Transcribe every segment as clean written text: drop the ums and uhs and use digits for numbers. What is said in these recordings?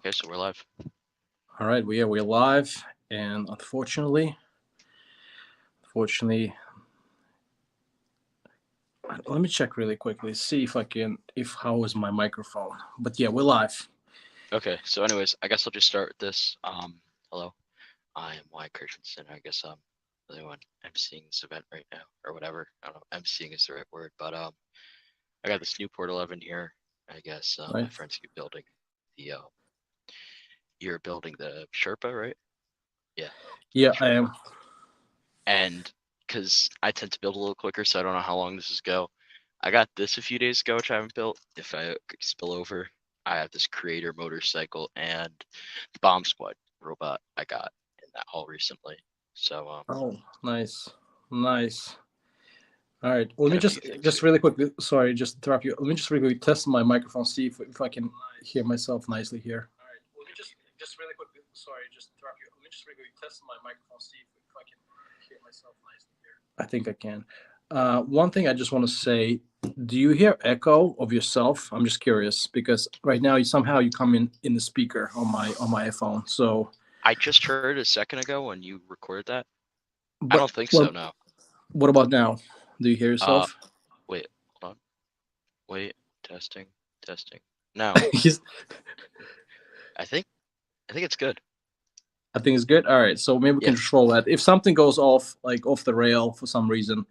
Okay, so we're live. All right, we're live, and unfortunately, let me check really quickly, see if how is my microphone. But yeah, we're live. Okay, so anyways, I guess I'll just start with this. Hello, I am Wyatt. I guess the only one emceeing this event right now, or whatever. I don't know, emceeing is the right word, but I got this Newport 11 here. I guess my Right? friends keep building the you're building the Sherpa, right? Yeah, Yeah, I Sherpa. am. And because I tend to build a little quicker, so I don't know how long this is go. I got this a few days ago, which I haven't built. If I spill over, I have this creator motorcycle and the bomb squad robot I got in that haul recently. So Oh, nice, nice. All right, let me got a just few things just here. really quickly. Sorry, just interrupt you. Let me just really quickly test my microphone, see if I can hear myself nicely here. All right, let me just really quickly. Sorry, just interrupt you. Let me just really quickly test my microphone, see if I can hear myself nicely here. I think I can. One thing I just want to say: do you hear echo of yourself? I'm just curious because right now somehow you come in the speaker on my iPhone. So, I just heard a second ago when you recorded that. I don't but think so. what No. what about now? Do you hear Uh, yourself? wait, hold on. Wait, testing, testing. Now, He's, I think it's good. I think it's good. All right, so maybe we Yeah. can control that. If something goes off, like off the rail for some reason,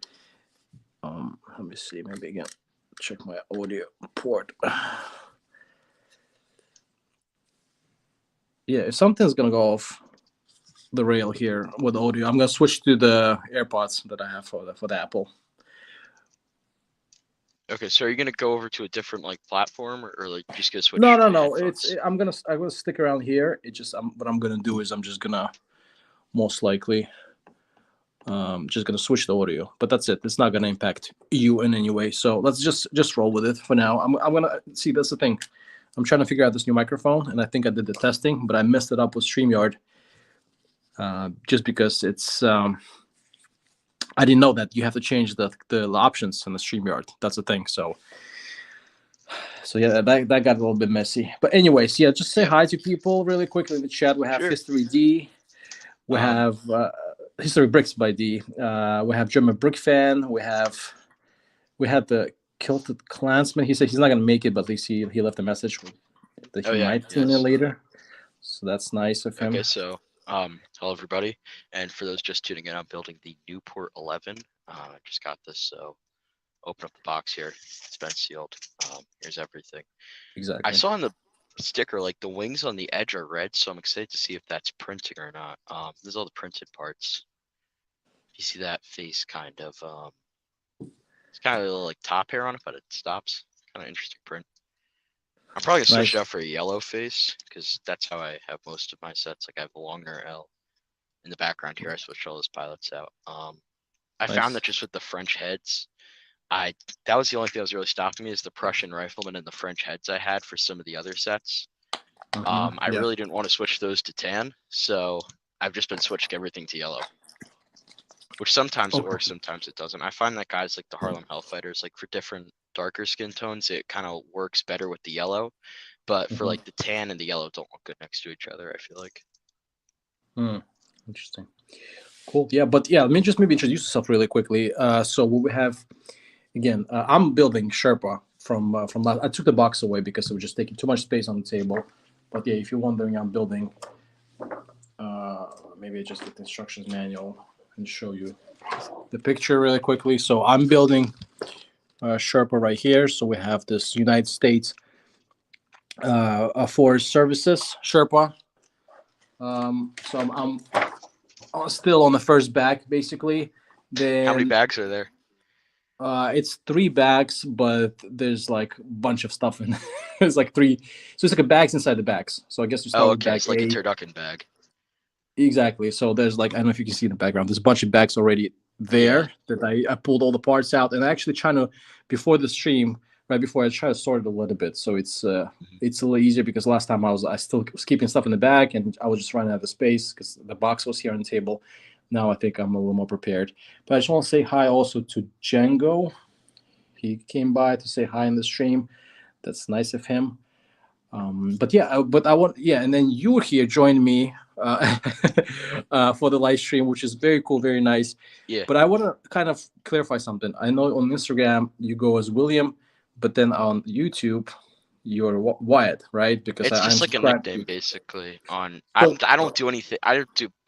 let me see. Maybe again, check my audio port. Yeah, if something's gonna go off the rail here with audio, I'm gonna switch to the AirPods that I have for the Apple. Okay, so are you gonna go over to a different like platform, or like just gonna No, switch no, to no. headphones? I'm gonna stick around here. It just what I'm gonna do is I'm just gonna most likely just gonna switch the audio, but that's it. It's not gonna impact you in any way. So let's just roll with it for now. I'm gonna see. That's the thing. I'm trying to figure out this new microphone, and I think I did the testing, but I messed it up with StreamYard, just because it's. I didn't know that you have to change the options in the StreamYard. That's the thing. So yeah, that got a little bit messy. But anyways, yeah, just say Yep. hi to people really quickly in the chat. We have Sure. History D. We Um, have History Bricks by D. We have German Brick Fan. We had the Kilted Clansman. He said he's not gonna make it, but at least he left a message that oh he yeah, might tune in yes. later. So that's nice of Okay, him. so hello everybody, and for those just tuning in, I'm building the Newport 11. I just got this, so open up the box here. It's been sealed. Here's everything. I Exactly. saw on the sticker like the wings on the edge are red, so I'm excited to see if that's printing or not. There's all the printed parts. You see that face kind of it's kind of a little like top hair on it, but it stops. Kind of interesting print. I'm probably gonna switch it Nice. out for a yellow face because that's how I have most of my sets. Like I have a longer L in the background here. I switched all those pilots out. I found Nice. that just with the French heads, I that was the only thing that was really stopping me is the Prussian rifleman and the French heads I had for some of the other sets. I Yeah. really didn't want to switch those to tan, so I've just been switching everything to yellow. Which sometimes it Okay. works, sometimes it doesn't. I find that guys like the Harlem Hellfighters, like for different darker skin tones, it kind of works better with the yellow. But for Mm-hmm. like the tan and the yellow don't look good next to each other, I feel like. Interesting. Cool. Yeah, but yeah, let me just maybe introduce yourself really quickly. So what we have again, I'm building Sherpa from last. I took the box away because it was just taking too much space on the table. But yeah, if you're wondering, I'm building. Maybe I just get the instructions manual and show you the picture really quickly. So I'm building Sherpa right here. So we have this United States Forest Services Sherpa. So I'm still on the first bag basically. How many Then bags are there? it's 3 bags, but there's like a bunch of stuff in. There's like three, so it's like a bags inside the bags. So I guess you start Oh, with okay. bag It's like a A. turducken bag. Exactly. So there's like I don't know if you can see in the background. There's a bunch of bags already Yeah. there that I pulled all the parts out and actually trying to before the stream right before I try to sort it a little bit so Mhm. it's a little easier because last time I still was keeping stuff in the bag and I was just running out of space because the box was here on the table. Now I think I'm a little more prepared. But I just want to say hi also to Django. He came by to say hi in the stream. That's nice of him. But yeah, but I want, yeah, and then you were here, joined me for the live stream, which is very cool, very nice. Yeah, But I want to kind of clarify something. I know on Instagram you go as William, but then on YouTube you're Wyatt, right? Because it's I'm just like a subscribed to nickname you. basically. So, I don't do anything.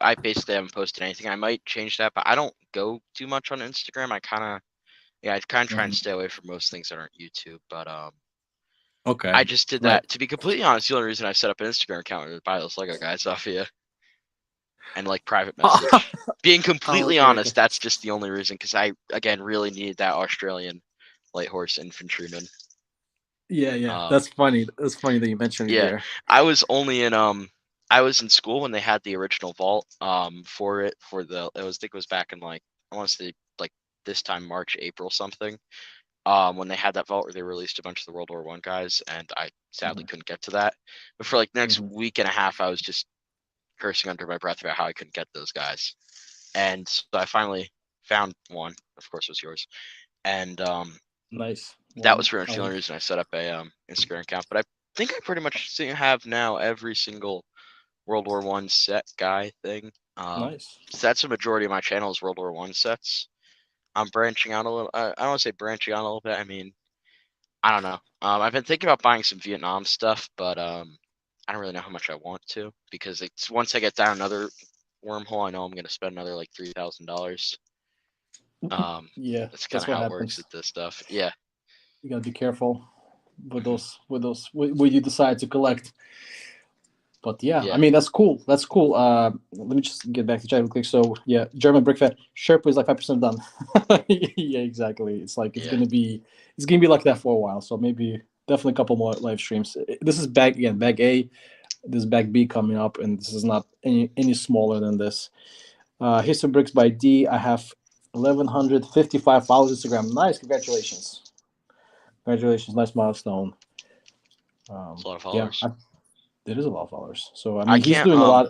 I basically haven't posted anything. I might change that, but I don't go too much on Instagram. I kind of try and Mhm. stay away from most things that aren't YouTube. But Okay, I just did right. that to be completely honest. The only reason I set up an Instagram account was to buy those Lego guys off you and like private message. Being Oh, completely okay, okay. honest, that's just the only reason because I again really needed that Australian light horse infantryman. Yeah, yeah. Um, That's funny. That's funny that you mentioned it yeah, there. I was only in I was in school when they had the original vault for it for the it was I think it was back in like I want to say like this time March April something when they had that vault where they released a bunch of the World War I guys, and I sadly Mhm, couldn't get to that. But for like next mhm. week and a half, I was just cursing under my breath about how I couldn't get those guys. And so I finally found one. Of course, it was yours. And Nice. that Well, was pretty much the only reason I set up a Instagram account. But I think I pretty much have now every single World War I set guy thing. nice. So that's the majority of my channel is World War I sets. I'm branching out a little. I don't want to say branching out a little bit. I mean, I don't know. I've been thinking about buying some Vietnam stuff, but I don't really know how much I want to because it's once I get down another wormhole, I know I'm going to spend another like $3,000. Yeah, That's kind that's of what how it works happens. with this stuff. Yeah. You gotta be careful with Hmm. those what you decide to collect. But yeah, I Yeah. mean that's cool. That's cool. Let me just get back to chat real quick. So yeah, German brick fan Sherpa is like 5% done. Yeah, exactly. It's like Yeah. it's gonna be like that for a while. So maybe definitely a couple more live streams. This is bag again, bag A. This is bag B coming up, and this is not any smaller than this. History bricks by D. I have 1,155 followers Instagram. Nice, congratulations, congratulations, nice milestone. It's a lot of Yeah, followers. it is a lot of followers. So I I mean, he's can't. doing a lot.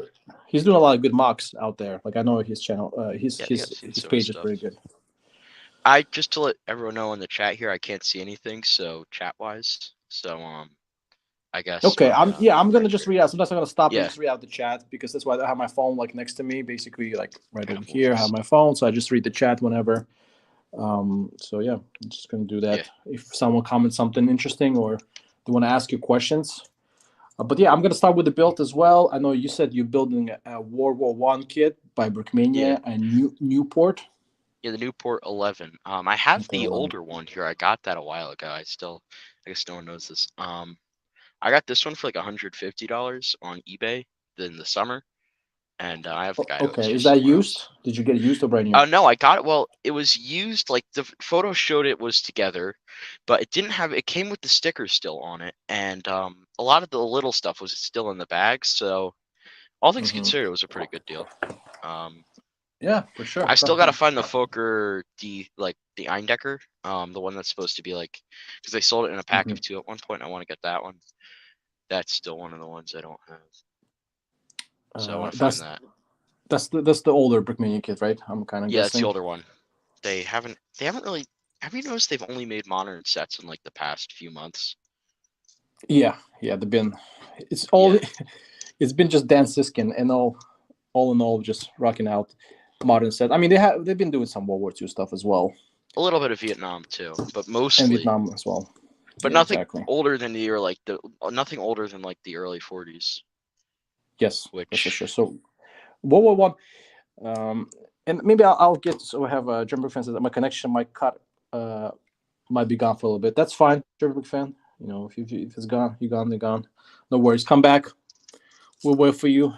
He's doing a lot of good mocks out there. Like I know his channel, Yeah, I think I've seen his some of his page is stuff. pretty good. I just to let everyone know in the chat here, I can't see anything. So chat wise, so I guess Okay, my I'm gonna just render. read out. Sometimes I'm gonna stop and Yeah. just read out the chat because that's why I have my phone like next to me, basically like right Yeah. over here. I have Wolfie's. my phone, so I just read the chat whenever. So yeah, I'm just gonna do Yeah. that. If someone comments something interesting or they want to ask you questions. But yeah, I'm gonna start with the build as well. I know you said you're building a World War I kit by Yeah. Brickmania and Newport. Yeah, the Newport 11. I have Okay, the 11. older one here. I got that a while ago. I guess no one knows this. I got this one for like $150 on eBay in the summer, and I have the guide Okay, OSU is that somewhere used? else. Did you get it used or brand new? No, I got it. Well, it was used. Like the photo showed it was together, but it didn't have. It came with the stickers still on it, and a lot of the little stuff was still in the bag. So all things Hmm. considered, it was a pretty good deal. Um, Yeah, for sure. I still gotta find the Fokker D, like the Eindecker, the one that's supposed to be like, because they sold it in a pack Mhm. of two at one point. I want to get that one. That's still one of the ones I don't have, so I want to find That's that. that's the older Brickmania kit, right? I'm kind of Yeah, it's the guessing. older one. They haven't really. Have you noticed they've only made modern sets in like the past few months? Yeah, yeah. The bin. It's all. Yeah, It's been just Dan Siskin and all in all, just rocking out modern set. I mean, they've been doing some World War II stuff as well, a little bit of Vietnam too, but and mostly, Vietnam as well. but Yeah, nothing exactly. older than the year like the nothing older than like the early 40s, Yes, that's for sure. which So World War I. And maybe I'll get so I have a German fan says that my connection might cut might be gone for a little bit. That's fine, German fan. You know, if it's gone, you're gone, they're gone. No worries. Come back. We'll wait for you.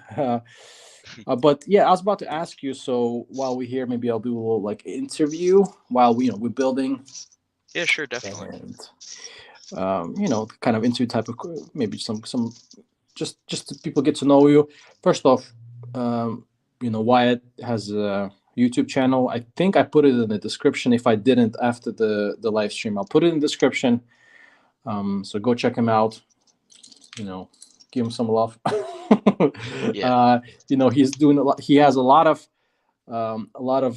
But yeah, I was about to ask you. So while we're here, maybe I'll do a little like interview while we're building yeah, sure, definitely. and kind of into type of maybe some just to people get to know you. First off, Wyatt has a YouTube channel. I think I put it in the description. If I didn't after the live stream, I'll put it in the description. So go check him out. Give him some love. Yeah, He's doing a lot. He has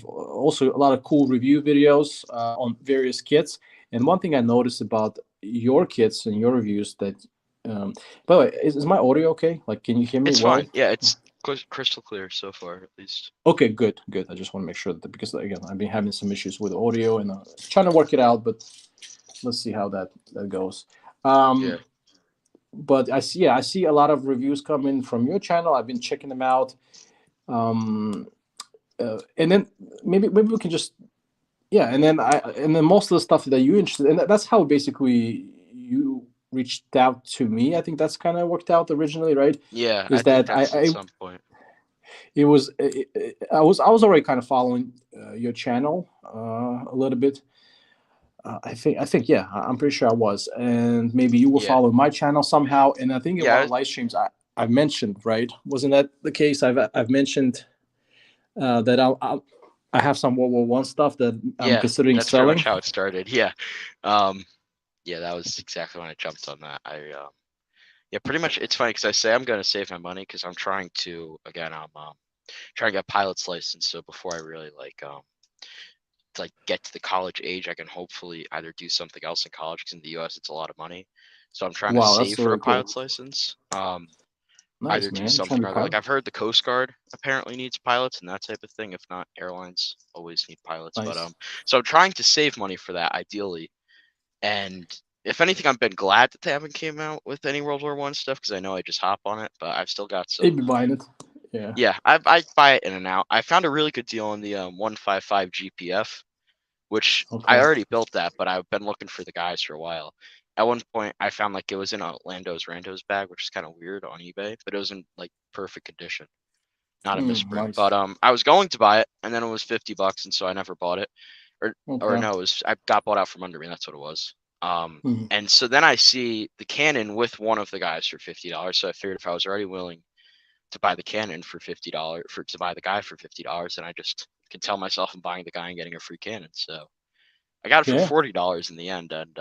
also a lot of cool review videos on various kits. And one thing I noticed about your kits and your reviews that By the way, is my audio okay? Like, can you hear me It's well? fine. Yeah, it's crystal clear so far, at least. Okay, good, good. I just want to make sure that, because again, I've been having some issues with audio and trying to work it out, but let's see how that goes. Yeah. But I see a lot of reviews coming from your channel. I've been checking them out. Um, and then maybe we can just, yeah, and then most of the stuff that you interested, and that's how basically you reached out to me. I think that's kind of worked out originally, right? Yeah, I Is think that that's at some point. I was already kind of following your channel a little bit. I think yeah, I'm pretty sure I was, and maybe you were Yeah. following my channel somehow. And I think in one Yeah. of the live streams I mentioned, right? Wasn't that the case? I've mentioned that I have some World War One stuff that I'm Yeah. considering That's pretty much selling. how it started. Yeah. Um, yeah, that was exactly when I jumped on that. Yeah, pretty much. It's funny because I say I'm gonna save my money because I'm trying to again. I'm trying to get pilot's license. So before I really to, like get to the college age, I can hopefully either do something else in college because in the U.S. it's a lot of money. So I'm trying to Wow, that's save for a really cool. pilot's license. Either Nice, do man. Trying something to or be other. Like pilot. I've heard the Coast Guard apparently needs pilots and that type of thing. If not, airlines always need pilots. But Nice. so I'm trying to save money for that ideally. And if anything, I've been glad that they haven't came out with any World War One stuff because I know I just hop on it. But I've still got You'd some. be buying it. Yeah. Yeah, I buy it in and out. I found a really good deal on the 155 GPF, which I Okay. already built that, but I've been looking for the guys for a while. At one point, I found like it was in a Lando's Randos bag, which is kind of weird on eBay, but it was in like perfect condition, not a misprint. Nice. But I was going to buy it, and then it was $50, and so I never bought it. Or Okay. no, it was I got bought out from under me. That's what it was. Mhm. And so then I see the Canon with one of the guys for $50. So I figured if I was already willing to buy the Canon for $50 for to buy the guy for $50, then I just can tell myself I'm buying the guy and getting a free Canon. So I got it for Yeah. $40 in the end, and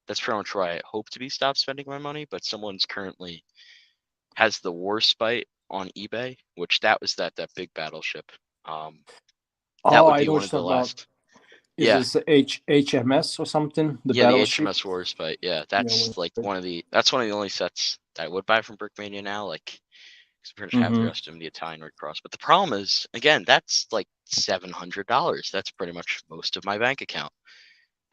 that's pretty much where I hope to be stop spending my money. But someone's currently has the War Spite on eBay, which that was that big battleship. Um, that Oh, would I be know what one you're of the talking about. last. Is Yeah, this HMS or something? The yeah, the battleship? HMS War Spite. Yeah, Yeah. that's like that's one of the only sets that I would buy from Brickmania now. Like, 'cause I pretty much have the Mm-hmm. rest of them, the Italian Red Cross. But the problem is, again, that's like $700. That's pretty much most of my bank account.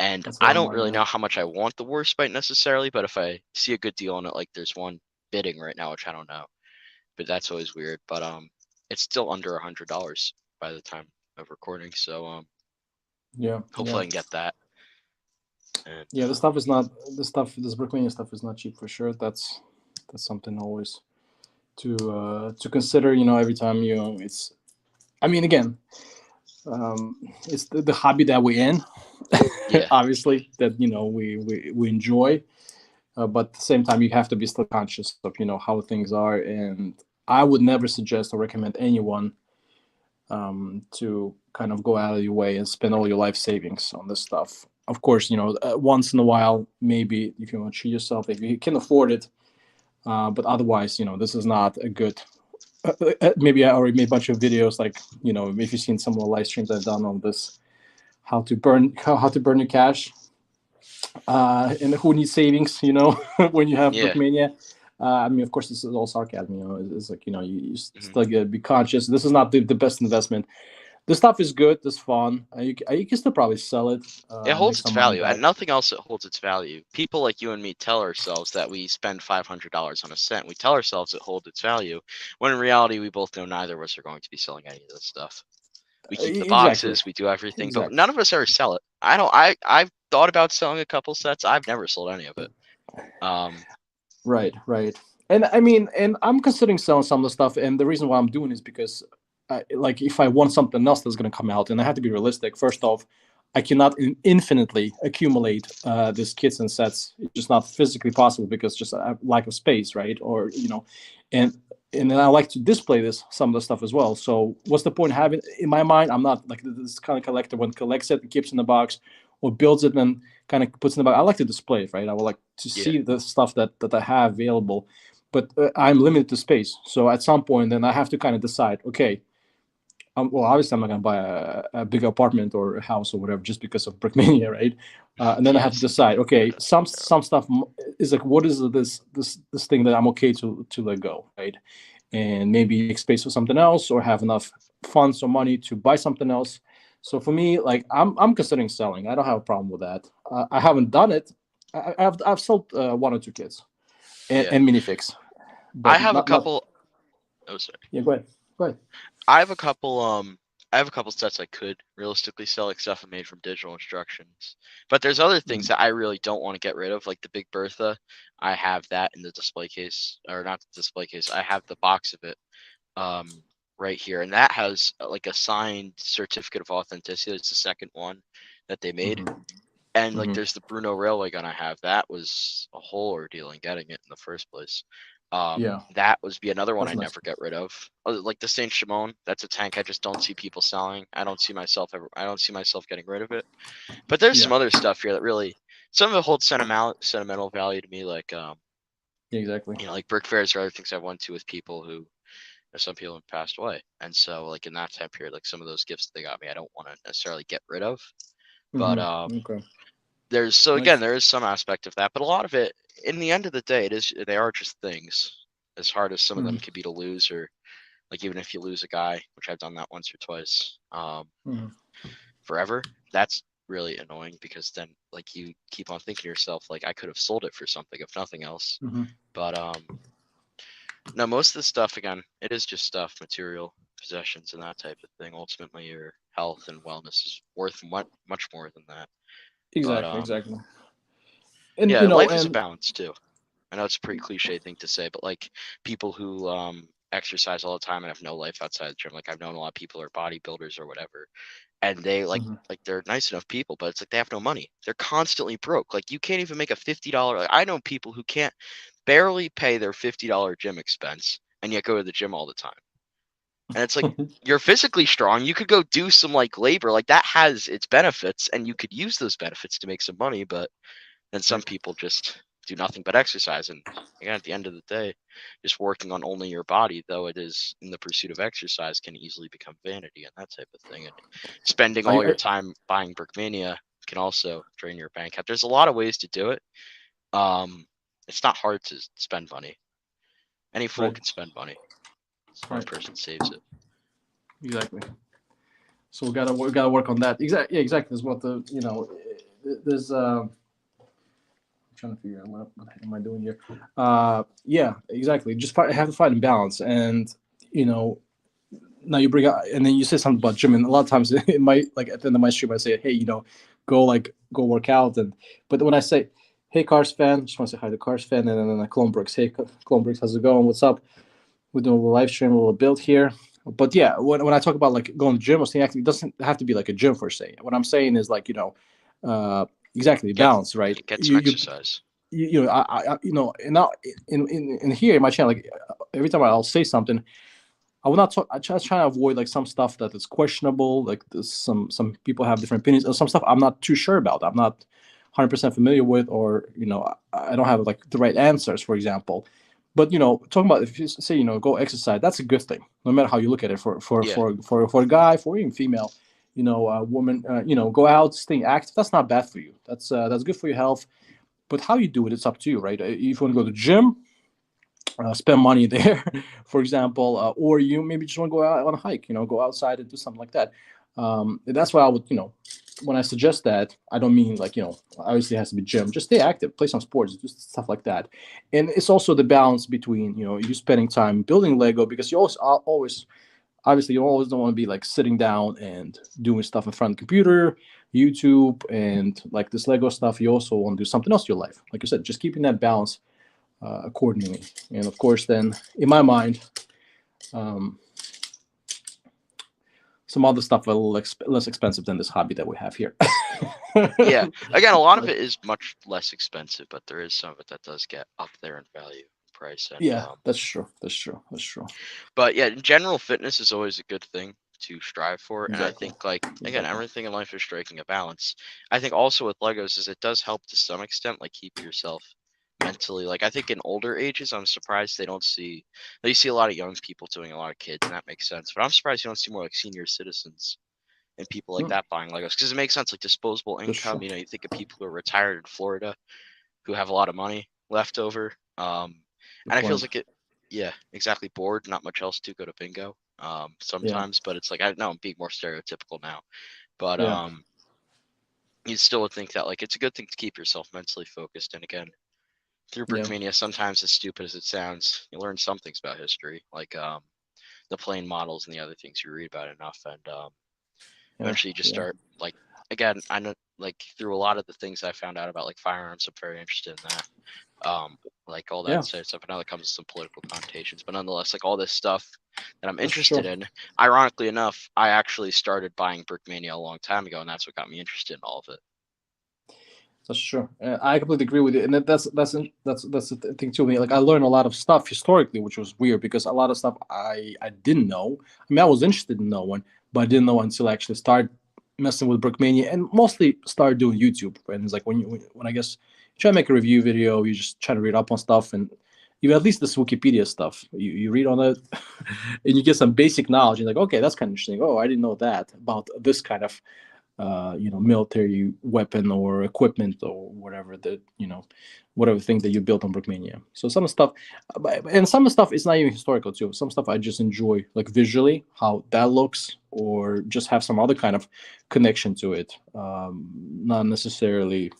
And That's a I lot of don't money, really man. know how much I want the War Spite necessarily, but if I see a good deal on it, like there's one bidding right now, which I don't know, but that's always weird. But it's still under $100 by the time of recording, so Yeah. Yeah. hopefully I can get that. And Yeah. The stuff is not the stuff. This Brickmania stuff is not cheap for sure. That's something always to consider. You know, every time it's. I mean, again, it's the hobby that we're in. yeah, Obviously, that we enjoy, but at the same time, you have to be still conscious of how things are. And I would never suggest or recommend anyone to kind of go out of your way and spend all your life savings on this stuff. Of course, once in a while, maybe if you want to treat yourself, if you can afford it. But otherwise, this is not a good. Maybe I already made a bunch of videos, like if you've seen some of the live streams I've done on this, how to burn your cash, and who needs savings, when you have yeah, Brickmania. I mean, of course, this is all sarcasm. It's like you hmm still gotta be conscious. This is not the best investment. This stuff is good. This fun. You can still probably sell it, it make holds its some money value, back. and nothing else that holds its value. People like you and me tell ourselves that we spend $500 on a cent. We tell ourselves it holds its value, when in reality, we both know neither of us are going to be selling any of this stuff. We keep the Exactly. boxes, we do everything, but Exactly. none of us ever sell it. I don't. I've thought about selling a couple sets. I've never sold any of it. Um, Right. Right. And I mean, and I'm considering selling some of the stuff. And the reason why I'm doing is because, like, if I want something else that's going to come out, and I have to be realistic. First off, I cannot infinitely accumulate these kits and sets. It's just not physically possible because just a lack of space, right? Or and and then I like to display some of the stuff as well. So what's the point having in my mind? I'm not like this kind of collector when collects it and keeps it in the box, or builds it and kind of puts in the box. I like to display it, right? I would like to yeah, see the stuff that I have available, but I'm limited to space. So at some point, then I have to kind of decide, okay, well, obviously, I'm not gonna buy a big apartment or a house or whatever just because of Brickmania, right? And then I have to Yes, decide. Okay, that's some stuff is like, what is this thing that I'm okay to let go, right? And maybe make space for something else, or have enough funds or money to buy something else. So for me, like I'm considering selling. I don't have a problem with that. I haven't done it. I've sold one or two kits yeah. and minifigs, I but have a not. couple. Oh, sorry. Yeah, go ahead. Go ahead. I have a couple. I have a couple sets I could realistically sell, like stuff I made from digital instructions. But there's other things Mhm. that I really don't want to get rid of, like the Big Bertha. I have that in the display case, or not the display case. I have the box of it, um, right here, and that has like a signed certificate of authenticity. It's the second one that they made. Mhm. And like Mhm. there's the Bruno railway gun I have. That was a whole ordeal in getting it in the first place. Yeah, That was be another one that's I nice. never get rid of. Like the Saint Shimon, that's a tank I just don't see people selling. I don't see myself getting rid of it. But there's Yeah, some other stuff here that really, some of it holds sentimental value to me. Like yeah, exactly. like brick fairs or other things I went to with people who, some people have passed away, and so like in that time period, like some of those gifts they got me, I don't want to necessarily get rid of. But Okay, there's so again nice. there is some aspect of that, but a lot of it, in the end of the day, they are just things. As hard as some of them Mhm. could be to lose, or like even if you lose a guy, which I've done that once or twice, Mhm. forever, that's really annoying because then like you keep on thinking to yourself like I could have sold it for something if nothing else. Mhm. But no, most of the stuff again, it is just stuff, material possessions and that type of thing. Ultimately, your health and wellness is worth much more than that. But Exactly, exactly. And yeah, life is a and balance too. I know it's a pretty cliche thing to say, but like people who exercise all the time and have no life outside the gym, like I've known a lot of people who are bodybuilders or whatever, and they Mhm. like they're nice enough people, but it's like they have no money. They're constantly broke. Like you can't even make a $50. Like I know people who can't barely pay their $50 gym expense and yet go to the gym all the time. And it's like you're physically strong. You could go do some like labor. Like that has its benefits and you could use those benefits to make some money, but then some Right. people just do nothing but exercise. And again, at the end of the day, just working on only your body, though it is in the pursuit of exercise, can easily become vanity and that type of thing. And spending all your I time buying Brickmania can also drain your bank account. There's a lot of ways to do it. Um, it's not hard to spend money. Any fool right, can spend money. Smart right, person saves it. exactly. So we gotta work on that. Exactly. Yeah, exactly. Is what there's. I'm trying to figure out what the heck am I doing here. Yeah, exactly. Just have to find a balance, and you know, now you bring out, and then you say something about gym, and a lot of times it might, like at the end of my stream I say, hey, go work out, and but when I say, hey, Cars fan, just want to say hi to Cars fan, and then Clone Brooks, hey, Clone Brooks, how's it going, what's up, we're doing a little live stream, a little build here. But yeah, when I talk about like going to the gym or staying active, it doesn't have to be like a gym per se. What I'm saying is like, uh exactly, Get balance, right? get some you exercise. and now in here in my channel, like every time I'll say something, I will not talk. I try to avoid like some stuff that is questionable. Like some people have different opinions, or some stuff I'm not too sure about. I'm not 100% familiar with, or I don't have like the right answers, for example. But talking about, if you say go exercise, that's a good thing, no matter how you look at it. Yeah, For a guy, for even female, a woman, go out, stay active. That's not bad for you. That's good for your health. But how you do it, it's up to you, right? If you want to go to the gym, spend money there, for example, or you maybe just want to go out on a hike, go outside and do something like that. That's why I would, when I suggest that, I don't mean like, obviously it has to be gym. Just stay active, play some sports, do stuff like that. And it's also the balance between, you spending time building Lego, because you always obviously you always don't want to be like sitting down and doing stuff in front of the computer, YouTube, and like this Lego stuff. You also want to do something else in your life. Like you said, just keeping that balance accordingly. And of course, then in my mind, um, some other stuff a little less expensive than this hobby that we have here. yeah. Again, a lot of it is much less expensive, but there is some of it that does get up there in value, price, and Yeah, that's true. That's true. That's true. but yeah, in general, fitness is always a good thing to strive for. And I Exactly. think, like, again, Exactly. everything in life is striking a balance. I think also with Legos is it does help to some extent, like keep yourself mentally. Like I think in older ages, I'm surprised they don't see. Like, you see a lot of young people doing a lot of kids, and that makes sense. But I'm surprised you don't see more like senior citizens and people like Hmm, that buying Legos because it makes sense. Like disposable that's income. true. You know, you think of people who are retired in Florida who have a lot of money left over. Good And it feels point. like it. Yeah, exactly. Bored, not much else to go to bingo. Yeah, Sometimes, but it's like I know I'm being more stereotypical now. But yeah, you still would think that like it's a good thing to keep yourself mentally focused. And again, through yeah, Brickmania, sometimes as stupid as it sounds, you learn some things about history, like the plane models and the other things you read about enough, and yeah, eventually you just yeah, start like again. I know like through a lot of the things I found out about like firearms, I'm very interested in that. Like all yeah. that stuff. I know that comes with some political connotations, but nonetheless, like all this stuff that I'm That's true. interested in. Ironically enough, I actually started buying Brickmania a long time ago, and that's what got me interested in all of it. That's true. I completely agree with you, and that's the thing too. I mean, like I learned a lot of stuff historically, which was weird because a lot of stuff I didn't know. I mean, I was interested in knowing, but I didn't know until I actually started messing with Brickmania and mostly started doing YouTube. And it's like when I guess you try to make a review video, you just try to read up on stuff, and you at least this Wikipedia stuff. You read on it, and you get some basic knowledge. You're like, okay, that's kind of interesting. Oh, I didn't know that about this kind of military weapon or equipment or whatever whatever thing that you built on Brickmania. So some stuff, and some stuff is not even historical too. Some stuff I just enjoy, like visually how that looks, or just have some other kind of connection to it. Not necessarily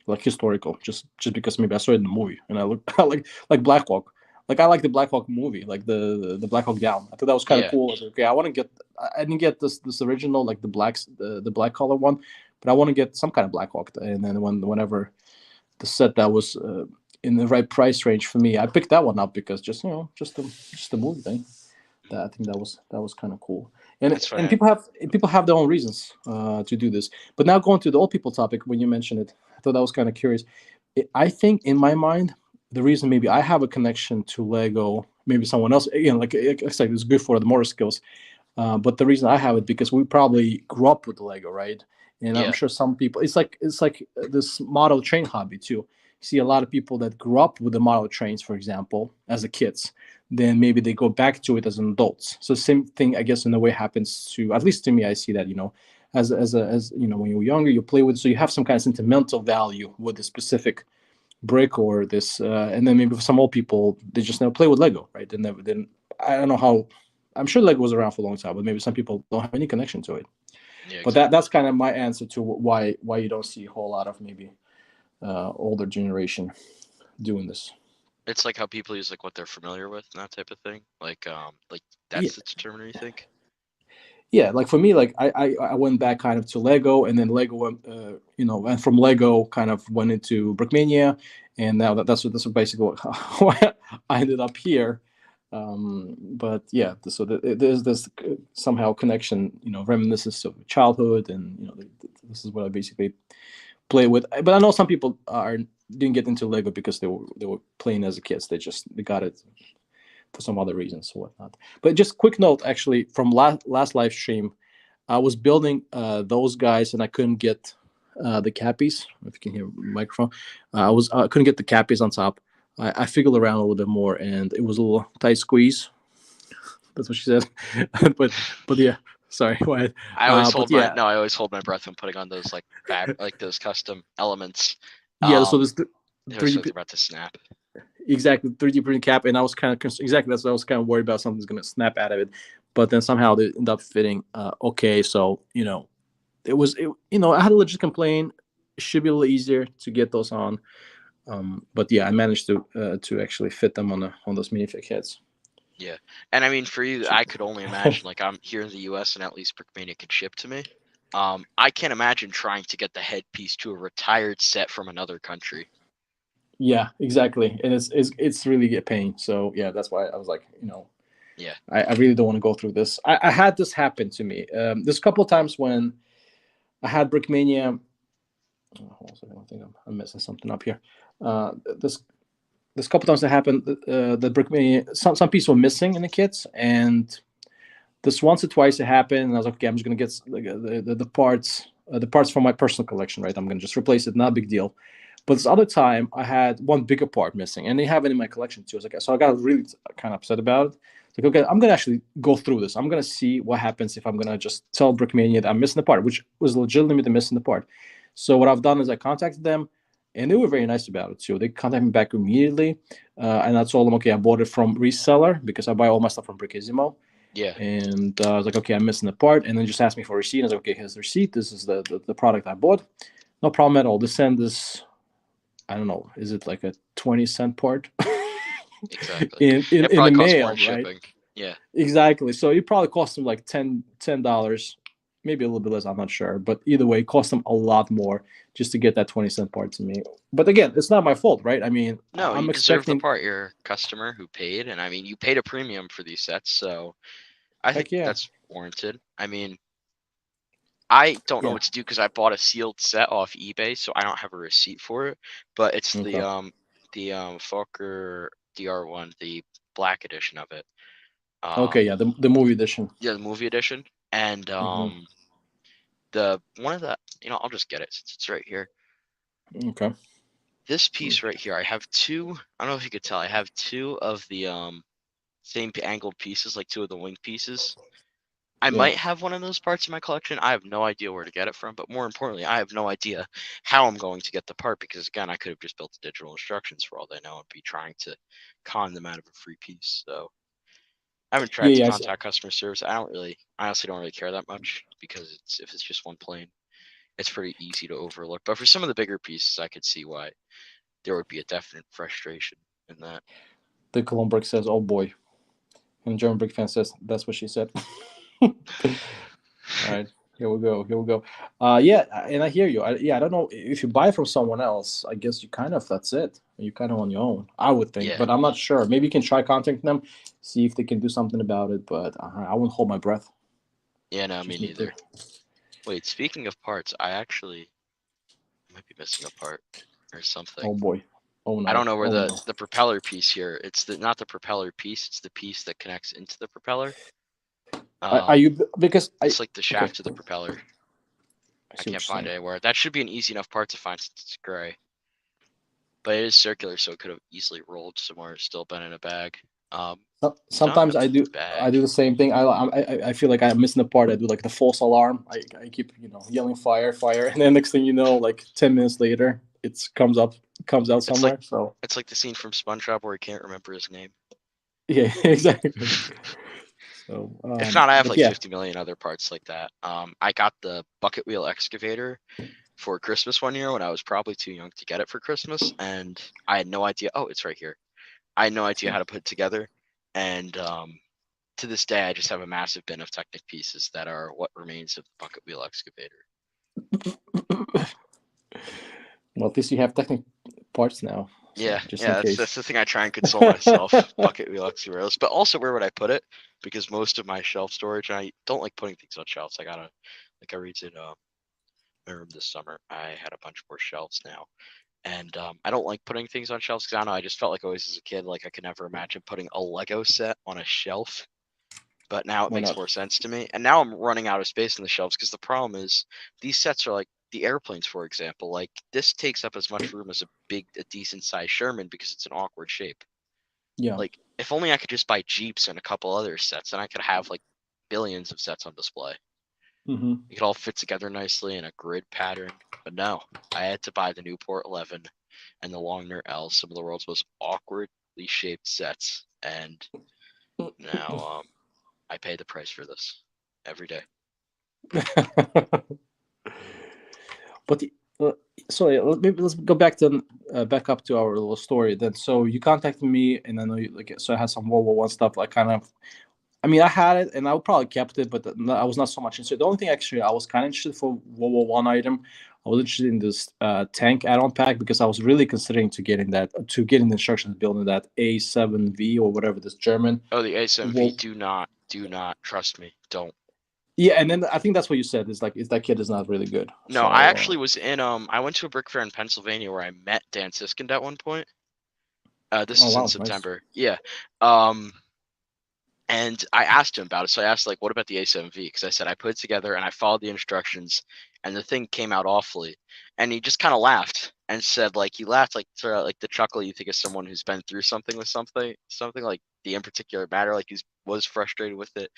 like historical, just because maybe I saw it in the movie and I look I like Black Hawk. Like I like the Black Hawk movie, like the Black Hawk Down. I thought that was kind of Yeah, cool. I was like, okay, I want to get. I didn't get this original like the black color one, but I want to get some kind of Black Hawk. And then whenever the set that was in the right price range for me, I picked that one up because just the movie thing. That I think that was kind of cool. And it's and funny. people have their own reasons to do this. But now going to the old people topic, when you mentioned it, I thought that was kind of curious. I think in my mind, the reason maybe I have a connection to Lego, maybe someone else, again, like I said, it's good for the motor skills. But the reason I have it because we probably grew up with Lego, right? And I'm Yeah, sure some people, it's like this model train hobby too. You see a lot of people that grew up with the model trains, for example, as a kids. Then maybe they go back to it as an adults. So same thing, I guess, in a way happens to at least to me. I see that as when you're younger, you play with, so you have some kind of sentimental value with a specific brick or this, and then maybe for some old people, they just never play with Lego, right? They never didn't. I don't know how. I'm sure Lego was around for a long time, but maybe some people don't have any connection to it. yeah, But that's exactly. kind of my answer to why you don't see a whole lot of maybe older generation doing this. It's like how people use like what they're familiar with and that type of thing. Like Yeah, that's the determiner. You think? yeah. Like for me, like I went back kind of to Lego, and then Lego went, and from Lego kind of went into Brickmania, and now that's basically how I ended up here. But yeah, so there's this somehow connection, reminiscence of childhood, and this is what I basically play with. But I know some people didn't get into Lego because they were playing as a kids. They got it for some other reasons or whatnot. But just quick note, actually, from last live stream, I was building those guys, and I couldn't get the cappies. If you can hear the microphone, I couldn't get the cappies on top. I figured around a little bit more, and it was a little tight squeeze. That's what she said. but yeah, sorry. Wyatt. I always But hold my yeah, no. I always hold my breath when putting on those like like those custom elements. yeah. So this It always three feels like D they're about to snap. exactly 3D printing cap, and I was kind of exactly that's what I was kind of worried about, something's gonna snap out of it, but then somehow they end up fitting. Okay, so I had a legit complaint. It should be a little easier to get those on, but yeah, I managed to actually fit them on those minifig heads. Yeah, and I mean for you, I could only imagine. Like I'm here in the U.S. and at least Brickmania could ship to me. I can't imagine trying to get the headpiece to a retired set from another country. Yeah, exactly, and it's really a pain. So yeah, that's why I was like, Yeah, I really don't want to go through this. I had this happen to me. There's a couple of times when I had Brickmania. Oh, hold on a second, I think I'm messing something up here. Uh, this there's a couple times that happened. The Brickmania, some pieces were missing in the kits, and this once or twice it happened. And I was like, okay, I'm just gonna get the parts from my personal collection, right? I'm gonna just replace it, not a big deal. But this other time, I had one bigger part missing, and they have it in my collection too. So I got really kind of upset about it. Like, okay, I'm gonna actually go through this. I'm gonna see what happens if I'm gonna just tell Brickmania that I'm missing the part, which was legitimately missing the part. So what I've done is I contacted them, and they were very nice about it too. They contacted me back immediately, and I told them, okay, I bought it from reseller because I buy all my stuff from Brickisimo. Yeah. And I was like, okay, I'm missing the part, and then just asked me for a receipt. I was like, okay, here's the receipt. This is the product I bought. No problem at all. They send this. I don't know. Is it like a 20-cent part Exactly. in It the probably costs more mail, in right? shipping. Yeah. Exactly. So it probably cost them like $10, maybe a little bit less. I'm not sure, but either way, it cost them a lot more just to get that 20-cent part to me. But again, it's not my fault, right? I mean, No, I'm you deserve the expecting. part. You're a customer who paid, and I mean, you paid a premium for these sets, so I think Heck yeah, that's warranted. I mean, I don't know yeah. what to do because I bought a sealed set off eBay, so I don't have a receipt for it. But it's Okay. the Fokker DR1, the black edition of it. Okay. Um, Yeah. The movie edition. yeah, the movie edition, and Hmm. the one of the I'll just get it since it's right here. Okay. This piece right here, I have two. I don't know if you could tell. I have two of the same angled pieces, like two of the wing pieces. I Yeah. might have one of those parts in my collection. I have no idea where to get it from, but more importantly, I have no idea how I'm going to get the part because again, I could have just built the digital instructions for all they know and be trying to con them out of a free piece. So I haven't Yeah. tried to Yeah. contact customer service. I honestly don't really care that much because if it's just one plane, it's pretty easy to overlook. But for some of the bigger pieces, I could see why there would be a definite frustration in that. The Colombrick says, "Oh boy," and the German Brick fan says, "That's what she said." All right, here we go. Here we go. Yeah, and I hear you. Yeah, I don't know if you buy from someone else. I guess you kind of that's it. You kind of on your own. I would think, Yeah. but I'm not sure. Maybe you can try contacting them, see if they can do something about it. But I wouldn't hold my breath. Yeah, no, me Just need to. neither. Wait, speaking of parts, I actually might be missing a part or something. Oh boy. Oh I no. don't know where Oh no. the propeller piece here. It's the not the propeller piece. It's the piece that connects into the propeller. Are you because I? It's like the Okay. shaft of the propeller. I I see what can't you're find saying. it anywhere. That should be an easy enough part to find since it's gray. But it is circular, so it could have easily rolled somewhere, still been in a bag. It's not in Sometimes a I do. I bag. do the same thing. I feel like I'm missing the part. I do like the false alarm. I keep yelling fire fire, and then next thing you know, like 10 minutes later, it comes out It's like somewhere. So it's like the scene from SpongeBob where he can't remember his name. yeah, exactly. So If not, I have but like yeah, 50 million other parts like that. I got the bucket wheel excavator for Christmas one year when I was probably too young to get it for Christmas, and I had no idea. Oh, it's right here. I had no idea how to put it together, and to this day, I just have a massive bin of Technic pieces that are what remains of the bucket wheel excavator. well, at least you have technical parts now. Yeah, So just yeah, in that's case. that's the thing I try and console myself. Bucket wheel excavators, but also where would I put it? Because most of my shelf storage, I don't like putting things on shelves. I gotta, like I redid my room this summer. I had a bunch more shelves now. And I don't like putting things on shelves because I don't know. I just felt like always as a kid, like I could never imagine putting a Lego set on a shelf. But now it Why makes not? more sense to me. And now I'm running out of space in the shelves because the problem is these sets are like the airplanes, for example. Like this takes up as much room as a decent sized Sherman because it's an awkward shape. Yeah. Like if only I could just buy Jeeps and a couple other sets, and I could have like billions of sets on display. Mm-hmm. It could all fit together nicely in a grid pattern. But no, I had to buy the Newport 11 and the Longner L, some of the world's most awkwardly shaped sets. And now I pay the price for this every day. But uh, sorry, maybe let's go back up to our little story. Then, so you contacted me, and I know you like so I had some World War One stuff. Like kind of, I mean, I had it, and I probably kept it, but I was not so much interested. The only thing actually I was kind of interested for World War One item, I was interested in this tank add-on pack because I was really considering to getting the instructions building that A7V or whatever this German. Oh, the A7V, Well, do not trust me. Don't. yeah, and then I think that's what you said is like is that kid is not really good. No, I So actually was in I went to a brick fair in Pennsylvania where I met Dan Siskind at one point. This oh is in wow, nice. September. Yeah. Um And I asked him about it. So I asked, like, what about the A7V? Because I said I put it together and I followed the instructions and the thing came out awfully. And he just kind of laughed and said, like, he laughed like sort of like the chuckle you think of someone who's been through something with something like the in particular matter, like he was frustrated with it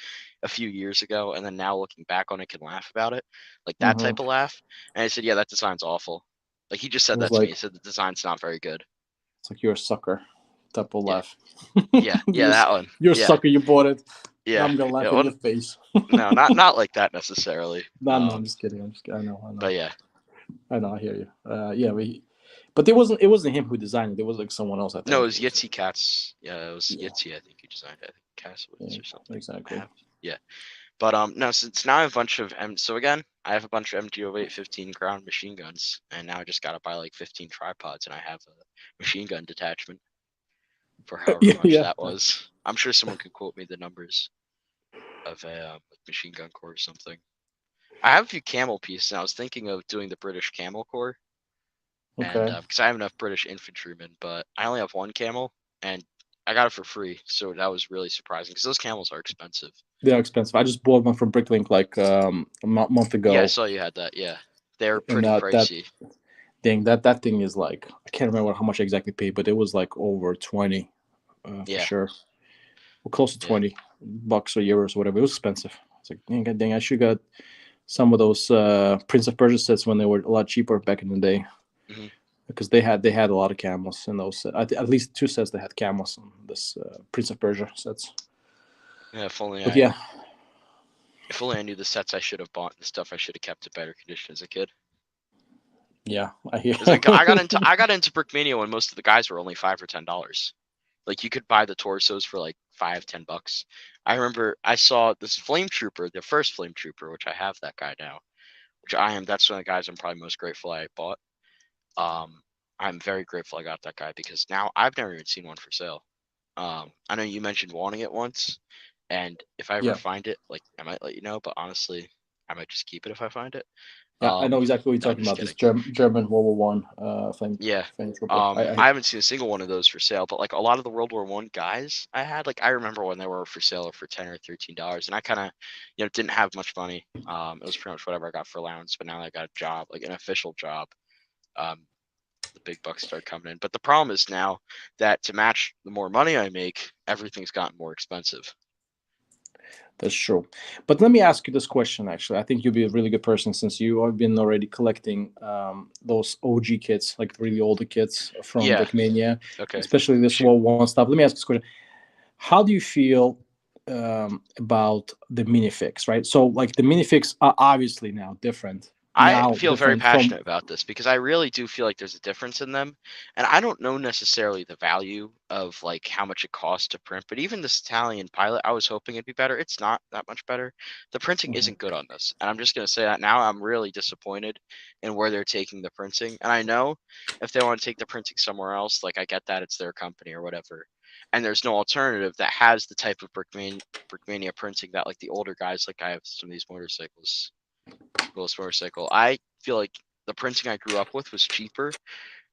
a few years ago, and then now looking back on it can laugh about it, like that Mm-hmm. type of laugh. And I said, yeah, that design's awful. Like he just It said was that to me. like He said the design's not very good. it's like you're a sucker type of Yeah, laugh. yeah, yeah, that one. You're a Yeah, sucker. You bought it. Now yeah. I'm gonna laugh Yeah, in well, your face. no, not like that necessarily. No, no, I'm just kidding. I know, But yeah, I know. I hear you. Yeah, but it wasn't him who designed it. It was like someone else. I no, it think was it was. Yitzy Cats. Yeah, it was Yeah, Yitzy. I think you designed it. I think Castlewoods yeah, or something. I exactly. have. Yeah. But no, since now I have a bunch of so again, I have a bunch of MG0815 ground machine guns, and now I just gotta buy like 15 tripods, and I have a machine gun detachment for however Yeah, much yeah. that was. I'm sure someone could quote me the numbers of a machine gun corps or something. I have a few camel pieces, and I was thinking of doing the British camel corps, and Okay. because I have enough British infantrymen, but I only have one camel, and I got it for free, so that was really surprising because those camels are expensive. They are expensive. I just bought one from Bricklink like a month Yeah, I ago, saw you had that. Yeah, they're and pretty that pricey. thing that thing is like I can't remember how much I exactly paid, but it was like over 20 for Yeah, sure. Well, close to yeah. $20 or euros or whatever. It was expensive. It's like dang, I should got some of those Prince of Persia sets when they were a lot cheaper back in the day. Hmm. Because they had a lot of camels in those. At least two sets that had camels on this Prince of Persia sets. Yeah, But yeah, if only I knew the sets I should have bought, the stuff I should have kept in better condition as a kid. yeah, I hear. Because I got into Brickmania when most of the guys were only $5 or $10. Like you could buy the torsos for like $5, $10. I remember I saw this Flame Trooper, the first Flame Trooper, which I have that guy now. That's one of the guys I'm probably most grateful I bought. Um, I'm very grateful I got that guy because now I've never even seen one for sale. I know you mentioned wanting it once, and if I ever Yeah, find it, like I might let you know. But honestly, I might just keep it if I find it. yeah, I know exactly what you're No, I'm talking just about. This kidding. German World War One Yeah. flame trooper. I haven't seen a single one of those for sale, but like a lot of the World War One guys I had, like I remember when they were for sale for $10 or $13, and I kind of, didn't have much money. It was pretty much whatever I got for allowance, but now that I got a job, like an official job. Um, the big bucks start coming in. But the problem is now that to match the more money I make, everything's gotten more expensive. That's true. But let me ask you this question. Actually, I think you'll be a really good person since you have been already collecting those OG kits, like really older kits from Yeah. Brickmania, Okay. especially this Shoot. World War One stuff. Let me ask you this question: how do you feel about the minifix? Right. So, like the minifix are obviously now different. I Now feel very different from. passionate about this because I really do feel like there's a difference in them. And I don't know necessarily the value of like how much it costs to print, but even this Italian pilot, I was hoping it'd be better. It's not that much better. The printing Mhm, isn't good on this. And I'm just going to say that now. I'm really disappointed in where they're taking the printing. And I know if they want to take the printing somewhere else, like I get that it's their company or whatever. And there's no alternative that has the type of Brickmania printing that like the older guys, like I have some of these motorcycles Willis motorcycle. I feel like the printing I grew up with was cheaper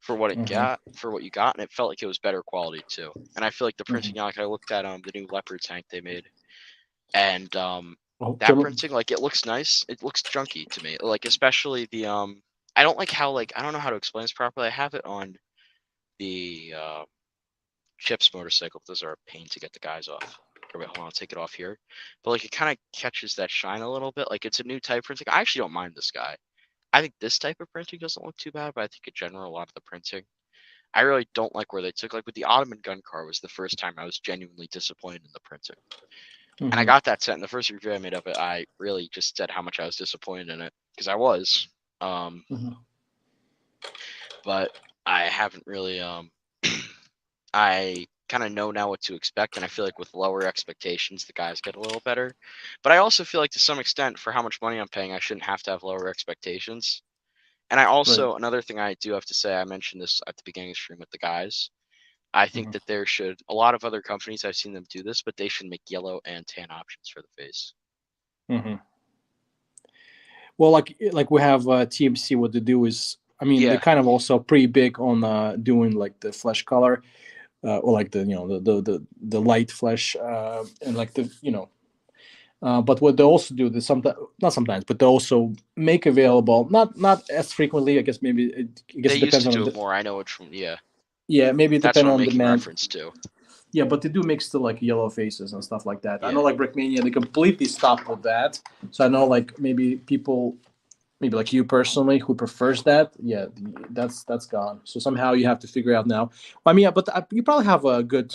for what it mhm, got for what you got, and it felt like it was better quality too. And I feel like the printing, mhm. like I looked at the new Leopard tank they made, and Oh, that printing, like it looks nice. It looks junky to me, like especially the I don't like how I don't know how to explain this properly. I have it on the Chips motorcycle. Those are a pain to get the guys off. Wait, hold on, I'll take it off here. But like it kind of catches that shine a little bit. Like it's a new type printing. I actually don't mind this guy. I think this type of printing doesn't look too bad, but I think in general, a lot of the printing, I really don't like where they took. Like with the Ottoman gun car was the first time I was genuinely disappointed in the printing. And I mhm, got that set in the first review I made of it. I really just said how much I was disappointed in it because I was. Um, mhm. but I haven't really. I kind of know now what to expect, and I feel like with lower expectations, the guys get a little better. But I also feel like to some extent, for how much money I'm paying, I shouldn't have to have lower expectations. And I Right. also, another thing I do have to say, I mentioned this at the beginning of the stream with the guys. I think Mhm, that there should, a lot of other companies, I've seen them do this, but they should make yellow and tan options for the face. mhm. Well, like we have TMC. What they do is, I mean, they're Yeah. kind of also pretty big on doing like the flesh color, or like the light flesh, and like the But what they also do, they sometimes not sometimes, but they also make available not as frequently. I guess maybe I guess They it used depends to on do it the more. I know it from, yeah. yeah, maybe it That's what depends I'm on making demand. reference to. Yeah, but they do make still like yellow faces and stuff like that. I know Yeah. like Brickmania, they completely stopped with that. So I know like maybe people, maybe like you personally, who prefers that. Yeah, that's gone. So somehow you have to figure out now. I mean, yeah, but you probably have a good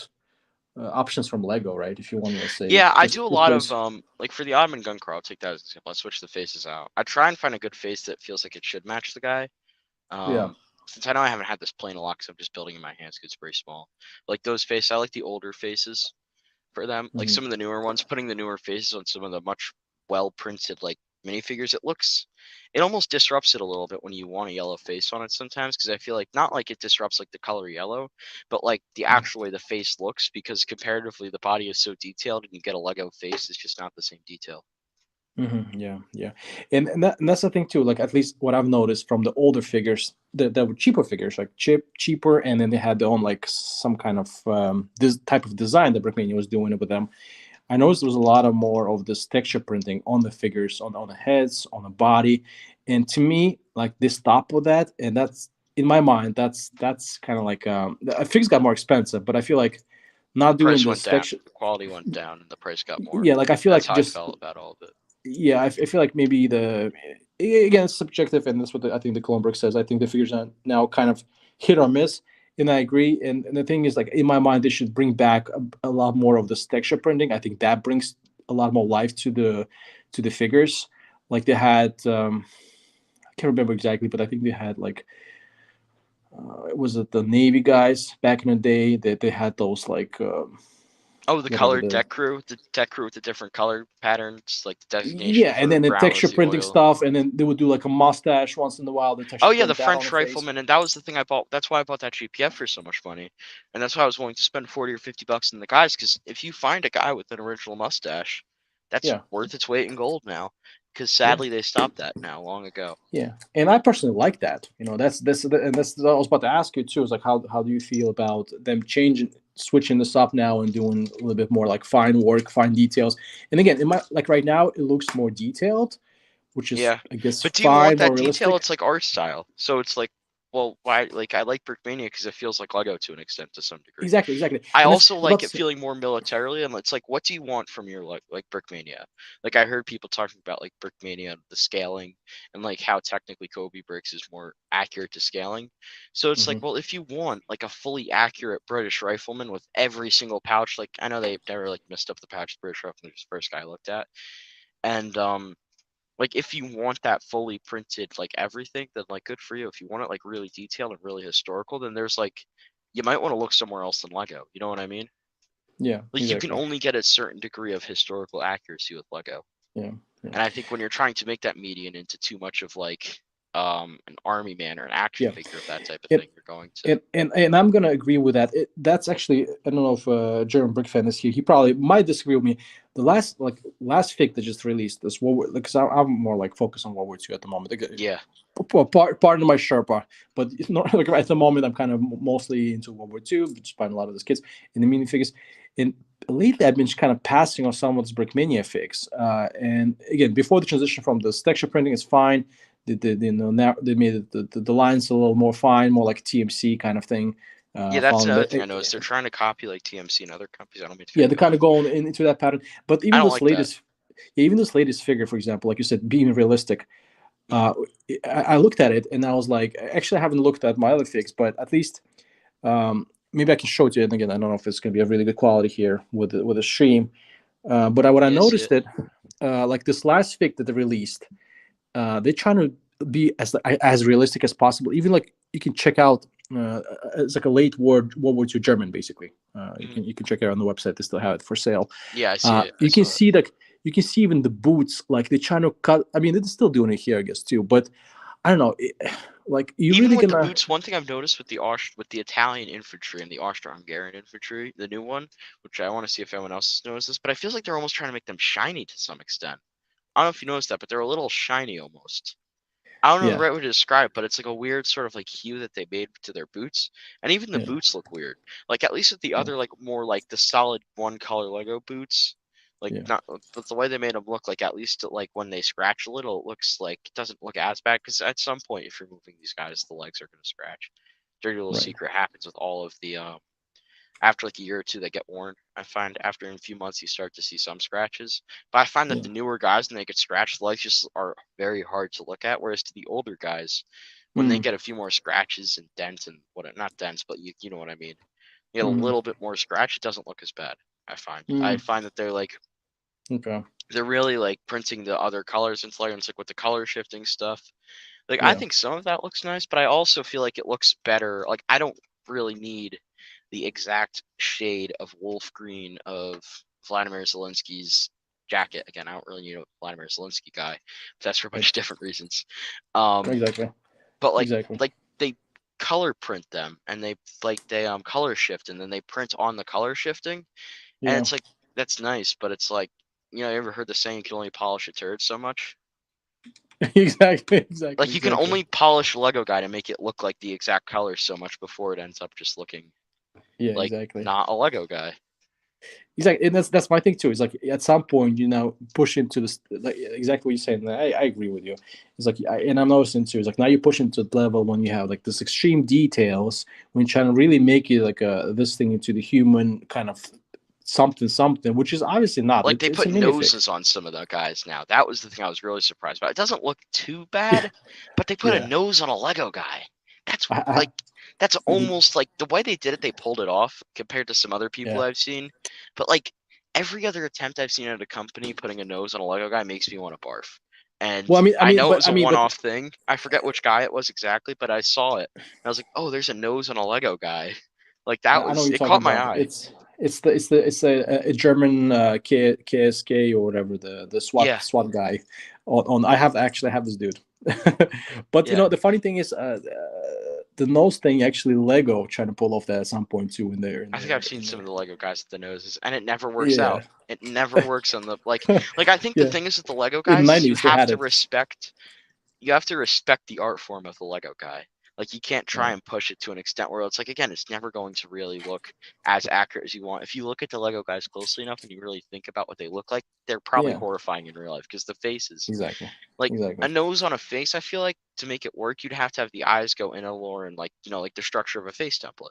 options from Lego, right? If you want, let's say, Yeah, I just do a lot of replace. like for the Ottoman gun car, I'll take that as an example. I switch the faces out. I try and find a good face that feels like it should match the guy. Yeah. Since I know I haven't had this plane a lot, because I'm just building in my hands because it's very small. Like those faces, I like the older faces for them. Like Hmm. some of the newer ones, putting the newer faces on some of the much well printed like minifigures, it almost disrupts it a little bit when you want a yellow face on it sometimes, because I feel like not like it disrupts like the color yellow, but like the actual way the face looks, because comparatively the body is so detailed and you get a Lego face, it's just not the same detail. Yeah, yeah, and that's the thing too. Like at least what I've noticed from the older figures, that were cheaper figures, like cheaper, and then they had their own like some kind of this type of design that Brickmania was doing with them. I noticed there was a lot of more of this texture printing on the figures, on the heads, on the body, and to me, like they stopped with that, and that's in my mind, that's kind of like the figures got more expensive, but I feel like not doing Price went this down, texture. the quality went down, and the price got more. Yeah, like I feel That's like how I just felt about all of it. yeah, I feel like maybe again it's subjective, and that's what I think the Cronenberg says. I think the figures are now kind of hit or miss, and I agree. And the thing is, like in my mind, they should bring back a lot more of this texture printing. I think that brings a lot more life to the figures. Like they had, I can't remember exactly, but I think they had like was it the Navy guys back in the day that they had those like Oh, the whatever colored the deck crew, the deck crew with the different color patterns, like the designation yeah, and for then the brown texture was the printing oil. stuff, and then they would do like a mustache once in a while. The texture Oh yeah, the print that on the French face. rifleman, and that was the thing I bought. That's why I bought that GPF for so much money, and that's why I was willing to spend 40 or 50 bucks in the guys. Because if you find a guy with an original mustache, that's Yeah, worth its weight in gold now. Because yeah, sadly they stopped that now long ago. yeah. And I personally like that. You know, and that's what I was about to ask you too. Is like how do you feel about them changing, switching this up now and doing a little bit more like fine work, fine details. And again, it might like right now it looks more detailed, which is Yeah, I guess but do you want fine, more that detail? realistic. It's like art style, so it's like, well, why? Like I like Brickmania because it feels like Lego to an extent, to some degree. Exactly, exactly. I And that's also I was about like to it say, feeling more militarily, and it's like, what do you want from your like Brickmania? Like I heard people talking about like Brickmania, the scaling, and like how technically Kobe bricks is more accurate to scaling. So it's like, mhm. well, if you want like a fully accurate British rifleman with every single pouch, like I know they never like messed up the pouch the British rifleman was the first guy I looked at, and like if you want that fully printed like everything, then like good for you. If you want it like really detailed and really historical, then there's like you might want to look somewhere else than Lego. You know what I mean? Yeah, Like you can exactly. only get a certain degree of historical accuracy with Lego. Yeah, yeah, And I think when you're trying to make that median into too much of like an army man or an action yeah. figure of that type of It thing, you're going to. and I'm gonna agree with that. That's actually I don't know if German Brick fan is here. He probably might disagree with me. The last fig that just released this World War because I'm more like focused on World War II at the moment. Yeah. Pardon my Sherpa, but it's not like at the moment I'm kind of mostly into World War II, just buying a lot of those kits in the minifigures. And lately I've been just kind of passing on some of these Brickmania figs. And again, before the transition from the texture printing is fine. You know, now they made the lines a little more fine, more like TMC kind of thing. Yeah, that's Following another thing the I noticed. They're trying to copy like TMC and other companies. I don't mean to yeah, cut they're you kind off. of going into that pattern. But I even don't this like that. latest, yeah, even this latest figure, for example, like you said, being realistic, Mm. uh, I looked at it and I was like, actually, I haven't looked at my other figs, but at least maybe I can show it to you. And again, I don't know if it's going to be a really good quality here with a stream. But what I Yeah, I see noticed it. that like this last fig that they released, they're trying to be as realistic as possible. Even like you can check out, it's like a late World War II German, basically. Mm. You can check it out on the website. They still have it for sale. Yeah, I see it. I You can saw it. see that you can see even the boots, like they're trying to cut. I mean, they're still doing it here, I guess, too. But I don't know, like you Even really with the gonna, boots, one thing I've noticed with with the Italian infantry and the Austro-Hungarian infantry, the new one, which I want to see if anyone else has noticed this, but I feel like they're almost trying to make them shiny to some extent. I don't know if you noticed that, but they're a little shiny almost. I don't know the yeah, right way to describe, but it's like a weird sort of like hue that they made to their boots, and even the yeah, boots look weird. Like at least with the yeah, other like more like the solid one color Lego boots, Like Yeah. not but the way they made them look, like at least like when they scratch a little, it looks like it doesn't look as bad. Because at some point, if you're moving these guys, the legs are going to scratch. Dirty little Right. secret happens with all of the after like a year or two they get worn. I find after in a few months you start to see some scratches. But I find that Yeah. the newer guys when they get scratched, the legs just are very hard to look at. Whereas to the older guys, when they Mm. get a few more scratches and dents and what not dents, but you know what I mean. You get a Mm. little bit more scratch, it doesn't look as bad. I find. I Mm. find that Okay. they're really like printing the other colors into layers, like with the color shifting stuff. Like I Yeah. think some of that looks nice, but I also feel like it looks better. Like I don't really need the exact shade of wolf green of Vladimir Zelensky's jacket. Again, I don't really need a Vladimir Zelensky guy, but that's for a bunch of Right. different reasons. Um, Exactly. but Exactly. like they color print them and they color shift and then they print on the color shifting and Yeah. it's like that's nice, but it's like you ever heard the saying you can only polish a turd so much? Exactly. Exactly. Like you can Exactly. only polish a Lego guy to make it look like the exact color so much before it ends up just looking Yeah. like Exactly. not a Lego guy. Exactly, and that's my thing too. It's like at some point, push into this, like exactly what you're saying. I agree with you. It's like, and I'm noticing too. It's like now you push into the level when you have like this extreme details when you're trying to really make it like this thing into the human kind of something, which is obviously not. Like they It's a put minifig. noses on some of the guys now. That was the thing I was really surprised about. It doesn't look too bad, but they put a Yeah, nose on a Lego guy. That's I, like that's almost like the way they did it, they pulled it off compared to some other people yeah. I've seen. But like every other attempt I've seen at a company putting a nose on a Lego guy makes me want to barf. And Well, I know it was a but one-off thing. I forget which guy it was exactly, but I saw it. And I was like, "Oh, there's a nose on a Lego guy." Like that I know what was you're it talking caught my about. eye. It's a German KSK or whatever, the Yeah, SWAT guy. On I have this dude, but yeah. the funny thing is the nose thing actually Lego trying to pull off that at some point too I think I've seen some of the Lego guys with the noses, and it never works yeah. out. It never works on the like I think the Yeah, thing is with the Lego in the guys is 90s they had it. you have to respect the art form of the Lego guy. Like you can't try Right. and push it to an extent where it's like again, it's never going to really look as accurate as you want. If you look at the Lego guys closely enough and you really think about what they look like, they're probably Yeah, horrifying in real life because the faces, exactly. like Exactly. a nose on a face, I feel like to make it work, you'd have to have the eyes go in a lore and like like the structure of a face template.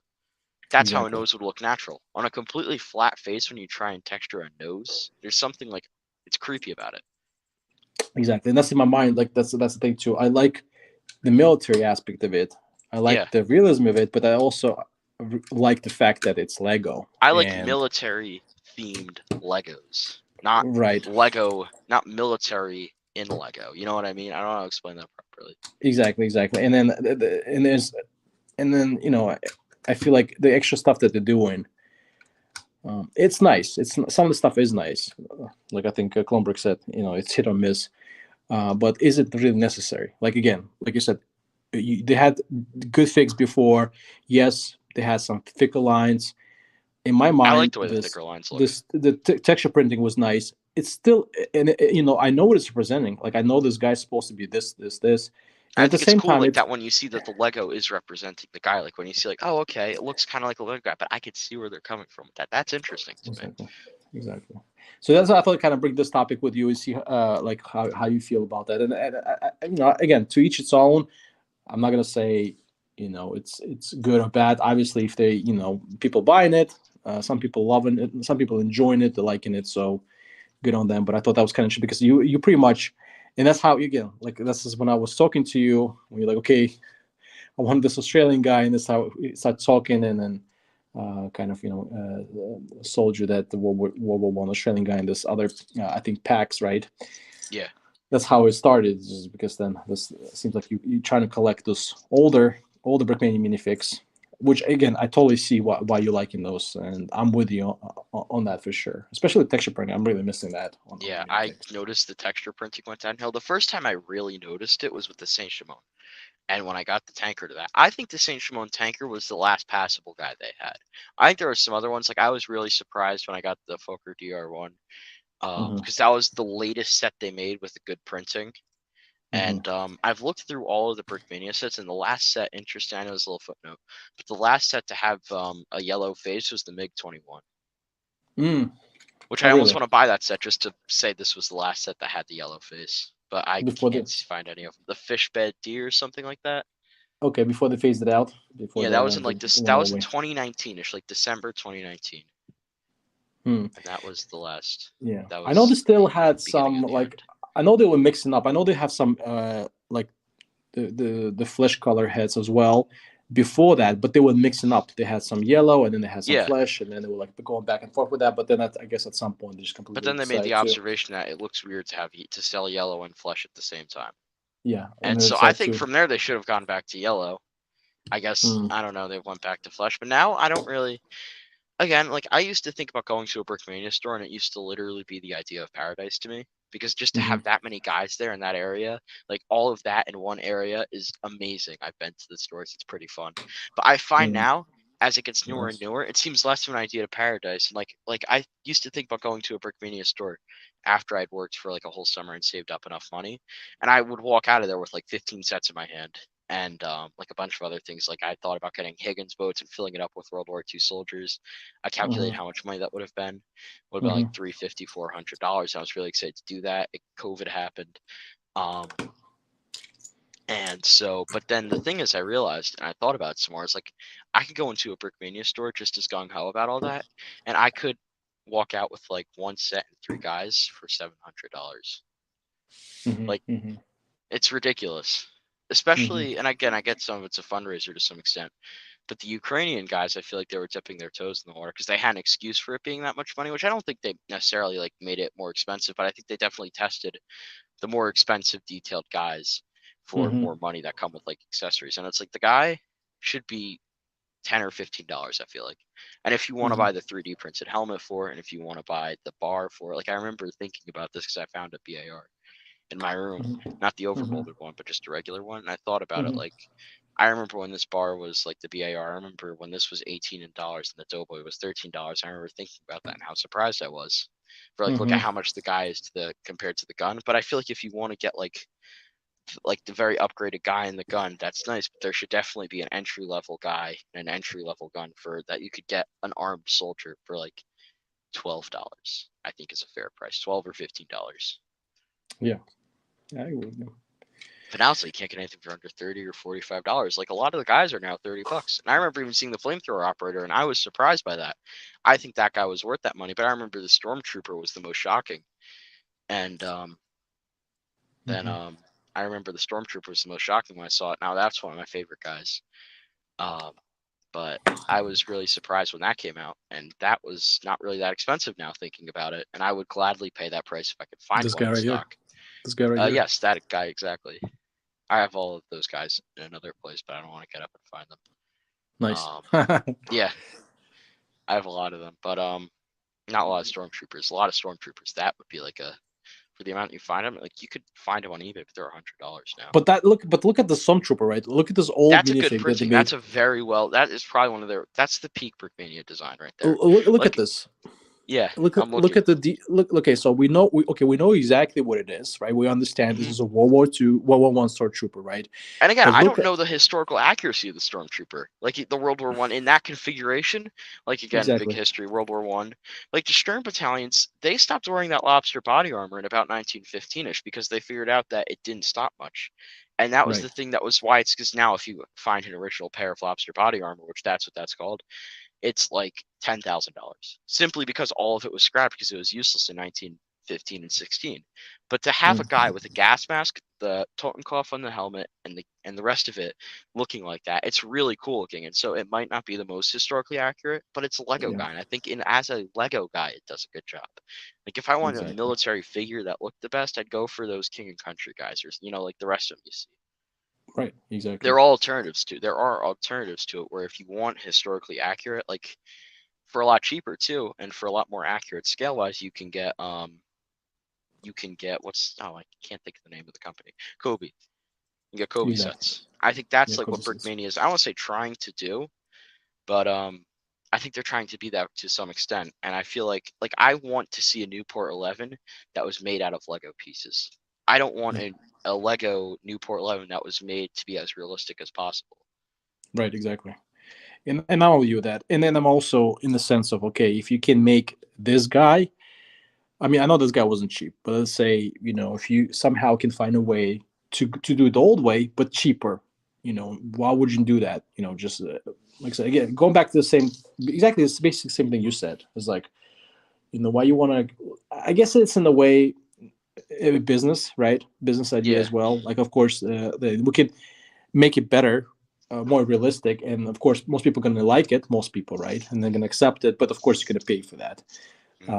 That's how a Exactly. nose would look natural. On a completely flat face, when you try and texture a nose, there's something like it's creepy about it. Exactly. And that's in my mind. Like that's the thing too. I like the military aspect of it. I like Yeah, the realism of it, but I also like the fact that it's Lego. I like And military themed Legos, not right, Lego, not military in Lego. You know what I mean? I don't know how to explain that properly. exactly, exactly. And then and then I feel like the extra stuff that they're doing, it's nice. It's some of the stuff is nice. Like I think Klumberg said, it's hit or miss. But is it really necessary? Like again, like you said, they had good figs before. Yes, they had some thicker lines. In my I like mind, the way the thicker lines look. the texture printing was nice. It's still, and I know what it's representing. Like I know this guy's supposed to be this, and I at the think it's same cool time, like it's that when you see that the Lego is representing the guy. Like when you see like, oh, okay, it looks kind of like a Lego guy, but I could see where they're coming from with that. That's interesting to me. exactly, exactly. So that's why I thought I'd kind of bring this topic with you and see like how you feel about that. And again, to each its own. I'm not gonna say it's good or bad. Obviously, if they people buying it, some people loving it, some people enjoying it, they're liking it. So good on them. But I thought that was kind of interesting because you pretty much, and that's how again like this is when I was talking to you when you're like, okay, I want this Australian guy, and this how we start talking, and then kind of sold you that the World War I Australian guy and this other I think Pax, right? Yeah. That's how it started. Just because then this seems like you're trying to collect those older Brickmania minifigs, which again I totally see why you're liking those, and I'm with you on that for sure. Especially the texture printing, I'm really missing that on the Yeah, I minifigs. noticed the texture printing went downhill. The first time I really noticed it was with the Saint Shimon. And when I got the tanker to that, I think the Saint Shimon tanker was the last passable guy they had. I think there were some other ones. Like I was really surprised when I got the Fokker DR1, Mm-hmm. because that was the latest set they made with the good printing. Mm-hmm. And I've looked through all of the Brickmania sets, and the last set, interesting, I know it's a little footnote, but the last set to have a yellow face was the MiG 21. Mm. which Oh, I almost really? want to buy that set just to say this was the last set that had the yellow face. But I Before can't the find any of them. The fish bed deer or something like that. okay, before they phased it out, before Yeah, they that was in went like this. they That went was in away. 2019ish, like December 2019, Hmm. and that was the last. Yeah, That I know they was still the had beginning some of the like end. I know they were mixing up. I know they have some like the flesh color heads as well before that, but they were mixing up. They had some yellow and then they had some Yeah, flesh, and then they were like going back and forth with that. But then I guess at some point they just but completely then they made the decided to observation that it looks weird to have to sell yellow and flesh at the same time. yeah, and And then they so I decided think to from there they should have gone back to yellow. I guess mm, I don't know. They went back to flesh, but now I don't really. Again, like I used to think about going to a Brickmania store, and it used to literally be the idea of paradise to me. Because just to hmm have that many guys there in that area, like all of that in one area, is amazing. I've been to the stores; it's pretty fun. But I find mm, now, as it gets newer and nice. newer, it seems less of an idea of paradise. And like I used to think about going to a Brickmania store after I'd worked for like a whole summer and saved up enough money, and I would walk out of there with like 15 sets in my hand and like a bunch of other things. Like I thought about getting Higgins boats and filling it up with World War II soldiers. I calculated hmm how much money that would have been. Would have been hmm like 350, $400. I was really excited to do that. COVID happened. Um, and so, but then the thing is, I realized, and I thought about it some more. It's like I could go into a Brickmania store just as gung ho about all that, and I could walk out with like one set and three guys for $700. hmm Like hmm it's ridiculous. hmm Especially, and again, I get some of it's a fundraiser to some extent. But the Ukrainian guys, I feel like they were dipping their toes in the water because they had an excuse for it being that much money, which I don't think they necessarily like made it more expensive, but I think they definitely tested the more expensive detailed guys for hmm more money that come with like accessories. And it's like the guy should be $10 or $15, I feel like. And if you want to hmm buy the 3D printed helmet for it, and if you want to buy the bar for it, like I remember thinking about this because I found a BAR in my room, not the hmm overmolded one, but just a regular one. And I thought about it hmm like I remember when this bar was like the BAR. I remember when this was $18 and the Doughboy was $13. I remember thinking about that and how surprised I was. For like, look at hmm how much the guy is to the compared to the gun. But I feel like if you want to get like the very upgraded guy in the gun, that's nice. But there should definitely be an entry level guy and an entry level gun for that you could get an armed soldier for like $12. I think is a fair price, $12 or $15. Yeah, I agree with you. But now it's like you can't get anything for under $30 or $45. Like a lot of the guys are now $30. And I remember even seeing the flamethrower operator, and I was surprised by that. I think that guy was worth that money, but I remember the stormtrooper was the most shocking. And then hmm I remember the stormtrooper was the most shocking when I saw it. Now that's one of my favorite guys. Um, but I was really surprised when that came out, and that was not really that expensive now thinking about it. And I would gladly pay that price if I could find This one guy in right here. stock. This guy right here. Yes, that guy exactly. I have all of those guys in another place, but I don't want to get up and find them. Nice. Um, yeah, I have a lot of them, but not a lot of stormtroopers. A lot of stormtroopers. That would be like a for the amount you find them. Like you could find them on eBay, but they're $100 now. But look at the Stormtrooper, right? Look at this old That's a good minifig that they printing. made. That's a very well. That is probably one of their. That's the peak Brickmania design right there. Look at Like, this. yeah, Look at I'm looking. look. Okay, so we know exactly what it is, right? We understand this Hmm. is a World War I Stormtrooper, right? And again, But I look don't at know the historical accuracy of the stormtrooper. Like the World War One in that configuration, like again, big exactly history. World War One, like the Stern battalions, they stopped wearing that lobster body armor in about 1915ish because they figured out that it didn't stop much, and that was right. the thing that was why it's because now if you find an original pair of lobster body armor, which that's what that's called, it's like $10,000 simply because all of it was scrapped because it was useless in 1915 and 16. But to have a Mm, guy with a gas mask, the Totenkopf on the helmet, and the rest of it looking like that, it's really cool looking. And so it might not be the most historically accurate, but it's a Lego yeah, guy, and I think in as a Lego guy, it does a good job. Like if I wanted a exactly. military figure that looked the best, I'd go for those King and Country guys, or like the rest of them you see. Right, exactly. There are alternatives to there are alternatives to it where if you want historically accurate, like for a lot cheaper too, and for a lot more accurate scale wise, you can get what's I can't think of the name of the company. Kobe. You get Kobe Exactly. sets. I think Yeah, that's like what courses. Brickmania is. I don't want to say trying to do, but I think they're trying to be that to some extent. And I feel like I want to see a Newport 11 that was made out of Lego pieces. I don't want Yeah, a Lego Newport 11 that was made to be as realistic as possible. right, exactly. And I'm with you with that. And then I'm also in the sense of okay, if you can make this guy, I mean, I know this guy wasn't cheap, but let's say, if you somehow can find a way to do it the old way but cheaper, why would you do that? Just like I said again, going back to the same, exactly the basic same thing you said. It's like, why you want to. I guess it's in a way a business, right? Business idea Yeah. as well. Like, of course, we can make it better, more realistic, and of course, most people are going to like it. Most people, right? And they're going to accept it. But of course, you're going to pay for that. Mm.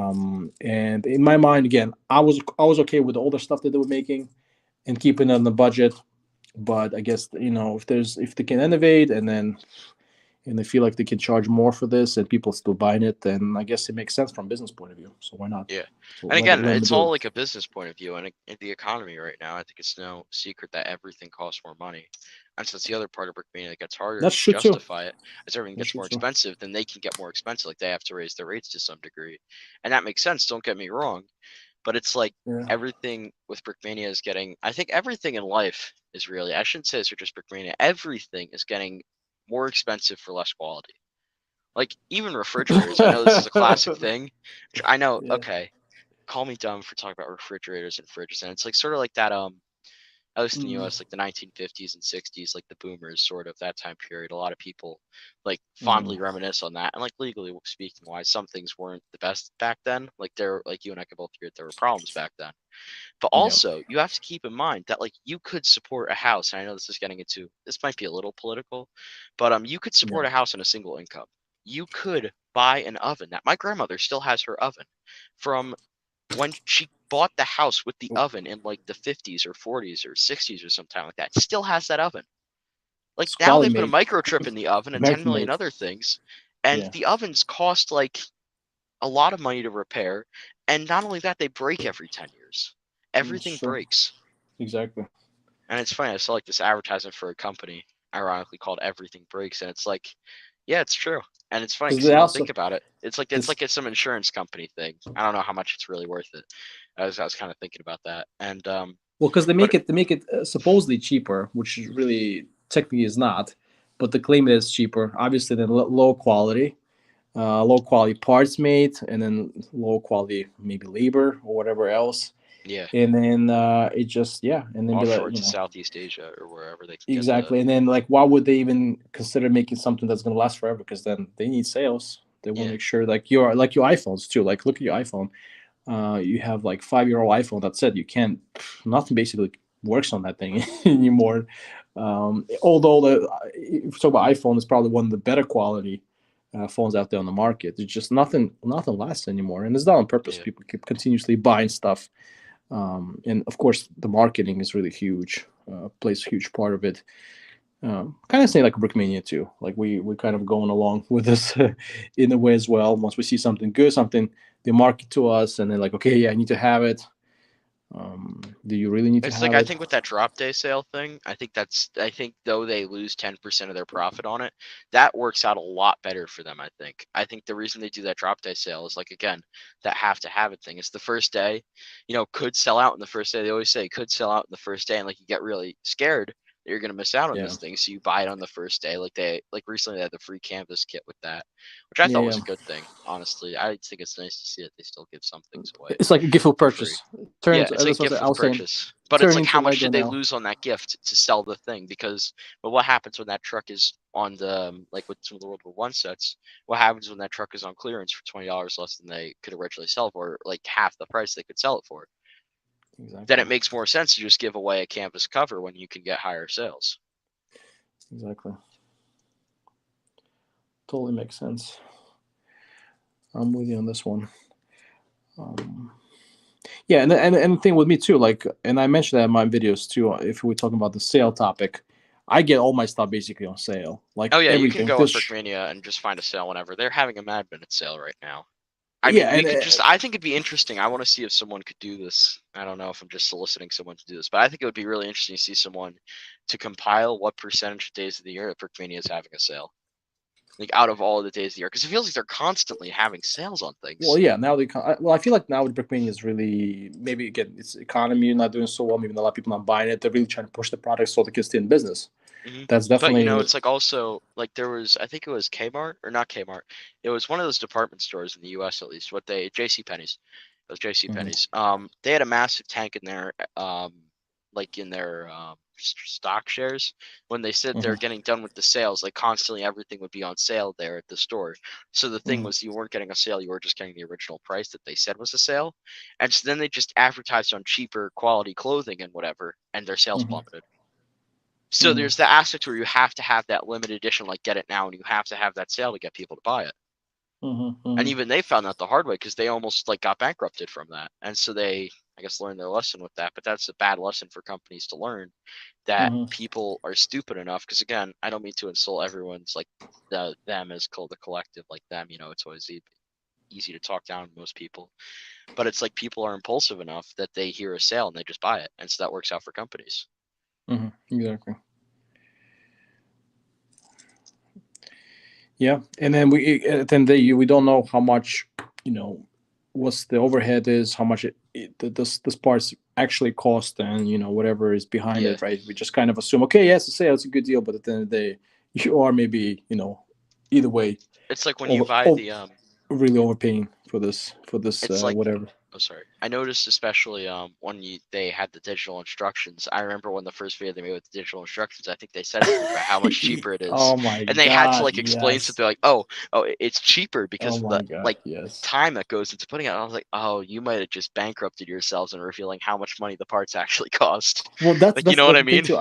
And in my mind, again, I was okay with the older stuff that they were making and keeping it on the budget. But I guess, if they can innovate and they feel like they can charge more for this and people still buying it, then I guess it makes sense from a business point of view. So why not? Yeah. So And let again, them it's do all it. like a business point of view, and in the economy right now, I think it's no secret that everything costs more money. And so that's the other part of Brickmania that gets harder That's to true too. justify it. As everything That's gets true more too. expensive, then they can get more expensive. Like they have to raise their rates to some degree, and that makes sense. Don't get me wrong, but it's like Yeah. everything with Brickmania is getting. I think everything in life is really. I shouldn't say it's just Brickmania. Everything is getting more expensive for less quality. Like even refrigerators. I know this is a classic thing. I know. Yeah. Okay, call me dumb for talking about refrigerators and fridges, and it's like sort of like that. At least in the Mm, U.S., like the 1950s and 60s, like the boomers, sort of that time period. A lot of people like mm, fondly reminisce on that, and like legally speaking, why some things weren't the best back then. Like there, like you and I can both agree that there were problems back then. But yeah. also, you have to keep in mind that like you could support a house. And I know this is getting into this might be a little political, but you could Yeah. support a house on a single income. You could buy an oven. That my grandmother still has her oven from when she bought the house with the Oh, oven in like the 50s or 40s or 60s or sometime like that, still has that oven. Like it's now quality they put a made. microchip in the oven and 10 American million made. other things, and Yeah. the ovens cost like a lot of money to repair. And not only that, they break every 10 years. It's Everything true. breaks. Exactly. And it's funny, I saw like this advertisement for a company, ironically called Everything Breaks, and it's like, yeah, it's true. And it's funny Because because they you don't also think about it. It's because like it's some insurance company thing. I don't know how much it's really worth it. I was kind of thinking about that, and because they but make it supposedly cheaper, which really technically is not, but the claim is cheaper. Obviously, than low quality parts made, and then low quality maybe labor or whatever else, yeah, and then it just and then be like, offshore to Southeast Asia or wherever they can get the exactly, and then like why would they even consider making something that's going to last forever? Because then they need sales. They want to yeah make sure like your iPhones too. Like look at your iPhone. You have like 5-year-old iPhone. That's it. You can't. Nothing basically works on that thing anymore. Although if you talk about iPhone, it's probably one of the better quality phones out there on the market. It's just nothing lasts anymore, and it's done on purpose. yeah People keep continuously buying stuff, and of course the marketing is really huge. Plays a huge part of it. Kind of say like Brickmania too. Like we kind of going along with this in a way as well. Once we see something good, something they market to us, and they're like, okay, yeah, I need to have it. Do you really need to It's like have I it? think with that drop day sale thing, I think though they lose 10% of their profit on it, that works out a lot better for them, I think. I think the reason they do that drop day sale is like again, that have to have it thing. It's the first day, could sell out in the first day. They always say could sell out in the first day and like you get really scared that you're gonna miss out on Yeah, this thing. So you buy it on the first day. Like recently they had the free canvas kit with that, which I yeah, thought was yeah. a good thing, honestly. I think it's nice to see that they still give some things away It's like a gift for for free. purchase. Turn Yeah, into it's like that's what gift I with was saying. purchase. But it's Turn like into how much Lego did they now. lose on that gift to sell the thing? Because but what happens when that truck is on the like with some of the World War One sets? What happens when that truck is on clearance for $20 less than they could originally sell for, like half the price they could sell it for? Then Exactly, it makes more sense to just give away a canvas cover when you can get higher sales. exactly. Totally makes sense. I'm with you on this one. Um, yeah, and the thing with me too, like, and I mentioned that in my videos too. If we're talking about the sale topic, I get all my stuff basically on sale, Oh like yeah, you can everything. go on This, Brickmania and just find a sale whenever. They're having a Mad Minute sale right now. I yeah, mean, we and could just, I think it'd be interesting. I want to see if someone could do this. I don't know if I'm just soliciting someone to do this, but I think it would be really interesting to see someone to compile what percentage of days of the year that Brickmania is having a sale. Like out of all the days of the year, because it feels like they're constantly having sales on well, things. yeah. Now well, I feel like now with Brickmania is really maybe again it's economy not doing so well. Maybe a lot of people not buying it. They're really trying to push the product so they can stay in business. hmm That's But definitely it's like also like there was, I think it was Kmart or not Kmart. It was one of those department stores in the U.S. at least. What they J.C. Penney's. Those JC Mhm. Penney's. They had a massive tank in their like in their stock shares. When they said they're Mhm. getting done with the sales, like constantly everything would be on sale there at the store. So the thing Mhm. was, you weren't getting a sale; you were just getting the original price that they said was a sale. And so then they just advertised on cheaper quality clothing and whatever, and their sales Mhm. plummeted. So Mhm. there's the aspect where you have to have that limited edition, like get it now, and you have to have that sale to get people to buy it. Mhm. And Mhm. even they found that the hard way because they almost like got bankrupted from that. And so they, I guess, learned their lesson with that. But that's a bad lesson for companies to learn, that Mhm. people are stupid enough. Because again, I don't mean to insult everyone's like them as called the collective, like them. You know, it's always easy to talk down most people, but it's like people are impulsive enough that they hear a sale and they just buy it, and so that works out for companies. Mhm. Exactly. Yeah, and then we don't know how much, you know, what's the overhead is, how much this parts actually cost, and whatever is behind Yeah, it, right? We just kind of assume, okay, yes, the sale, it's a good deal, but at the end of the day, you are maybe, either way, it's like when you over, buy over the really overpaying for this it's like, whatever. oh sorry, I noticed especially when they had the digital instructions. I remember when the first video they made with the digital instructions, I think they said something about how much cheaper it is, Oh my and they had to god, like explain yes. something like, oh, it's cheaper Oh because of the my god, like yes. time that goes into putting it. I was like, oh, you might have just bankrupted yourselves and revealing how much money the parts actually cost. Well, that's Like, you that's know what that's I the thing mean? too.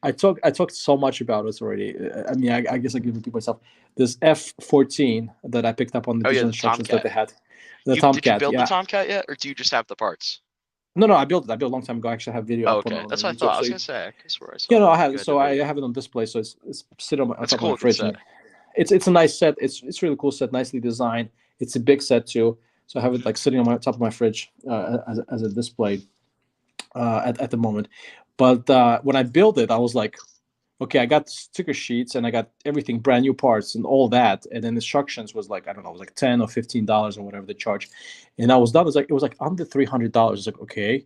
I talked so much about this already. I mean, I guess I can repeat myself. This F-14 that I picked up on the Oh yeah, digital the instructions that Tomcat. they had, the You did you Tomcat. build the Yeah, Tomcat yet, or do you just have the parts? no, I built it. I built a long time ago. I actually have video Oh, up okay, on that's what I YouTube. thought. I So was gonna say, I guess where I yeah, saw no, that I have. you had the So I video. have it on display. So it's sitting on That's a top of my cool looking fridge, set. and it's a nice set. It's really cool set, nicely designed. It's a big set too. So I have it Hmm. like sitting on my top of my fridge as a display at the moment. But when I built it, I was like, okay, I got sticker sheets and I got everything, brand new parts and all that, and then instructions was like, I don't know, it was like $10 or $15 or whatever they charge, and I was done. It was like under $300. It's like, okay,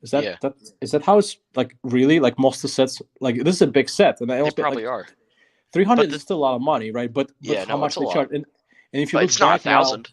is that Yeah, that is that how it's like, really, like most of the sets, like this is a big set, and I they almost paid probably like are. 300 But is the still a lot of money, right? But Yeah, how no, it's much a they lot. charge, and if you But look it's not a back now, thousand.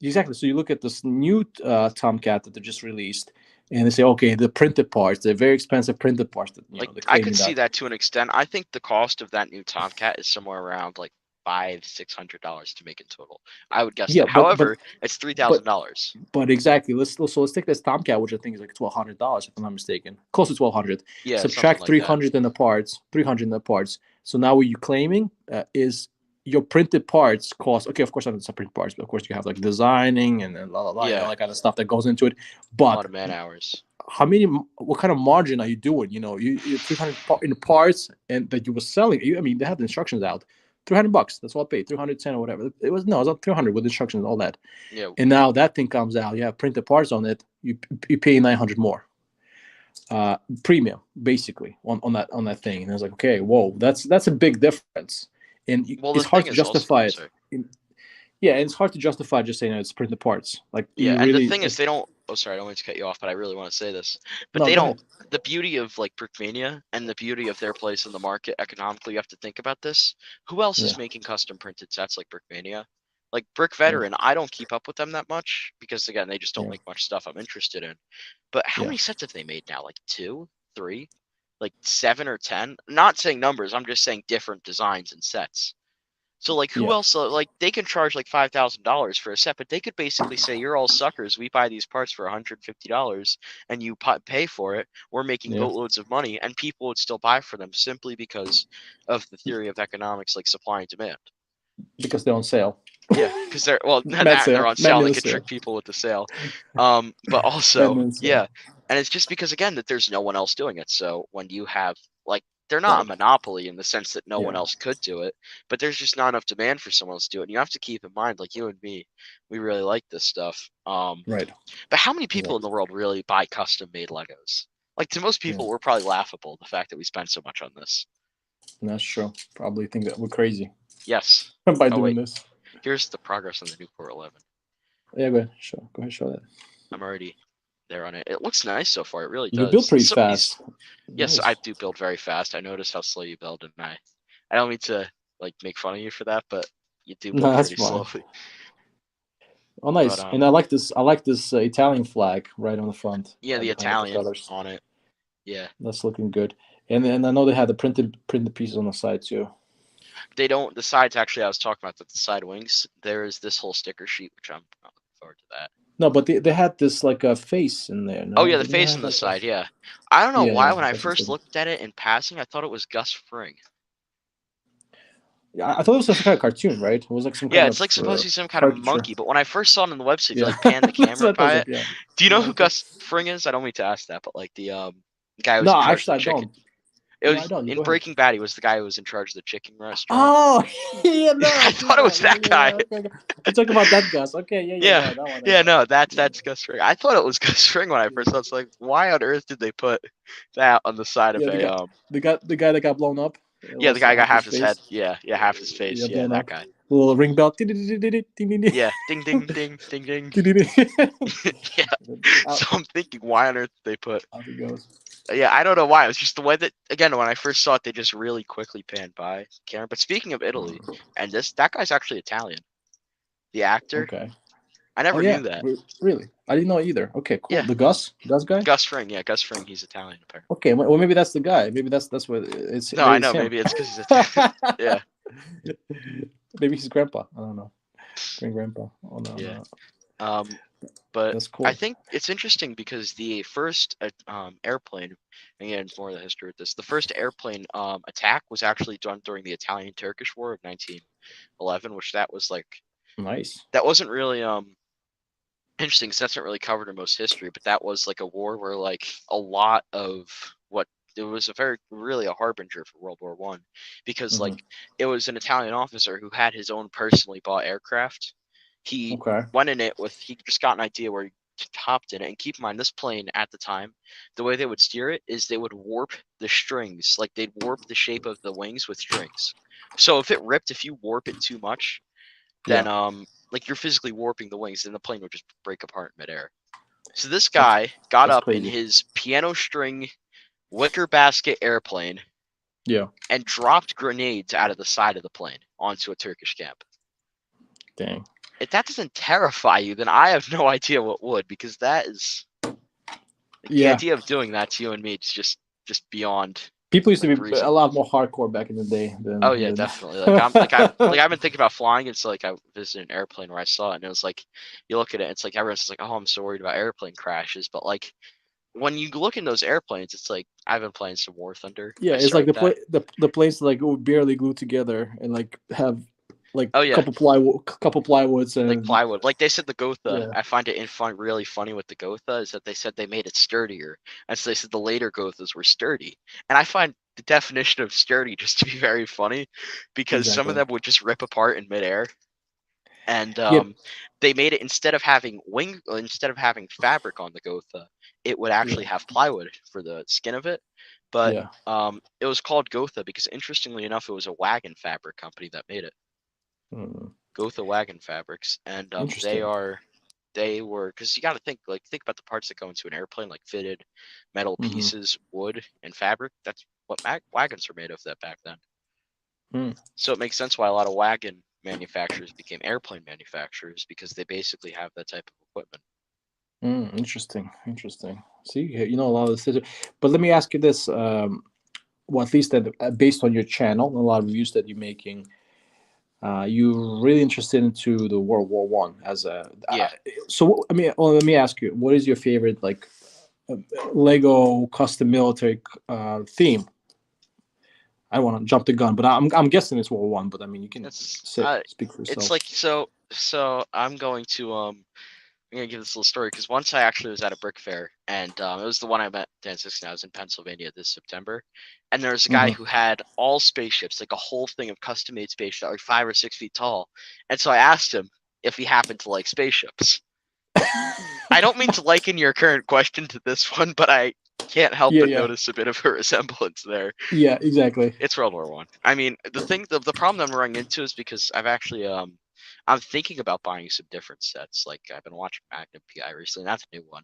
exactly. So you look at this new Tomcat that they just released, and they say, okay, the printed parts, they're very expensive printed parts that Like they're I could claiming see that. that to an extent. I think the cost of that new Tomcat is somewhere around like $500-$600 to make in total. I would guess Yeah, that. but but However, it's three but thousand dollars. But exactly, let's take this Tomcat, which I think is like $1,200, if I'm not mistaken, close to 1,200. Yeah, something Subtract like that. 300 in the parts, 300 in the parts. So now what you're claiming is your printed parts cost. Okay, of course, I know it's not printed parts, but of course you have like designing and then Yeah, all that kind of stuff that goes into it. a lot But of man hours. how many? What kind of margin are you doing? You 300 in parts and that you were selling. I mean, they have the instructions out. $300. That's all I paid. 310 or whatever. It was not 300 with instructions and all that. Yeah, And now that thing comes out, you have printed parts on it, you pay 900 more premium basically on that thing. And I was like, okay, whoa, that's a big difference, and well, the it's hard thing to is also, justify I'm it. sorry. Yeah, and it's hard to justify just saying it's printed parts. Like, Yeah, you and the really thing is, they don't. Oh, sorry, I don't mean to cut you off, but I really want to say this. But no, they go don't. ahead. The beauty of like Brickmania and the beauty of their place in the market economically, you have to think about this. Who else is Yeah, making custom printed sets like Brickmania? Like Brick yeah, Veteran, I don't keep up with them that much because again, they just don't yeah, make much stuff I'm interested in. But how yeah, many sets have they made now? Like two, three, like 7 or 10? Not saying numbers. I'm just saying different designs and sets. So like who yeah, else like they can charge like $5,000 for a set, but they could basically say you're all suckers. We buy these parts for $150 and you pay for it. We're making yeah, boatloads of money and people would still buy for them simply because of the theory of economics like supply and demand. because they're on sale. Yeah, because they're well Mad that and they're sale, on mad sale. They minute could trick sale, people with the sale. But mad also, minute sale. yeah, and it's just because again that there's no one else doing it. So when you have like they're not a Right. monopoly in the sense that no one Yeah. else could do it, but there's just not enough demand for someone else to do it. And you have to keep in mind, like you and me, we really like this stuff. Right. But how many people in Exactly. the world really buy custom made Legos? Like to most Yeah. people, we're probably laughable the fact that we spend so much on this. That's true. Probably think that we're crazy Yes. by Oh doing wait, this. here's the progress on the Newport 11. Yeah, go ahead. Go ahead. Show that. I'm already there on it. It looks nice so far. It really You build does. pretty So these, fast. yes, I Nice. do build very fast. I notice how slow you build, and I don't mean to like make fun of you for that, but you do No, build that's pretty fine. slowly. Oh, But nice. And I like this Italian flag right on the front. yeah, the I like the Italian colors. on it. Yeah. That's looking good. And I know they had the printed pieces on the side too. They don't. The sides actually, I was talking about the side wings. There is this whole sticker sheet, which I'm looking forward to that. No, but they had this like a face in there. Oh No, yeah, the didn't they face have on the like a? side. Yeah, I don't know Yeah, why yeah. when I That's just first looking. looked at it in passing, I thought it was Gus Fring. Yeah, I thought it was some kind of cartoon, right? It was like some Yeah, kind it's of like supposed to be some kind of caricature. monkey, but when I first saw it on the website, if you Yeah, like pan the that's camera what I was by like. it, Yeah, do you know yeah. who Gus Fring is? I don't mean to ask that, but like the guy who was No, in charge of actually, the I chicken. don't. It No, I was don't. You in go ahead. Breaking Bad. He was the guy who was in charge of the chicken restaurant. Oh, yeah, no, I I've seen thought it was that. Yeah, that yeah, guy. yeah. Okay, okay. You talking about that Gus? Okay, yeah, yeah, Yeah, no, that one I yeah, know. no, that's Yeah, that's Gus Fring. I thought it was Gus Fring when I first saw it. It's like, why on earth did they put that on the side of yeah, a the guy that got blown up, Yeah, the lost guy got half his half his head. face. Yeah, yeah, half his face. Yeah, Yeah, blown that up. guy. Little ring bell. Yeah, ding, ding, ding, ding, ding. Yeah. Out, So I'm thinking, why on earth did they put? out he goes. Yeah, I don't know why. It was just the way that again when I first saw it, they just really quickly panned by Karen. But speaking of Italy, Mm, and that guy's actually Italian. The actor, okay. I Oh never yeah, knew that. really? I didn't know either. Okay, cool. Yeah, The Gus guy. Gus Fring. Yeah, Gus Fring. He's Italian apparently. Okay, well maybe that's the guy. Maybe that's what it's. No, I Maybe it's know. him. Maybe it's because he's Italian. Yeah, Maybe he's grandpa. I don't know. Great grandpa. Oh no, yeah. no. Um, but That's I cool. think it's interesting because the first airplane, again, more of the history of this, the first airplane attack was actually done during the Italian-Turkish War of 1911, which that was like Nice. that wasn't really interesting because that's not really covered in most history, but that was like a war where like a lot of what it was a very really a harbinger for World War One because Hmm. like it was an Italian officer who had his own personally bought aircraft. He Okay. went in it with he just got an idea where he hopped in it, and keep in mind this plane at the time, the way they would steer it is they would warp the strings, like they'd warp the shape of the wings with strings. So if you warp it too much, then Yeah. like you're physically warping the wings, and the plane would just break apart in midair. So this That's guy got that's up in crazy. his piano string wicker basket airplane Yeah. and dropped grenades out of the side of the plane onto a Turkish camp. Dang. If that doesn't terrify you, then I have no idea what would, because that is like, the Yeah. idea of doing that to you and me is just beyond People used to like be a reason. lot more hardcore back in the day Oh than yeah, than. definitely. I've been thinking about flying. It's like I visited an airplane where I saw it, and it was like you look at it, it's like everyone's like, oh, I'm so worried about airplane crashes, but like when you look in those airplanes, it's like I've been playing some War Thunder. Yeah, I it's like started that. the planes like would barely glue together and like have like Oh yeah, couple plywoods like and plywood. Like they said, the Gotha. yeah, I find it really funny with the Gotha is that they said they made it sturdier, and so they said the later Gothas were sturdy. And I find the definition of sturdy just to be very funny, because some of exactly. them would just rip apart in midair. And Yeah, they made it instead of having fabric on the Gotha, it would actually yeah, have plywood for the skin of it. But yeah. it was called Gotha because interestingly enough, it was a wagon fabric company that made it. Hmm. Gotha Wagon Fabrics, and Interesting. they were because you got to think about the parts that go into an airplane, like fitted metal Hmm. pieces, wood, and fabric. That's what wagons were made of that back then. Hmm. So it makes sense why a lot of wagon manufacturers became airplane manufacturers because they basically have that type of equipment. Interesting. Interesting. See, you know a lot of this, but let me ask you this. Well, at least that based on your channel and a lot of reviews that you're making, you're really interested into the World War I as a. Yeah. So I mean, well, let me ask you, what is your favorite like uh, Lego custom military theme? I don't want to jump the gun, but I'm guessing it's World War I. But I mean, you can It's say speak for it's yourself. like so I'm gonna give this little story because once I actually was at a brick fair, and it was the one I met Dan Sixten. I was in Pennsylvania this September, and there was a guy Hmm. who had all spaceships, like a whole thing of custom made spaceships, like 5 or 6 feet tall. And so I asked him if he happened to like spaceships. I don't mean to liken your current question to this one, but I can't help Yeah, but yeah, notice a bit of a resemblance there. yeah, exactly. It's World War One. I mean, the problem that I'm running into is because I've actually I'm thinking about buying some different sets. Like I've been watching Magnum PI recently. That's a new one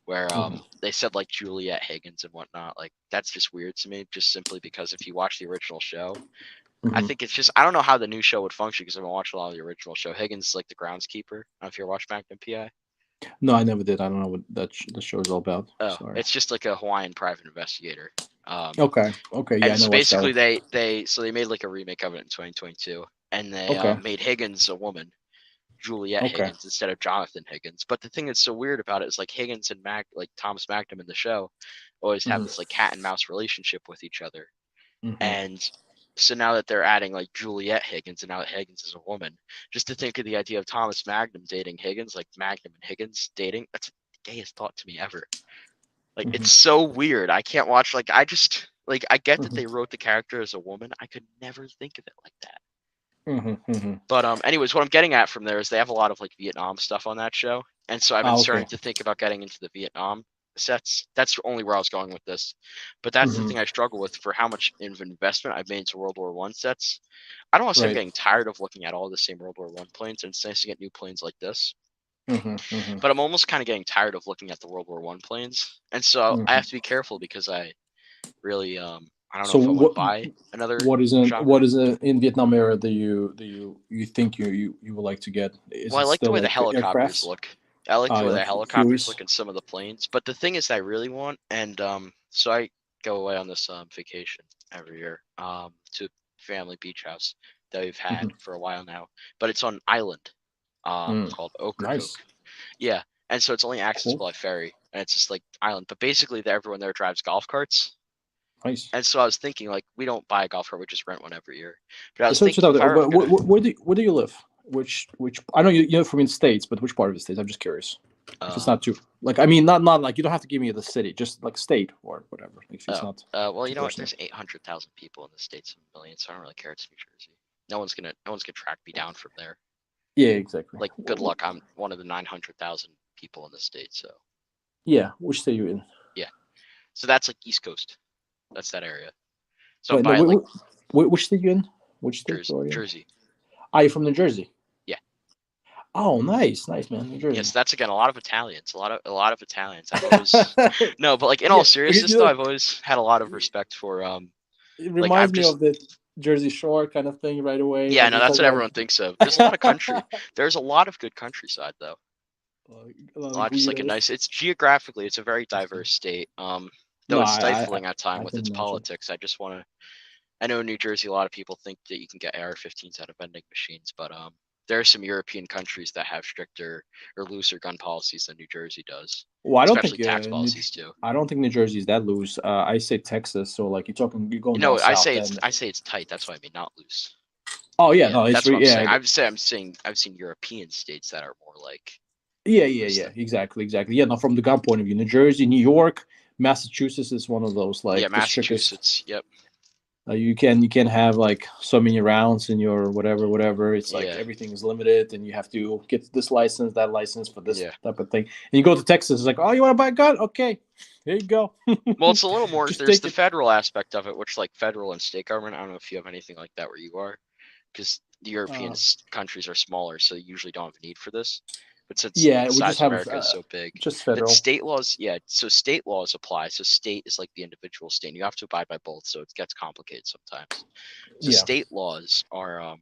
where Hmm. they said like Juliet Higgins and whatnot. Like that's just weird to me, just simply because if you watch the original show, I Hmm. think it's just I don't know how the new show would function because I've been watching a lot of the original show. Higgins is like the groundskeeper. I don't know if you ever watched Magnum PI. No, I never did. I don't know what the show is all about. Oh, Sorry. it's just like a Hawaiian private investigator. Okay. Okay. Yeah, And I so know what's that basically one. they made like a remake of it in 2022, and they Okay. made Higgins a woman, Juliet Okay. Higgins, instead of Jonathan Higgins. But the thing that's so weird about it is like Higgins and like Thomas Magnum in the show always have Hmm. this like cat and mouse relationship with each other. Hmm. And so now that they're adding like Juliet Higgins, and now that Higgins is a woman, just to think of the idea of Thomas Magnum dating Higgins, like Magnum and Higgins dating, that's the gayest thought to me ever. Like Hmm. it's so weird. I can't watch like I just like I get that Hmm. they wrote the character as a woman. I could never think of it like that. Hmm. Hmm. But anyways, what I'm getting at from there is they have a lot of like Vietnam stuff on that show. And so I've been Ah, starting okay. to think about getting into the Vietnam sets. That's only where I was going with this. But that's the Hmm. thing I struggle with for how much of investment I've made into World War One sets. I don't want to say I'm Right. getting tired of looking at all the same World War One planes, and it's nice to get new planes like this. Hmm. Hmm. But I'm almost kind of getting tired of looking at the World War One planes. And so I Hmm. have to be careful because I really I don't know So if I want to buy another what genre. is in Vietnam era that you think you would like to get? Is Well, I it like the still way the like helicopters aircrafts? look. I like the way You the like helicopters Hueys? look in some of the planes. But the thing is, that I really want, and so I go away on this vacation every year to a family beach house that we've Hmm. had for a while now. But it's on island Mm. called Nice. Ocracoke. Yeah, and so it's only Cool. accessible by ferry, and it's just like island. But basically, everyone there drives golf carts. Nice. And so I was thinking, like, we don't buy a golf cart; we just rent one every year. But I was So, thinking, if I were ever gonna, where do you live? Which I know you're from in states, but which part of the states? I'm just curious. If it's um, not too like, I mean, not like you don't have to give me the city, just like state or whatever. If it's oh, not well, too you know what? personal. There's 800,000 people in the states of millions, so I don't really care. It's New Jersey. No one's gonna track me down from there. Yeah, exactly. Like, good luck. I'm one of the 900,000 people in the state, so Yeah, which state you in? yeah. So that's like East Coast. That's that area. So I'm Wait, no, by like which state you in? Which state Jersey, are you in? Jersey. Are you from New Jersey? Yeah. Oh, nice, nice man, New Jersey. Yes, that's again a lot of Italians. A lot of Italians. I've always no, but like in Yeah, all seriousness you though, know, I've always had a lot of respect for it like I've reminds me just of the Jersey Shore kind of thing right away. yeah, Like no, it's that's like what everyone thinks of. There's a lot of country. There's a lot of good countryside though. a lot A of lot just like a guidos. nice it's geographically it's a very diverse state. Though No, it's stifling at time I with can its imagine. politics. I just want to I know in New Jersey a lot of people think that you can get AR-15s out of vending machines, but there are some European countries that have stricter or looser gun policies than New Jersey does, Well, especially tax policies too. I don't think New Jersey is that loose. I say Texas, so like you're going down south, and I say it's tight. That's what I mean, not loose. oh yeah, Yeah, no, that's what I'm saying. yeah, I've seen European states that are more like loose yeah, than exactly. Yeah, no, from the gun point of view, New Jersey, New York, Massachusetts is one of those yeah, like the strictest. Massachusetts. Yep. You can have like so many rounds in your whatever. It's like Yeah. everything is limited, and you have to get this license, that license for this Yeah. type of thing. And you go to Texas, it's like, oh, you want to buy a gun? Okay, here you go. Well, it's a little more. Just There's take the it. federal aspect of it, which like federal and state government. I don't know if you have anything like that where you are, because the European Uh, countries are smaller, so you usually don't have a need for this. But since yeah, the we just size of have America is so big, just that federal. state laws, yeah, so state laws apply. So state is like the individual state, and you have to abide by both. So it gets complicated sometimes. So Yeah, state laws are a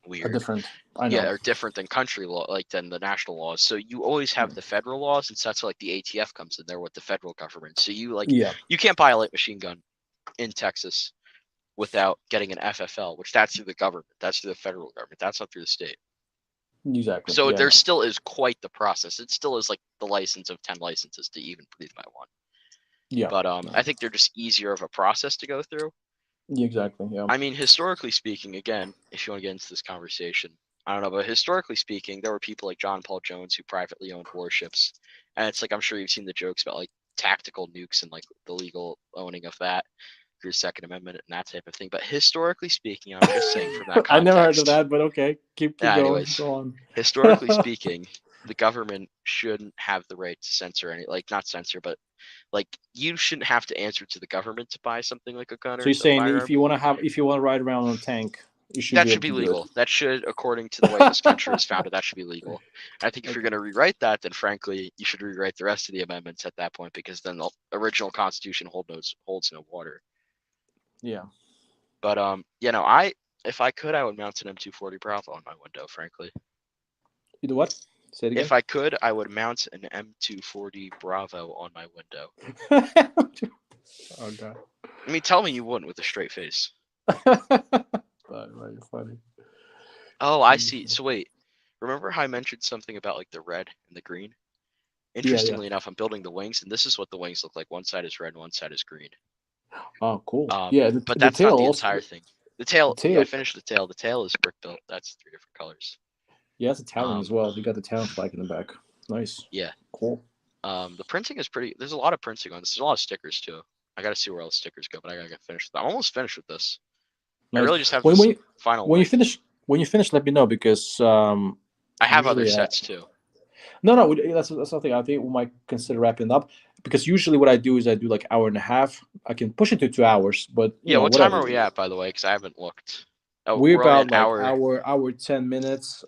weird. different. I Yeah, know. are different than country law, like than the national laws. So you always have the federal laws, and so that's where, like the ATF comes in there with the federal government. So Yeah, you can't buy a light machine gun in Texas without getting an FFL, which that's through the government. That's through the federal government. That's not through the state. exactly. So Yeah, there no. still is quite the process. It still is like the license of 10 licenses to even breathe my one. Yeah, But no. I think they're just easier of a process to go through. Yeah, exactly. Yeah. I mean, historically speaking, again, if you want to get into this conversation, I don't know, but historically speaking, there were people like John Paul Jones who privately owned warships. And it's like, I'm sure you've seen the jokes about like tactical nukes and like the legal owning of that through Second Amendment and that type of thing. But historically speaking, I'm just saying from that I never heard of context. that, but okay, keep Yeah, going. anyways, Go on. historically speaking, the government shouldn't have the right to censor any, like not censor, but like you shouldn't have to answer to the government to buy something like a gun So or you're a saying firearm. if you want to ride around on a tank, you should That be should able be to do it. legal. That should, according to the way this country was founded, that should be legal. And I think if you're Okay. going to rewrite that, then frankly, you should rewrite the rest of the amendments at that point because then the original Constitution holds no water. Yeah. But I if I could, I would mount an M240 Bravo on my window. Frankly, You do what? Say it again. if I could, I would mount an M240 Bravo on my window. Oh god. I mean, tell me you wouldn't with a straight face. Very funny. Oh, I see. So wait, remember how I mentioned something about like the red and the green? Yeah. Interestingly enough, I'm building the wings, and this is what the wings look like. One side is red, and one side is green. Oh, cool. Yeah, But the that's tail not the also. entire thing. The The tail, yeah, I tail. finished the tail. The tail is brick built. That's 3 different colors. Yeah, it's Italian as Um, well. You got the Italian flag in the back. Nice. yeah. Cool. The printing is pretty. There's a lot of printing on this. There's a lot of stickers too. I gotta see where all the stickers go, but I gotta get finished. I'm almost finished with this. I Nice. really just have When this when you, final when you wing. finish, let me know because I have other usually sets too. no, that's something I think we might consider wrapping up because usually what I do is I do like hour and a half. I can push it to 2 hours, but Yeah, what time whatever. are we at, by the way? Because I haven't looked. Oh, We're we're only an about like hour. hour 10 minutes.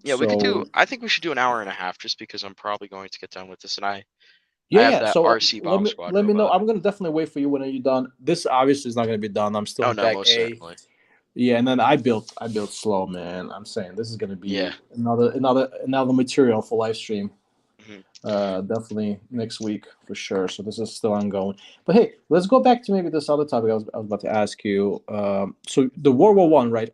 Yeah, we could do. So I think we should do an hour and a half, just because I'm probably going to get done with this, and I have yeah. that So RC let bomb me squad let me know. robot. I'm gonna definitely wait for you when you're done. This obviously is not gonna be done. I'm still Oh in no, pack most A. certainly. Yeah, and then I built slow, man. I'm saying this is gonna Yeah. be another material for live stream. Hmm. Definitely next week for sure. So this is still ongoing. But hey, let's go back to maybe this other topic I was about to ask you. So the World War I, right?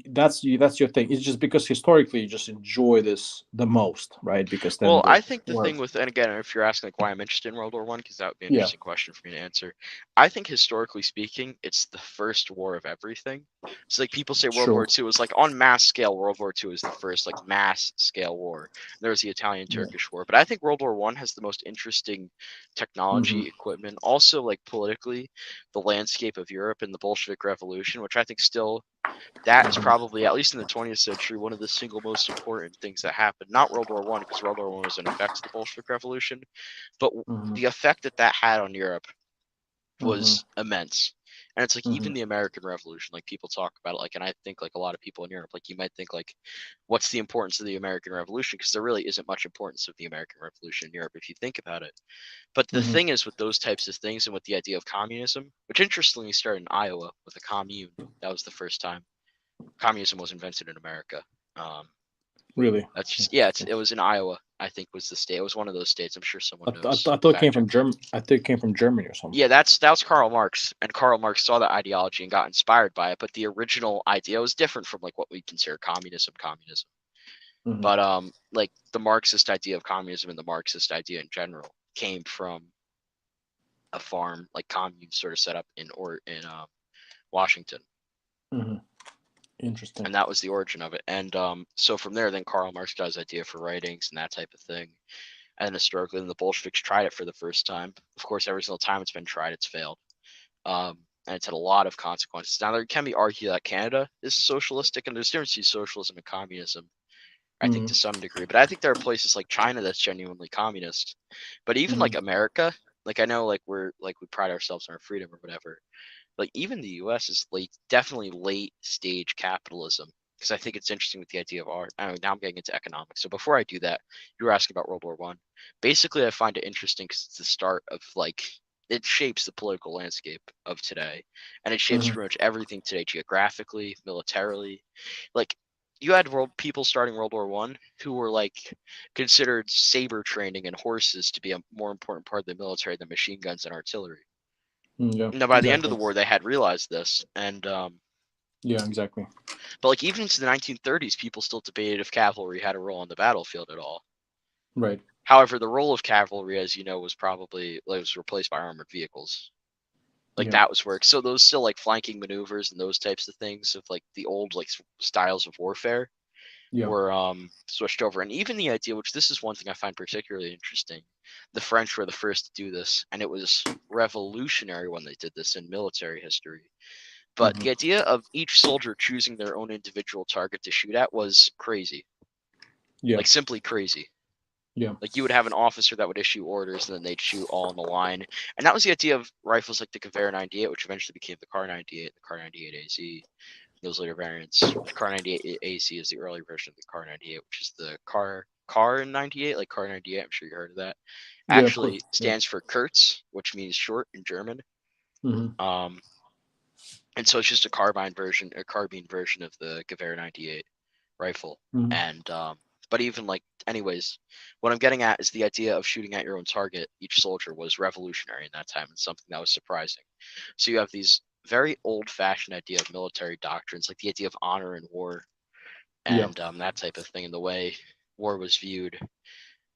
That's your thing. It's just because historically you just enjoy this the most, right? Because then Well, the I think the war. thing with, and again, if you're asking like why I'm interested in World War One, because that would be an Yeah, interesting question for me to answer. I think historically speaking, it's the first war of everything. So like people say World true. War Two is like on mass scale. World War Two is the first like mass scale war. There's the Yeah. Italian-Turkish War, but I think World War One has the most interesting Mm-hmm. technology, equipment, also like politically, the landscape of Europe and the Bolshevik Revolution, which I think still that is Mm-hmm. probably, at least in the 20th century, one of the single most important things that happened. Not World War One, because World War One was an effect of the Bolshevik Revolution, but Mm-hmm. the effect that that had on Europe Mm-hmm. was immense. And it's like Mm-hmm. even the American Revolution, like people talk about it, like, and I think like a lot of people in Europe, like you might think like, what's the importance of the American Revolution? Because there really isn't much importance of the American Revolution in Europe if you think about it. But the Mm-hmm. thing is with those types of things and with the idea of communism, which interestingly started in Iowa with a commune, that was the first time communism was invented in America. Um, Really that's just yeah. interesting. It was in Iowa. I think was the state. It was one of those states. I'm sure someone knows. I thought it came Fact check from me. Germany. I think it came from Germany or something. Yeah, that was Karl Marx, and Karl Marx saw that ideology and got inspired by it. But the original idea was different from like what we consider communism. Communism, Mm-hmm. but like the Marxist idea of communism and the Marxist idea in general came from a farm like commune sort of set up in Washington, Mm-hmm. Interesting. and that was the origin of it. And so from there, then Karl Marx got his idea for writings and that type of thing. And historically, then the Bolsheviks tried it for the first time. Of course, every single time it's been tried, it's failed. And it's had a lot of consequences. Now, there can be argued that Canada is socialistic, and there's difference between socialism and communism, I think, to Mm-hmm. some degree. But I think there are places like China that's genuinely communist. But even like Mm-hmm. America, like I know, like we pride ourselves on our freedom or whatever. Like even the U.S. is definitely late stage capitalism. Because I think it's interesting with the idea of art. I know, now I'm getting into economics. So before I do that, you were asking about World War One. Basically, I find it interesting because it's the start of like it shapes the political landscape of today, and it shapes Mm-hmm. pretty much everything today, geographically, militarily. Like you had world people starting World War One who were like considered saber training and horses to be a more important part of the military than machine guns and artillery. Yeah, Now, by the end of exactly. the war, they had realized this, and Yeah, exactly. but like even into the 1930s, people still debated if cavalry had a role on the battlefield at all. Right. However, the role of cavalry, as you know, was probably was replaced by armored vehicles. Like Yeah. that was where so those still like flanking maneuvers and those types of things of like the old like styles of warfare Yeah. were switched over. And even the idea, which this is one thing I find particularly interesting, the French were the first to do this, and it was revolutionary when they did this in military history. But Mm-hmm. the idea of each soldier choosing their own individual target to shoot at was crazy, Yeah. like simply crazy. Yeah. Like you would have an officer that would issue orders and then they'd shoot all in the line. And that was the idea of rifles like the Gewehr 98, which eventually became the Car 98, the Car 98 AZ, those later variants. The Car 98 AC is the early version of the Car 98, which is the Car 98, like Car 98. I'm sure you heard of that. Yeah. Of course. Actually Yeah. stands for Kurz, which means short in German. Mm-hmm. Um, And so it's just a carbine version of the Gewehr 98 rifle. Mhm. And but even like, anyways, what I'm getting at is the idea of shooting at your own target. Each soldier was revolutionary in that time, and something that was surprising. So you have these very old-fashioned idea of military doctrines, like the idea of honor in war, Yeah. and that type of thing, and the way war was viewed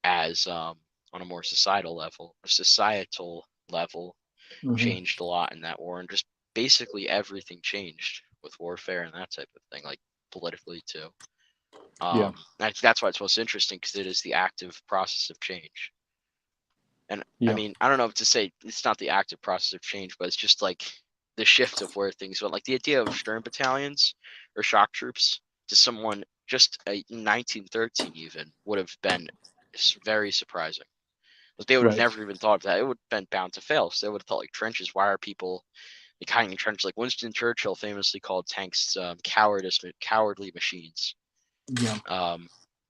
as on a more societal level Hmm. changed a lot in that war, and just basically everything changed with warfare and that type of thing, like politically too. Yeah. That's why it's most interesting, because it is the active process of change. And I Yeah. mean, I don't know if to say it's not the active process of change, but it's just like the shift of where things went. Like the idea of Stern battalions or shock troops to someone just in 1913 even would have been very surprising. Like they would have Right. never even thought of that. It would have been bound to fail. So they would have thought like trenches. Why are people like hiding in trenches? Like Winston Churchill famously called tanks cowardly machines. Yeah. Um,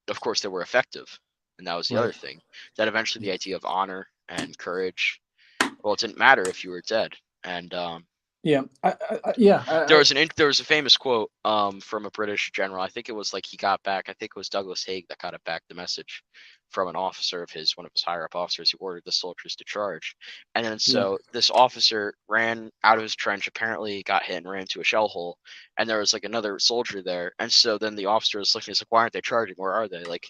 of course, they were effective, and that was the Right. other thing. That eventually the idea of honor and courage. Well, it didn't matter if you were dead. And Yeah. Yeah. there was a famous quote from a British general. I think it was like he got back. I think it was Douglas Haig that got it back. The message from an officer of his, one of his higher up officers, who ordered the soldiers to charge. And then Yeah. so this officer ran out of his trench, apparently got hit and ran into a shell hole. And there was like another soldier there. And so then the officer was looking, he's like, why aren't they charging? Where are they? Like,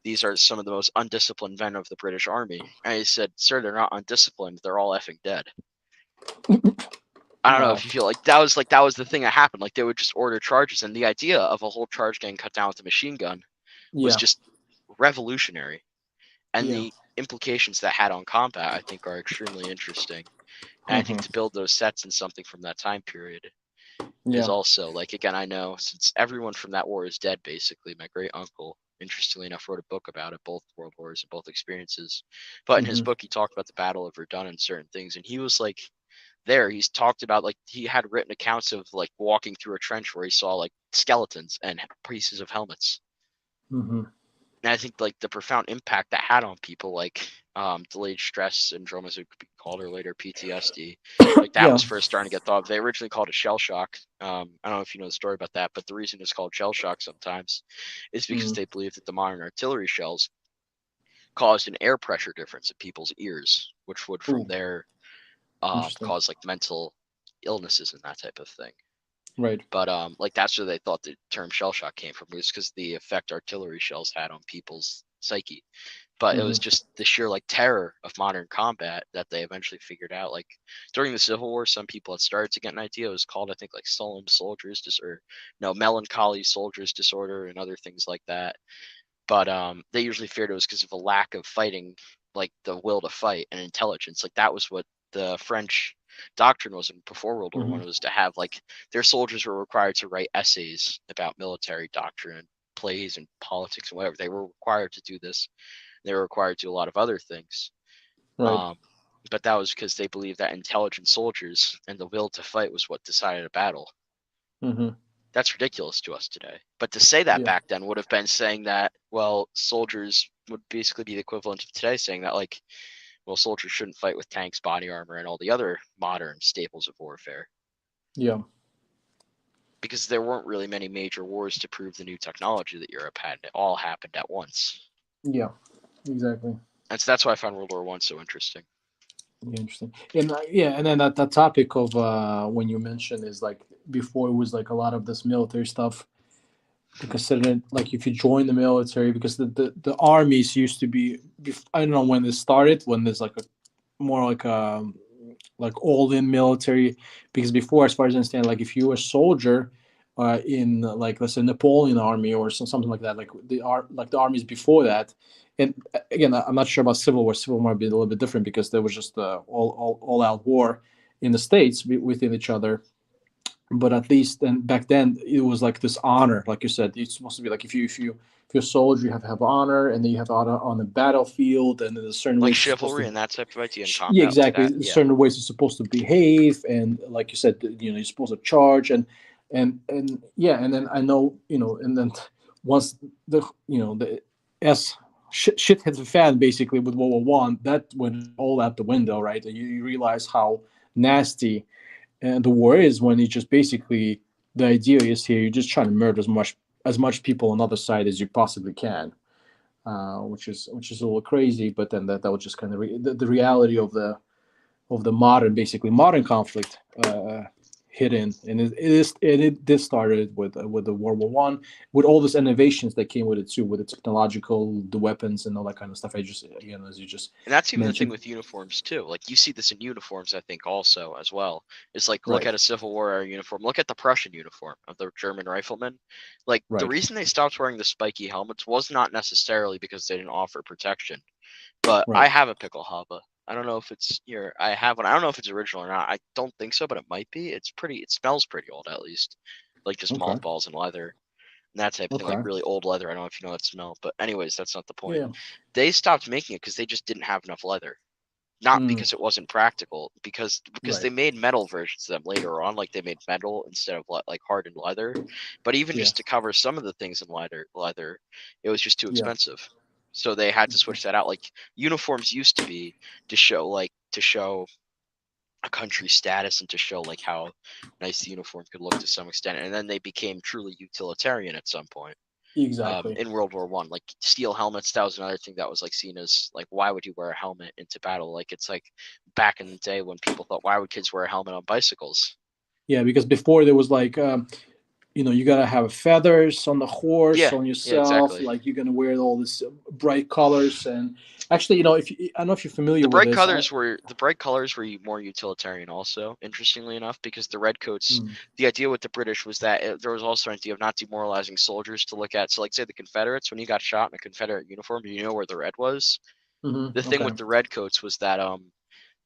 these are some of the most undisciplined men of the British Army. And he said, sir, they're not undisciplined. They're all effing dead. I don't know Wow. if you feel like that was the thing that happened. Like they would just order charges, and the idea of a whole charge getting cut down with a machine gun was Yeah. just revolutionary. And Yeah. the implications that had on combat, I think, are extremely interesting. And I think Hmm. to build those sets in something from that time period is Yeah. also like, again, I know since everyone from that war is dead, basically, my great uncle, interestingly enough, wrote a book about it, both world wars and both experiences. But in his Hmm. book, he talked about the Battle of Verdun and certain things, and he was like, there he's talked about, like, he had written accounts of like walking through a trench where he saw like skeletons and pieces of helmets. Hmm. And I think like the profound impact that had on people, like delayed stress syndrome, as it could be called, or later PTSD, like that Yeah. was first starting to get thought of. They originally called it shell shock. I don't know if you know the story about that, but the reason it's called shell shock sometimes is because Mm. they believe that the modern artillery shells caused an air pressure difference in people's ears, which would from Ooh, there interesting. cause like mental illnesses and that type of thing. Right. But like that's where they thought the term shell shock came from, was because the effect artillery shells had on people's psyche. But it was Hmm. just the sheer like terror of modern combat that they eventually figured out. Like during the Civil War, some people had started to get an idea. It was called, I think, like sullen soldiers disorder, no, melancholy soldiers disorder, and other things like that. But they usually feared it was because of a lack of fighting, like the will to fight and intelligence. Like that was what the French doctrine was before World War Hmm. One, was to have like their soldiers were required to write essays about military doctrine and plays and politics and whatever. They were required to do this. They were required to do a lot of other things. Right. Um, but that was because they believed that intelligent soldiers and the will to fight was what decided a battle. Hmm. That's ridiculous to us today. But to say that Yeah. back then would have been saying that, well, soldiers would basically be the equivalent of today saying that, like, well, soldiers shouldn't fight with tanks, body armor, and all the other modern staples of warfare, Yeah. because there weren't really many major wars to prove the new technology that Europe had. It all happened at once. Yeah. Exactly. And so that's why I find World War One so interesting. Yeah, interesting. And yeah, and then that topic of when you mentioned is like before it was like a lot of this military stuff. To consider it, like if you join the military, because the armies used to be, I don't know when this started, when there's like a more like all in military, because before, as far as I understand, like if you were a soldier in like let's say Napoleon army or something like that, like the armies before that. And again, I'm not sure about Civil War. Civil War might be a little bit different because there was just all out war in the states within each other. But at least then back then it was like this honor, like you said, it's supposed to be like if you're a soldier, you have honor, and then you have honor on the battlefield, and there's certain Like ways you're supposed chivalry to. and that type of idea in Yeah, combat like exactly. that. There's Yeah. certain ways you're supposed to behave, and like you said, you're supposed to charge, and yeah, and then I know, and then once the s shit hits the fan basically with World War One, that went all out the window, right? And you realize how nasty And the war is when you just basically, the idea is here, you're just trying to murder as much people on the other side as you possibly can, which is a little crazy. But then that was just kind of the reality of the modern conflict hit in, and it did started with the World War I, with all these innovations that came with it too, with the technological, the weapons, and all that kind of stuff. I just, again, as you just And that's even the thing mentioned, with uniforms too. Like you see this in uniforms, I think also as well. It's like look right, at a Civil War era uniform. Look at the Prussian uniform of the German riflemen. Like the right, reason they stopped wearing the spiky helmets was not necessarily because they didn't offer protection. But I right. have a pickle haba. I don't know if it's here. I have one. I don't know if it's original or not. I don't think so, but it might be. It's pretty. It smells pretty old, at least, like just Okay, mothballs and leather and that type of thing, like okay, really old leather. I don't know if you know that smell, but anyways, that's not the point. yeah, They stopped making it because they just didn't have enough leather. Not mm, because it wasn't practical, because right, they made metal versions of them later on, like they made metal instead of like hardened leather. But even yeah, just to cover some of the things in leather, it was just too yeah, expensive. So they had to switch that out. Like uniforms used to be to show a country's status and to show like how nice the uniform could look to some extent, and then they became truly utilitarian at some point exactly. in World War One. Like steel helmets, that was another thing that was like seen as like, why would you wear a helmet into battle? Like it's like back in the day when people thought, why would kids wear a helmet on bicycles? Yeah, because before there was like, you gotta have feathers on the horse, Yeah, on yeah, yourself. exactly. Like you're gonna wear all this bright colors, and actually, if I don't know if you're familiar The with bright this. colors were more utilitarian also, interestingly enough, because the redcoats, Mm, the idea with the British was that there was also an idea of not demoralizing soldiers to look at. So like say the Confederates, when you got shot in a Confederate uniform, you know where the red was. The thing okay, with the redcoats was that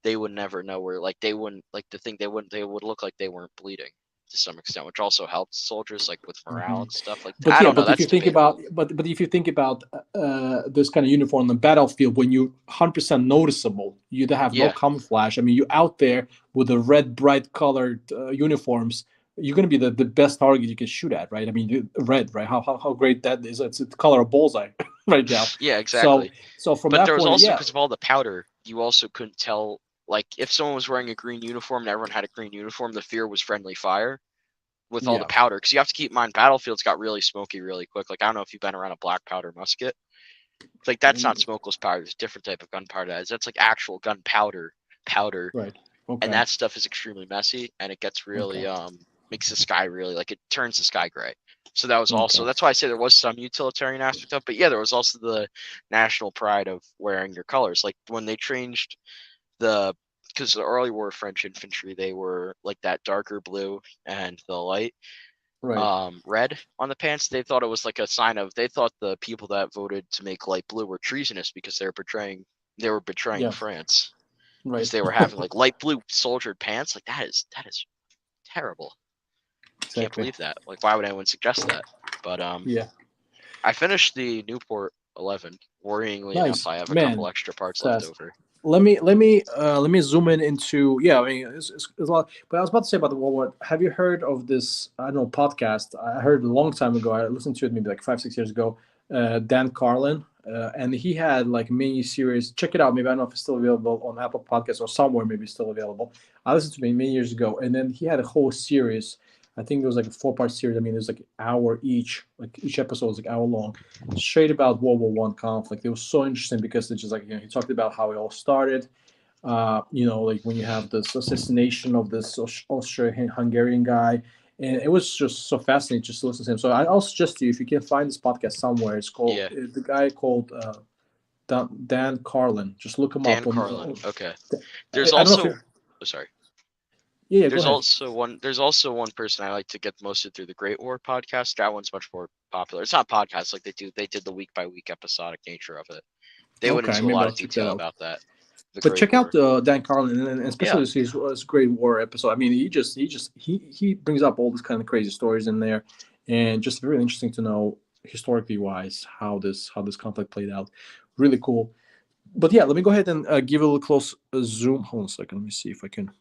they would never know where, like they wouldn't, like the thing they would look like they weren't bleeding to some extent, which also helped soldiers like with morale hmm and stuff. Like but I yeah, don't know, but if that's you think about, debatable. if you think about this kind of uniform on the battlefield, when you 100% noticeable, you have no Yeah, camouflage. I mean, you're out there with the red, bright colored uniforms. You're gonna be the best target you can shoot at, right? I mean, red, right? How great that is! It's the color of bullseye right now. yeah, So exactly. so from But that there was point, also yeah, because of all the powder, you also couldn't tell. Like if someone was wearing a green uniform and everyone had a green uniform, the fear was friendly fire with all the yeah, powder. Because you have to keep in mind, battlefields got really smoky really quick. Like I don't know if you've been around a black powder musket. Like that's not smokeless powder. There's a different type of gunpowder. That's like actual gunpowder powder, right, and okay, that stuff is extremely messy, and it gets okay, really makes the sky really, like it turns the sky gray. So that was okay, also, that's why I say there was some utilitarian aspect of it, but yeah, there was also the national pride of wearing your colors. Like when they changed the, because the early war French infantry, they were like that darker blue and the light right, red on the pants. They thought it was like a sign of, they thought the people that voted to make light blue were treasonous because they were betraying yeah, France because right, they were having like light blue soldiered pants. Like that is terrible. Can't exactly, believe that. Like why would anyone suggest that? But yeah, I finished the Newport 11. Worryingly enough, nice, I have a couple man. extra parts left Fast. over. Let me zoom in into, yeah. I mean, it's a lot. But I was about to say about the World War. Have you heard of this? I don't know, podcast. I heard a long time ago. I listened to it maybe like 5 6 years ago. Dan Carlin, and he had like mini series. Check it out. Maybe I don't know if it's still available on Apple Podcasts or somewhere. Maybe it's still available. I listened to it many years ago, and then he had a whole series. I think it was like a 4 part series. I mean, there's like an hour each. Like each episode was like hour long, straight about World War I conflict. It was so interesting because it's just like, he talked about how it all started. Like when you have this assassination of this Austrian-Hungarian guy, and it was just so fascinating just to listen to him. So I'll suggest to you, if you can find this podcast somewhere. It's called, Yeah, the guy called Dan Carlin. Just look him Dan up Carlin. on Okay. I There's don't know if also, you're. oh, sorry. Yeah, yeah, go There's ahead. also one. There's also one person I like to get most of through the Great War podcast. That one's much more popular. It's not podcast like they do. They did the week by week episodic nature of it. They went Okay, into a maybe lot I'll of check that detail out. about that. The But Great check out War. Dan Carlin, and especially Yeah. his Great War episode. I mean, he brings up all these kind of crazy stories in there, and just really interesting to know historically wise how this conflict played out. Really cool. But yeah, let me go ahead and give it a little close zoom. Hold on a second. Let me see if I can.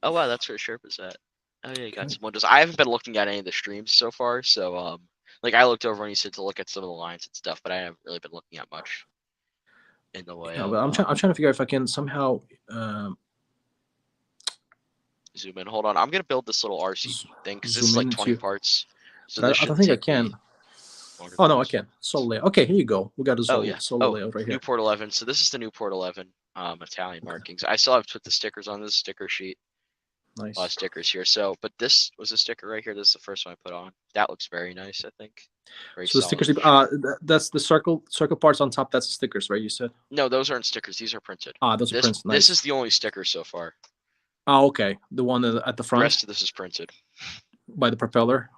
Oh wow, that's where Sherpa's at. Oh yeah, you got Okay. some windows. I haven't been looking at any of the streams so far, so like I looked over and he said to look at some of the lines and stuff, but I haven't really been looking at much in the way Yeah, of but I'm trying to figure out if I can somehow. Um, zoom in. Hold on. I'm gonna build this little RC thing because this is Zoom in like 20 into. parts, so But this I don't shouldn't think I take can. me longer Oh than no, I this. can. Solo layout. Okay, here you go. We got a Oh yeah. solo Oh, layout right here. Newport 11. So this is the Newport 11 Italian markings. I still have to put the stickers on this sticker sheet. A lot of Nice. stickers here. So, but this was a sticker right here. This is the first one I put on. That looks very nice. I think very So the solid. stickers. That's the circle parts on top. That's the stickers, right? You said. No, those aren't stickers. These are printed. Those are This prints. this is Nice. the only sticker so far. Okay. The one at the The front rest of this is printed. by the propeller.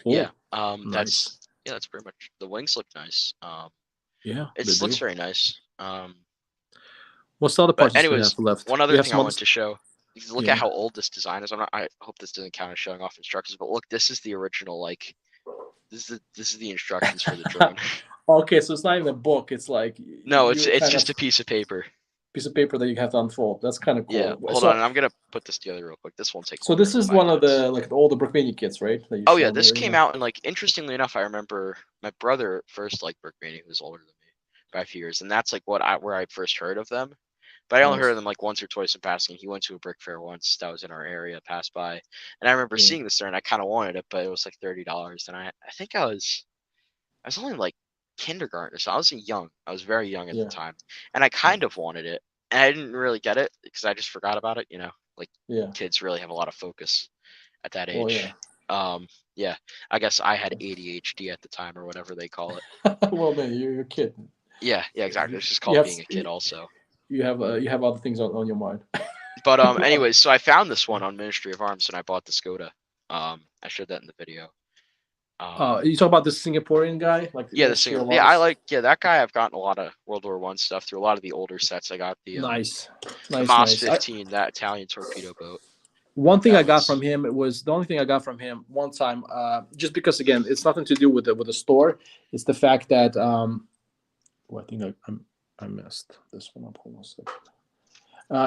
Yeah. Oh, nice. That's pretty much. The wings look nice. Yeah, It they do. looks very nice. What's the other But parts we anyways, have left? one We other have thing I some other. wanted to show. Look at Yeah. how old this design is. I hope this doesn't count as showing off instructions, but look, this is the original. Like, this is the instructions for the drone. Okay, so it's not even a book. It's like No, you it's kind just of a piece of paper. piece of paper that you have to unfold. That's kind of Yeah. cool. Hold on, and I'm gonna put this together real quick. This won't take So longer this than is 5 one of minutes. the like all the Brickmania kits, right? That you Oh yeah, showed this me, came out, and like interestingly enough, I remember my brother first liked Brickmania, who was older than me by a few years, and that's like where I first heard of them. But I only heard Nice. of them like once or twice in passing. He went to a brick fair once that was in our area, passed by, and I remember Yeah. seeing this there, and I kind of wanted it, but it was like $30, and I think I was only like kindergarten, so I was young. I was very young at the Yeah. time, and I kind of wanted it, and I didn't really get it because I just forgot about it. You know, like Yeah. kids really have a lot of focus at that Oh age. yeah. Yeah, I guess I had ADHD at the time or whatever they call it. Well, man, you're a kid. Yeah, exactly. It's just You called have being a kid also. you have other things on your mind. But anyways, so I found this one on Ministry of Arms and I bought the Skoda. I showed that in the video. You talk about this Singaporean guy, like Yeah, the Sierra that guy. I've gotten a lot of World War One stuff through a lot of the older sets. I got Nice, the nice, Moss nice. 15, that Italian torpedo boat. One thing That I got was from him, it was the only thing I got from him one time, just because again, it's nothing to do with the store. It's the fact that I think I messed this one up. Hold on a second.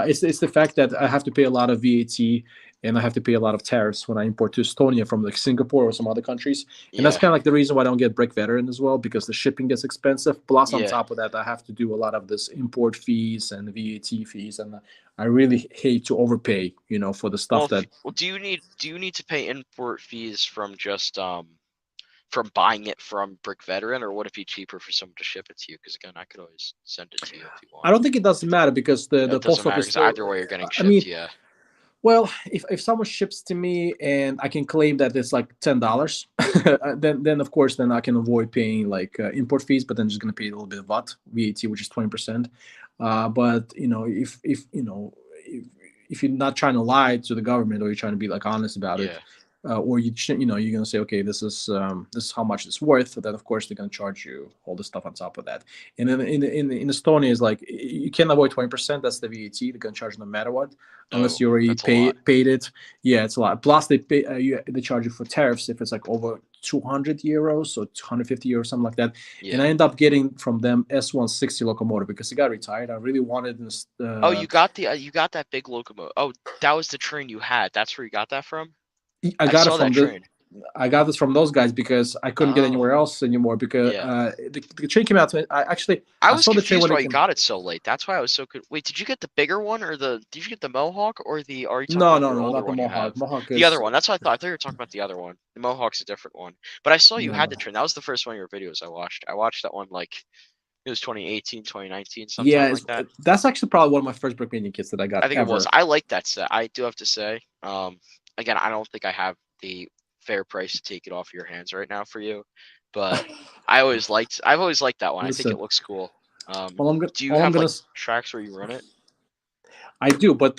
It's the fact that I have to pay a lot of VAT and I have to pay a lot of tariffs when I import to Estonia from like Singapore or some other countries, and that's yeah, kind of like the reason why I don't get Brick Veteran as well, because the shipping gets expensive. Plus, on yeah. top of that, I have to do a lot of this import fees and VAT fees, and I really hate to overpay, for the stuff that. Well, do you need to pay import fees from just from buying it from Brick Veteran, or would it be cheaper for someone to ship it to you? Because again, I could always send it to you if you I want. don't think it doesn't matter because the It doesn't post matter office because still. either way you're getting I mean, shipped. Yeah. well, if someone ships to me and I can claim that it's like $10, then of course then I can avoid paying like import fees, but then just gonna pay a little bit of VAT, which is 20%. But if you're not trying to lie to the government or you're trying to be like honest about it, Yeah. or you're gonna say, okay, this is how much it's worth. Then of course they're gonna charge you all the stuff on top of that. And then in Estonia is like you can't avoid 20%. That's the VAT. They're gonna charge no matter what, unless Oh, you already that's a lot. paid it. Yeah, it's a lot. Plus they charge you for tariffs if it's like over 200 euros or 250 euros, something like that. And Yeah. I end up getting from them S160 locomotive because it got retired. I really wanted this. Oh, you got that big locomotive. Oh, that was the train you had. That's where you got that from. I I got it saw from that train. I got this from those guys because I couldn't get Oh, anywhere else anymore because yeah. the train came out. I I was saw the train confused when why it you came. got it so late. That's why I was so good. Wait, did you get the bigger one or did you get the Mohawk or are you talking No, about no, your no, older not the one you have? Mohawk. Mohawk The other is one. That's what I thought. I thought you were talking about the other one. The Mohawk's a different one. But I saw you no, had no. the train. That was the first one of your videos I watched. I watched that one like it was 2018, 2019, Yeah, sometime like that. that's actually probably one of my first Brickmania kits that I got I think it was. ever. I like that set. I do have to say. Again, I don't think I have the fair price to take it off your hands right now for you, but I've always liked that one. I think it Listen, looks cool. Do you all I'm have gonna like tracks where you run it? I do, but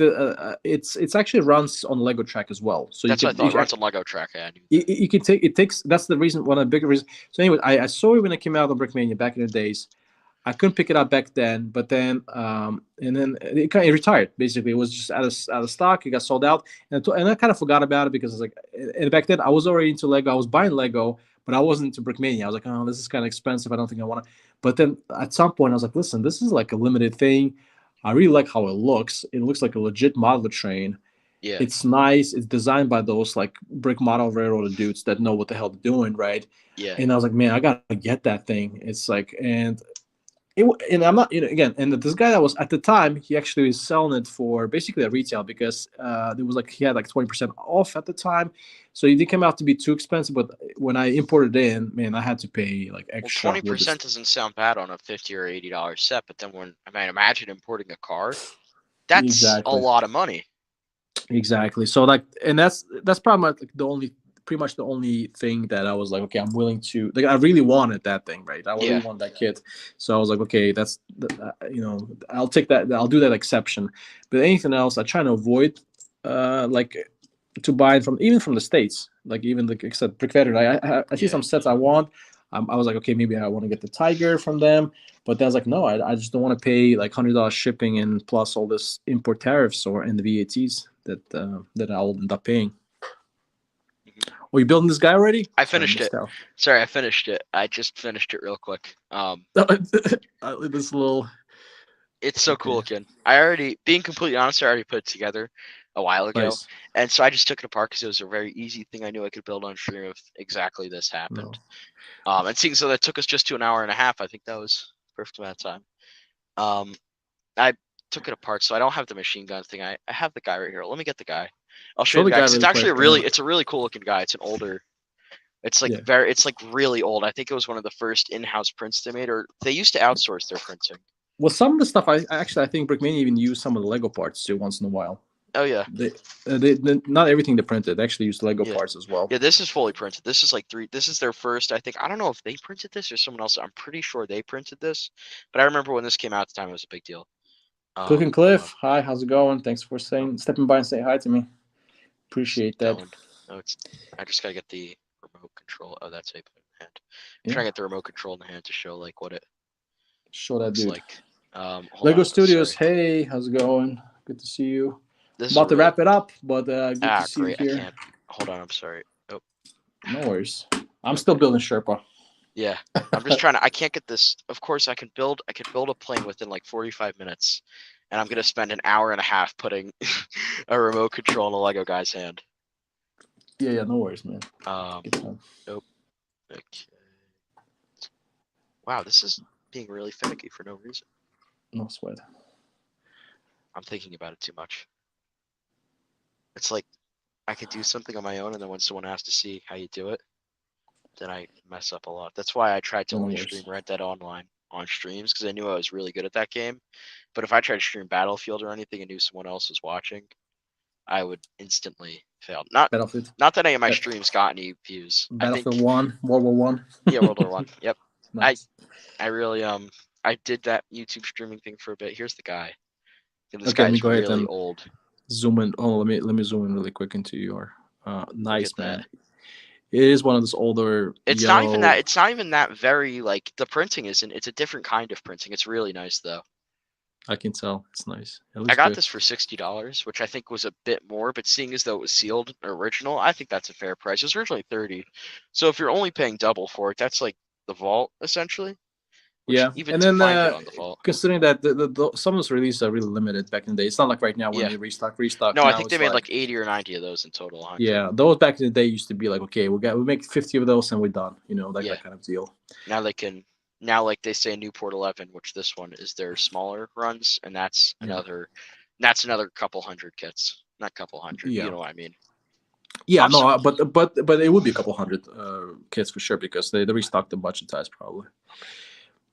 it's actually runs on Lego track as well. So That's what I thought. It runs on Lego Track. I knew that. you can take it takes that's the reason one of the bigger reasons. So anyway, I saw it when it came out on Brickmania back in the days. I couldn't pick it up back then, but then and then it retired. Basically, it was just out of stock. It got sold out, and I kind of forgot about it because it's like, and back then I was already into Lego. I was buying Lego, but I wasn't into Brickmania. I was like, oh, this is kind of expensive. I don't think I want to. But then at some point, I was like, listen, this is like a limited thing. I really like how it looks. It looks like a legit model train. Yeah. It's nice. It's designed by those like brick model railroad dudes that know what the hell they're doing, right? Yeah. And I was like, man, I gotta get that thing. It's like, and And I'm not, again, and this guy that was at the time, he actually was selling it for basically a retail because there was like he had like 20% off at the time, so it didn't come out to be too expensive. But when I imported it in, man, I had to pay like Well, extra with this. 20% doesn't sound bad on a $50 or $80 set, but then imagine importing a car. That's a Exactly. lot of money. Exactly. So like, and that's probably like pretty much the only thing that I was like, okay, I'm willing to, like, I really wanted that thing, right? I really Yeah. want that kit. So I was like, okay, I'll take that. I'll do that exception. But anything else, I try to avoid, like, to buy it from even from the States, like even like I said, Brickmania. I see Yeah. some sets I want. I was like, okay, maybe I want to get the Tiger from them, but then I was like, no, I just don't want to pay like $100 shipping and plus all this import tariffs and the VATs that I'll end up paying. Are you building this guy already? I finished it. Sorry, I finished it. I just finished it real quick. This little. It's so cool looking. Being completely honest, I already put it together a while ago, Nice. and so I just took it apart because it was a very easy thing I knew I could build on stream if exactly this happened. No. And seeing so that took us just to an hour and a half, I think that was perfect amount of time. I took it apart, so I don't have the machine gun thing. I have the guy right here. Let me get the guy. I'll show you the guy. It's actually it's a really cool looking guy. It's an older. It's like it's like really old. I think it was one of the first in-house prints they made, or they used to outsource their printing. Well, some of the stuff I think Brickmania even use some of the Lego parts too once in a while. Oh yeah. They not everything they printed. They actually use Lego parts as well. Yeah, this is fully printed. This is like this is their first, I think. I don't know if they printed this or someone else. I'm pretty sure they printed this. But I remember when this came out at the time, it was a big deal. Click and Cliff, hi, how's it going? Thanks for stepping by and saying hi to me. Appreciate that. No, I just gotta get the remote control. Oh, that's how you put it in the hand. I'm trying to get the remote control in the hand to show like what it looks like. Lego Studios, hey, how's it going? Good to see you. About to wrap it up, but good to see you here. I can't. Hold on, I'm sorry. Oh, no worries. I'm still building Sherpa. Yeah, I'm just trying to. I can't get this. Of course, I can build a plane within like 45 minutes, and I'm gonna spend an hour and a half putting a remote control in a Lego guy's hand. Yeah, no worries, man. Nope. Okay. Wow, this is being really finicky for no reason. No sweat. I'm thinking about it too much. It's like I could do something on my own, and then when someone asks to see how you do it, then I mess up a lot. That's why I tried to only stream Red Dead Online on streams, because I knew I was really good at that game. But if I tried to stream Battlefield or anything and knew someone else was watching, I would instantly fail. Not that any of my streams got any views. Battlefield 1, World War 1. Yeah, World War 1. Yep. Nice. I really I did that YouTube streaming thing for a bit. Here's the guy. And this guy's let me go really ahead and old. Zoom in. Oh, let me zoom in really quick into your nice man. It is one of those older. It's not even that. It's not even that very like the printing isn't. It's a different kind of printing. It's really nice though. I can tell. It's nice. I got this for $60, which I think was a bit more, but seeing as though it was sealed original, I think that's a fair price. It was originally $30, so if you're only paying double for it, that's like the vault essentially. Yeah, and then considering that some of those releases are really limited back in the day, it's not like right now when they restock. No, I think they made like 80 or 90 of those in total. 100. Yeah, those back in the day used to be like, okay, we make 50 of those and we're done. You know, that kind of deal. Now they can. Now, like they say, Newport 11, which this one is their smaller runs, and that's another. That's another couple hundred kits, not couple hundred. Yeah. You know what I mean? Yeah, no, but it would be a couple hundred kits for sure because they restocked the budget size probably.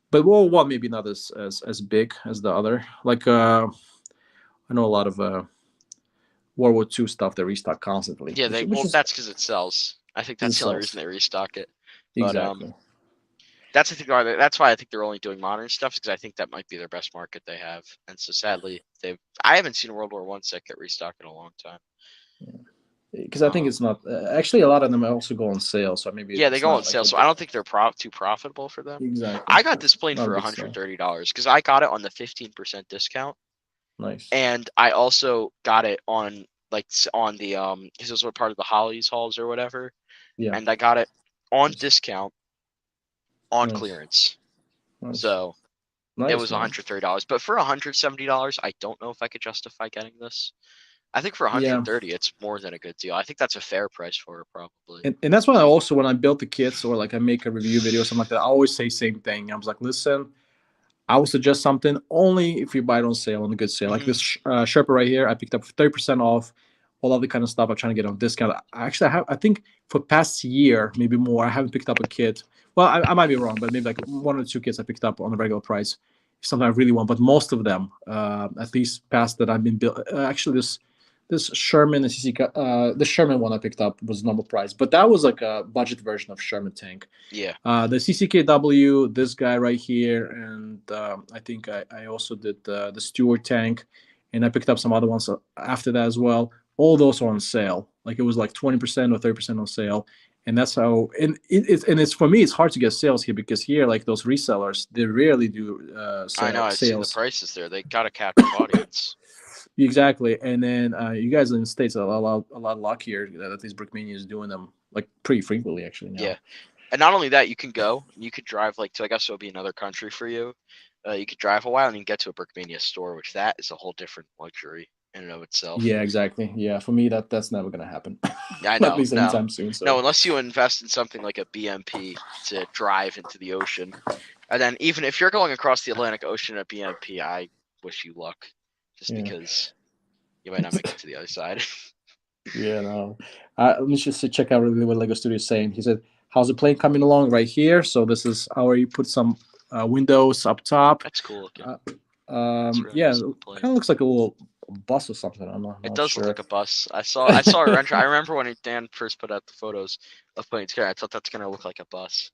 But World War I maybe not as big as the other. Like I know a lot of World War II stuff they restock constantly. Yeah, that's because it sells. I think that's the only reason they restock it. But, exactly. That's why I think they're only doing modern stuff, because I think that might be their best market they have. And so sadly, I haven't seen a World War I set get restocked in a long time. Because I think it's not actually a lot of them also go on sale, so maybe they go on sale. So I don't think they're too profitable for them. Exactly. I got this plane for $130 because I got it on the 15% discount. Nice. And I also got it on the because it was part of the Hollies hauls or whatever. Yeah. And I got it on discount on clearance. Nice. So it was $130. But for $170, I don't know if I could justify getting this. I think for $130, it's more than a good deal. I think that's a fair price for it, probably. And that's why when I built the kits or like I make a review video or something like that, I always say same thing. I was like, listen, I would suggest something only if you buy it on sale, on a good sale. Like Hmm. this Sherpa right here, I picked up for 30% off. All other kind of stuff I'm trying to get on discount. I have, I think for past year, maybe more, I haven't picked up a kit. Well, I might be wrong, but maybe like one or two kits I picked up on a regular price. Something I really want, but most of them, at least past that I've been built. Actually, this Sherman and CC, the Sherman one I picked up was normal price, but that was like a budget version of Sherman tank. Yeah. The CCKW, this guy right here, and I think I also did the Stewart tank, and I picked up some other ones after that as well. All those are on sale. Like it was like 20% or 30% on sale, and that's how. And it's for me, it's hard to get sales here because here, like those resellers, they rarely do I know. I've seen the sales. prices there. They got a captive audience. Exactly, and then you guys in the states are a lot luckier that these Brickmania is doing them like pretty frequently actually Yeah. now. And not only that, you can go and you could drive like to, I guess it would be another country for you. You could drive a while and you can get to a Brickmania store, which that is a whole different luxury in and of itself. Yeah, exactly. Yeah, for me that's never gonna happen, Yeah, I at know. least No, anytime soon. no, So unless you invest in something like a BMP to drive into the ocean. And then even if you're going across the Atlantic Ocean at BMP, I wish you luck, just yeah, because you might not make it to the other side. yeah. No, let me just check out really what Lego Studio is saying. He said, "How's the plane coming along right here?" So this is how you put some windows up top. That's cool looking. Uh, It's really yeah, nice kind looking plane. of looks like a little bus or something. I'm It not does look sure. like a bus. I saw a render. I remember when Dan first put out the photos of planes here. I thought that's gonna look like a bus.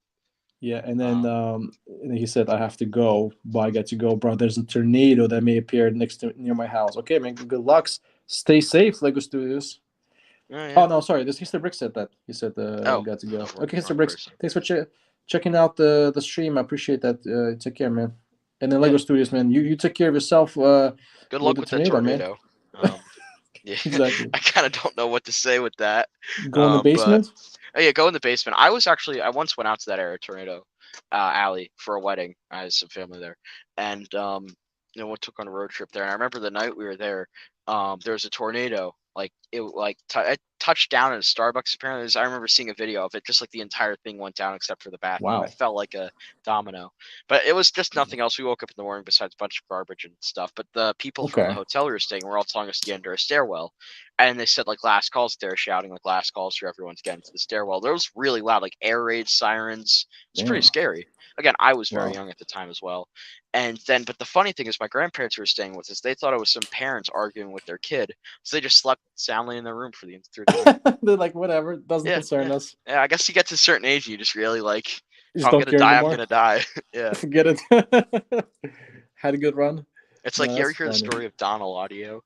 Yeah, Um, and then he said, "I have to go, but I got to go, bro. There's a tornado that may appear next to near my house." Okay, man. Good luck. Stay safe, Lego Studios. oh yeah. Oh no, sorry. This Mr. Brick said that. He said Oh, got to go. Okay, Mr. wrong Bricks. person. Thanks for checking out the stream. I appreciate that. Take care, man. And then Yeah. Lego Studios, man. You take care of yourself Good with luck the with that tornado, man. tornado. Um, yeah. Exactly. I kind of don't know what to say with that. Go in the But basement. oh yeah, go in the basement. I once went out to that area tornado alley for a wedding. I had some family there, and we took on a road trip there. And I remember the night we were there, there was a tornado. Like it touched down at a Starbucks. Apparently, I remember seeing a video of it. Just like the entire thing went down except for the bathroom. It Wow. felt like a domino, but it was just nothing else. We woke up in the morning besides a bunch of garbage and stuff. But the people from the Okay. hotel we were staying were all telling us to get under a stairwell, and they said like last calls. They were shouting like last calls for everyone to get into the stairwell. There was really loud, like air raid sirens. It's pretty Damn. scary. Again, I was very Wow. young at the time as well. And then, but the funny thing is, my grandparents who were staying with us, they thought it was some parents arguing with their kid, so they just slept soundly in their room through the night. They're like, whatever. Doesn't Yeah, concern yeah, us. yeah. I guess you get to a certain age, you just really like, You if just I'm don't gonna care die, I'm anymore. gonna die. Yeah. Forget it. Had a good run. It's No, like you ever that's hear the funny. story of Donald Audio?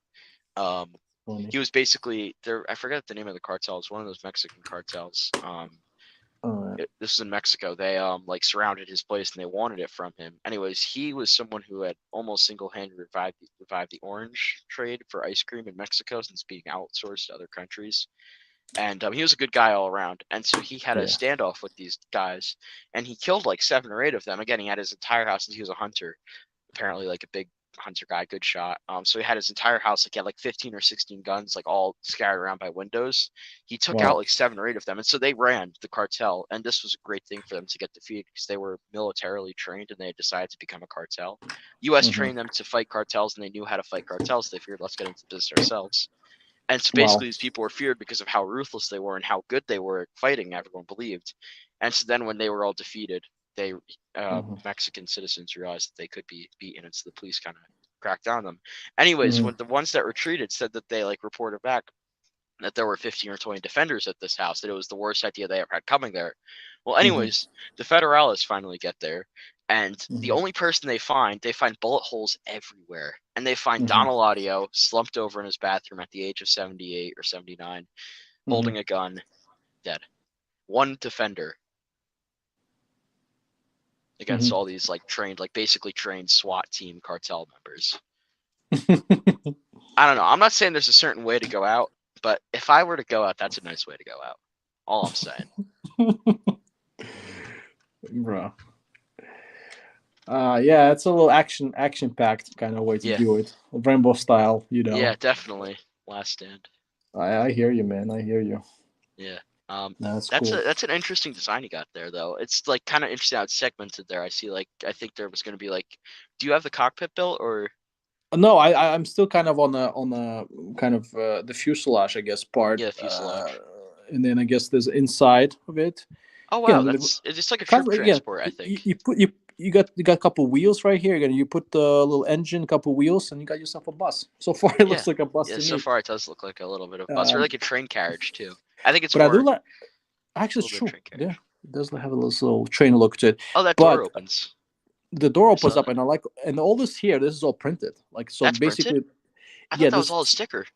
Um, Funny. he was basically there. I forget the name of the cartel. It's one of those Mexican cartels. All This is in Mexico. They like surrounded his place and they wanted it from him. Anyways, he was someone who had almost single-handedly revived the orange trade for ice cream in Mexico since being outsourced to other countries. And he was a good guy all around. And so he had a yeah. standoff with these guys, and he killed like 7 or 8 of them. Again, he had his entire house since he was a hunter, apparently like a big hunter guy, good shot. So he had his entire house, like he had like 15 or 16 guns, like all scattered around by windows. He took out Wow. like 7 or 8 of them, and so they ran the cartel. And this was a great thing for them to get defeated because they were militarily trained and they had decided to become a cartel. U.S. Hmm. trained them to fight cartels, and they knew how to fight cartels. They figured, let's get into business ourselves. And so Wow. basically, these people were feared because of how ruthless they were and how good they were at fighting. Everyone believed. And so then, when they were all defeated, they Hmm. Mexican citizens realized that they could be beaten, and so the police kind of cracked down on them. Anyways, Hmm. when the ones that retreated said that they like reported back that there were 15 or 20 defenders at this house, that it was the worst idea they ever had coming there. Well, Hmm. anyways, the Federalists finally get there, and the Hmm. only person they find bullet holes everywhere. And they find Hmm. Donald Audio slumped over in his bathroom at the age of 78 or 79, Hmm. holding a gun, dead. One defender against all these like trained, like basically trained SWAT team cartel members. I don't know. I'm not saying there's a certain way to go out, but if I were to go out, that's a nice way to go out. All I'm saying. Bro. Yeah, it's a little action packed kind of way to Yeah. do it, Rainbow style. Yeah, definitely. Last stand. I hear you, man. I hear you. Yeah. No, that's That's cool. an interesting design you got there, though. It's like kind of interesting how it's segmented there. I see, like, I think there was going to be like, do you have the cockpit built or? No, I'm still kind of on the kind of the fuselage, I guess, part, Yeah, fuselage. and then I guess there's inside of it. Oh You wow, know, it's just like a kind troop of like, yeah. transport, I think. You got a couple wheels right here. You put the little engine, couple wheels, and you got yourself a bus. So far, it Yeah, looks like a bus yeah. to So me. far, it does look like a little bit of bus, or Um, like a train carriage too. I think it's but I more do like. a Actually, it's little bit of true. train Yeah, carriage. it does have a little train look to it. Oh, that door But opens. the door I opens saw up, that. and I like, and all this here. This is all printed. Like so, That's printed. basically, I thought yeah. that was all a This sticker.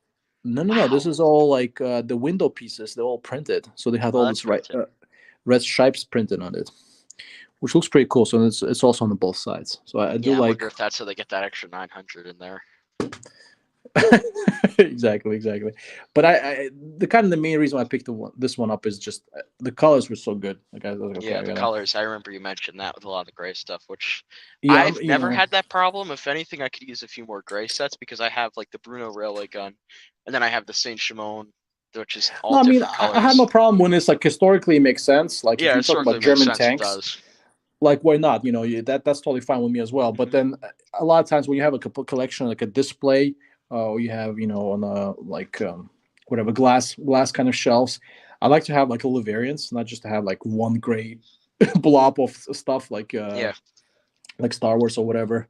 no. This Wow. is all like the window pieces. They're all printed. So they had Oh, all that's this right printed. red stripes printed on it, which looks pretty cool. So it's also on both sides. So I do Yeah, I like wonder if that's how they get that extra 900 in there. exactly. But I the kind of the main reason I picked this one up is just the colors were so good. Like I was like, okay, Yeah, I the gotta. colors. I remember you mentioned that with a lot of the gray stuff, which Yeah, I've you never know. had that problem. If anything, I could use a few more gray sets because I have like the Bruno railway gun, and then I have the Saint Shimon, which is all No, I mean different I had no colors. problem when it's like historically it makes sense. Like if Yeah, you're talking historically about it makes German sense. It tanks, does. like why not? That's totally fine with me as well. But Hmm. then a lot of times when you have a collection like a display, or you have on a like whatever glass kind of shelves, I like to have like little variants, not just to have like one gray blob of stuff Yeah. like Star Wars or whatever.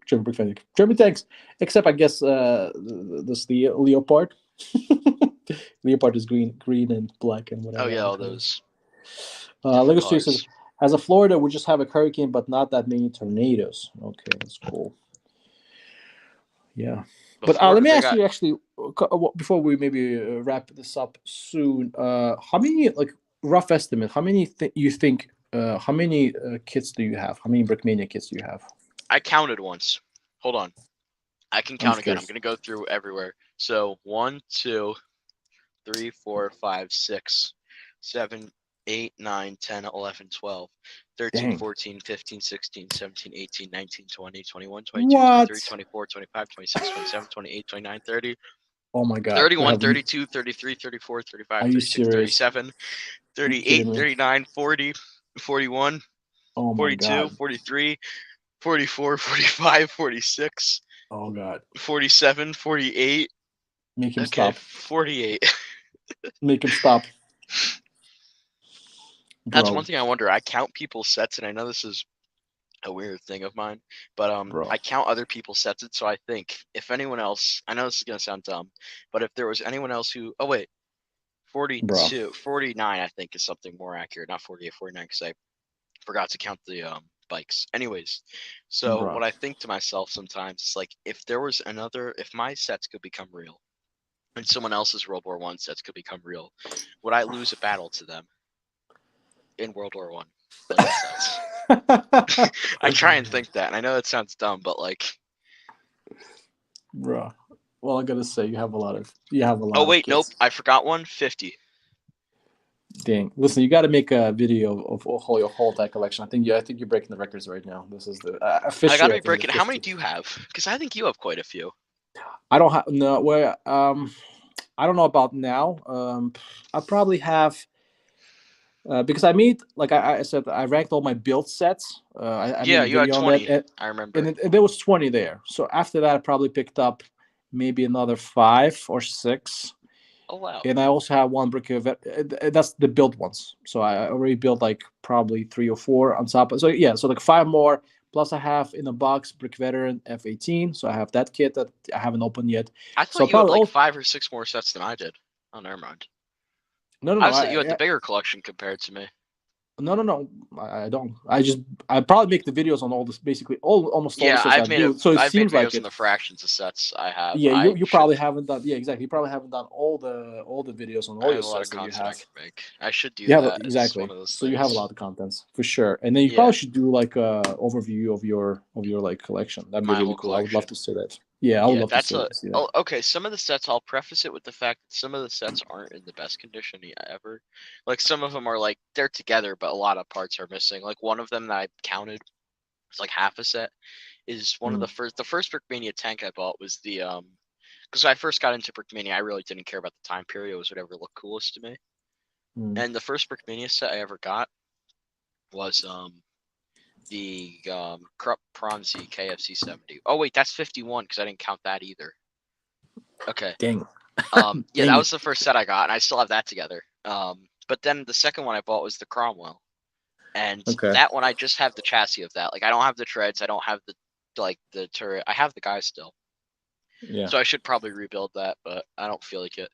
German big fan. German tanks, except I guess this the Leopard. Leopard is green and black and Oh whatever yeah, other all colors. those different Lego Street says, colors. as a Florida, we just have a hurricane, but not that many tornadoes. Okay, that's cool. Yeah, But but let Florida, me they ask got. you actually before we maybe wrap this up soon. How many like rough estimate? How many you think? How many kits do you have? How many Brickmania kits do you have? I counted once. Hold on. I can I'm count just again. I'm curious. gonna go through everywhere. So 1, 2, 3, 4, 5, 6, 7, 8, 9, 10, 11, 12, 13, Dang. 14, 15, 16, 17, 18, 19, 20, 21, 22, 23, What? 24, 25, 26, 27, 28, 29, 30, Oh my god. 31, 32, 33, 34, Are 35, you 36, serious? 37, You 38, kidding me? 39, 40, 41, Oh my 42, god. 43, 44, 45, 46, Oh god. 47, 48. Make him Okay, stop. 48. Make him stop, That's one bro. thing I wonder. I count people's sets, and I know this is a weird thing of mine, but Bro. I count other people's sets, and so I think if anyone else, I know this is gonna sound dumb, but if there was anyone else who, oh wait, Bro. 42, 49, I think is something more accurate, not 48, 49, because I forgot to count the bikes. Anyways, so Bro. what I think to myself sometimes is like, if there was another, if my sets could become real, and someone else's World War One sets could become real, would I lose a battle to them in World War One Lego sets? I try and think that, and I know it sounds dumb, but like, Bro. Well, I gotta say, oh wait, nope, kids. I forgot one. 50. Dang. Listen, you got to make a video of your whole tech collection. I think you're breaking the records right now. This is the I gotta officially. I be think the breaking. How many 50. do you have? Because I think you have quite a few. I don't have no. Where I don't know about now. I probably have. Because I made like I said I ranked all my build sets. I made Yeah, a you had video on that, 20. I remember. and there was 20 there. So after that, I probably picked up maybe another 5 or 6, Oh wow. and I also have one brick. That's the build ones. So I already built like probably 3 or 4 on top. So yeah, so like 5 more. Plus I have in the box Brick Veteran F18. So I have that kit that I haven't opened yet. I thought So you had probably like all 5 or 6 more sets than I did. Oh, never mind. no, I no. was you had the bigger collection compared to me. No. I don't. I probably make the videos on all this, basically almost all the Yeah, sets I do. So it I've made seems like videos on it. the fractions of sets I have. Yeah, I you should. probably haven't done. Yeah, exactly. You probably haven't done all the videos on I all have your a lot of sets that you content I have. could make. I should do You have that. It's one exactly. of those So you have a things. lot of contents for sure. And then you Yeah, probably should do like a overview of your like collection. That'd be my really whole cool. I would love collection. to see that. Yeah, I would Yeah, love to that's see, a. see that. Oh, okay, some of the sets I'll preface it with the fact that some of the sets aren't in the best condition ever. Like some of them are like they're together, but a lot of parts are missing. Like one of them that I counted was like half a set. Is one of Mm. the first Brickmania tank I bought was the because I first got into Brickmania, I really didn't care about the time period. It was whatever looked coolest to me. And the first Brickmania set I ever got was the Krupp Pronzi KFC 70. Oh wait, that's 51 because I didn't count that either. Okay. Dang. Yeah, that Dang it. was the first set I got, and I still have that together. But then the second one I bought was the Cromwell, and Okay. that one I just have the chassis of that. Like I don't have the treads, I don't have the turret. I have the guy still, Yeah. so I should probably rebuild that, but I don't feel like it.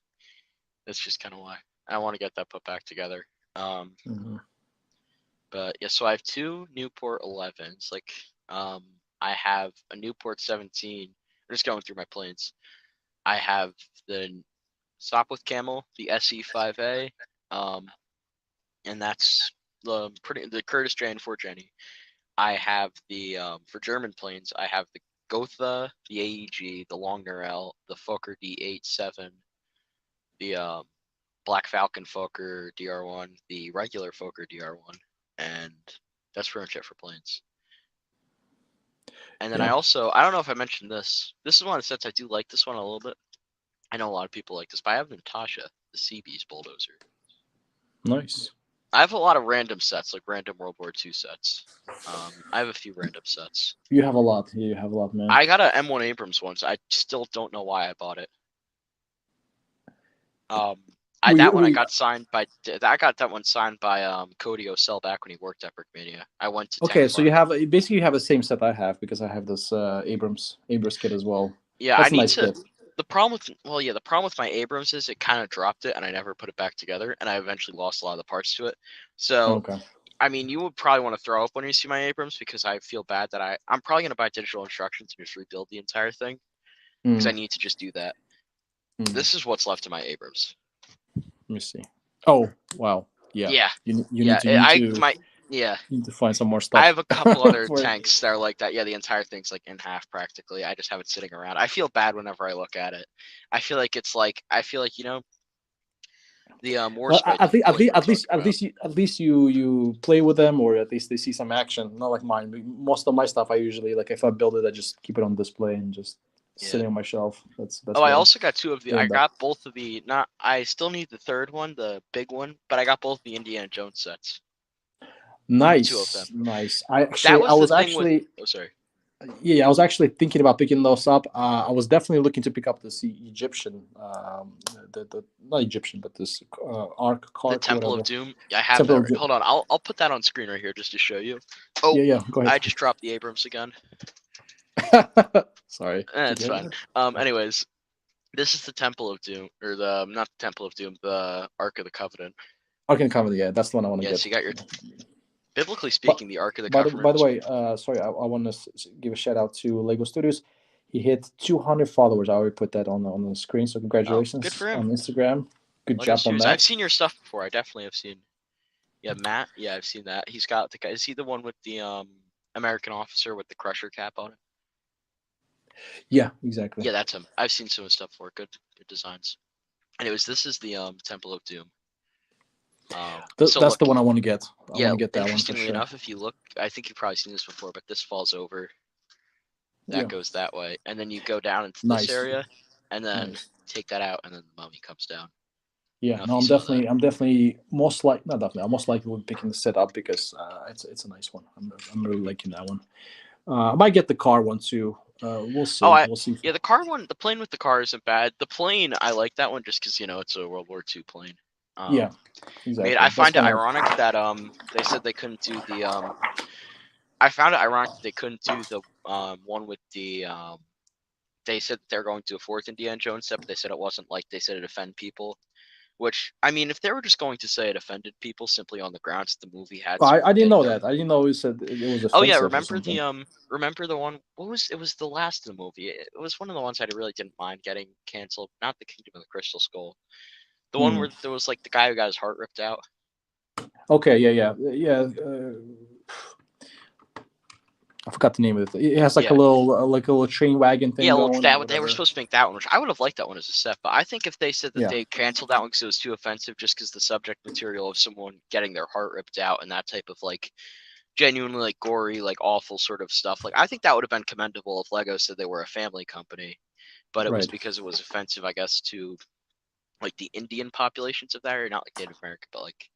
That's just kind of why I want to get that put back together. Mhm. But yeah, so I have two Newport 11s. Like I have a Newport 17. I'm just going through my planes. I have the Sopwith Camel, the SE5A, and that's the Curtis J and 4 Jenny. I have the for German planes, I have the Gotha, the AEG, the Long Norel, the Fokker D87, the Black Falcon Fokker DR1, the regular Fokker DR1, and that's pretty much it for planes. And then Yeah. I don't know if I mentioned this. This is one of the sets I do like this one a little bit. I know a lot of people like this, but I have Natasha, the Seabees bulldozer. Nice. I have a lot of random sets, like random World War II sets. I have a few random sets. You have a lot. You have a lot, man. I got a M1 Abrams once. I still don't know why I bought it. I got signed by. I got that one signed by Cody O'Sell back when he worked at Brickmania. I went to Okay, Tank so you Farm. have basically you have the same set I have because I have this Abrams kit as well. Yeah, I That's a need nice to. kit. The problem with my Abrams is it kind of dropped it and I never put it back together, and I eventually lost a lot of the parts to it. So Okay. I mean, you would probably want to throw up when you see my Abrams because I feel bad that I'm probably going to buy digital instructions and just rebuild the entire thing because I Mm. need to just do that. Mm. This is what's left of my Abrams. Let me see. Oh wow. Yeah. Yeah. You Yeah. need to find some more I stuff. have a couple other For it. tanks that are like that. Yeah, the entire thing's like in half practically. I just have it sitting around. I feel bad whenever I look at it. I feel like the war Well, spite that you boys were talking about. at least you play with them, or at least they see some action. Not like mine. Most of my stuff, I usually like if I build it, I just keep it on display and just Yeah. sitting on my shelf. That's Oh, what I I also got two of the. do I in that. got both of the. Not. I still need the third one, the big one, but I got both the Indiana Jones sets. Two of them. Nice. That I was the was thing with. actually Oh, sorry. yeah, I was actually thinking about picking those up. I was definitely looking to pick up this Egyptian, the not Egyptian, but this Ark, The Kark, Temple of whatever. Doom. I have Temple that. of Hold on. I'll put that on screen right here just to show you. Oh, Yeah, yeah. Go I ahead. just dropped the Abrams again. Sorry. It's fine. Anyways, this is the Temple of Doom, or the not the Temple of Doom, the Ark of the Covenant. Ark and Covenant. Yeah, that's the one I want to Yes, get. you got your. Biblically But speaking, the Ark of the Covenant. by the way, sorry, I want to give a shout out to Lego Studios. He hit 200 followers. I already put that on the screen. So Oh, good congratulations for him. on Instagram. Good Lego job on Studios. that. I've seen your stuff before. I definitely have seen. Yeah, Matt. Yeah, I've seen that. He's got the guy. Is he the one with the American officer with the Crusher cap on it? Yeah, exactly. Yeah, that's him. I've seen some of his stuff before. Good designs. Anyways, this is the Temple of Doom. That's Look, the one I want to get. I yeah, want to get that one for interestingly sure. enough, if you look, I think you've probably seen this before, but this falls over. That Yeah. goes that way, and then you go down into this Nice. area, and then Nice. take that out, and then the mummy comes down. Yeah, Now, if no, you saw that. I'm definitely most like not definitely. I'm most likely will be picking the setup because it's a nice one. I'm really liking that one. I might get the car one too. We'll see. We'll see. Yeah, the car one, the plane with the car isn't bad. The plane, I like that one just because it's a World War II plane. Yeah, exactly. I find it ironic that they said they couldn't do the I found it ironic that they couldn't do the one with the they said they're going to a fourth Indiana Jones set, but they said it wasn't like they said it offend people. Which I mean, if they were just going to say it offended people simply on the grounds that the movie had, I didn't know that. I didn't know it said it was offensive. Oh yeah, remember the one? It was the last of the movie. It was one of the ones I really didn't mind getting canceled. Not the Kingdom of the Crystal Skull. The one where there was like the guy who got his heart ripped out. Okay, yeah. I forgot the name of it. It has like a little train wagon thing. Yeah, going, they were supposed to make that one, which I would have liked that one as a set. But I think if they said that they canceled that one because it was too offensive, just because the subject material of someone getting their heart ripped out and that type of like genuinely like gory, like awful sort of stuff, like I think that would have been commendable if Lego said they were a family company. But it was because it was offensive, I guess, to like the Indian populations of that area, not like Native American, but like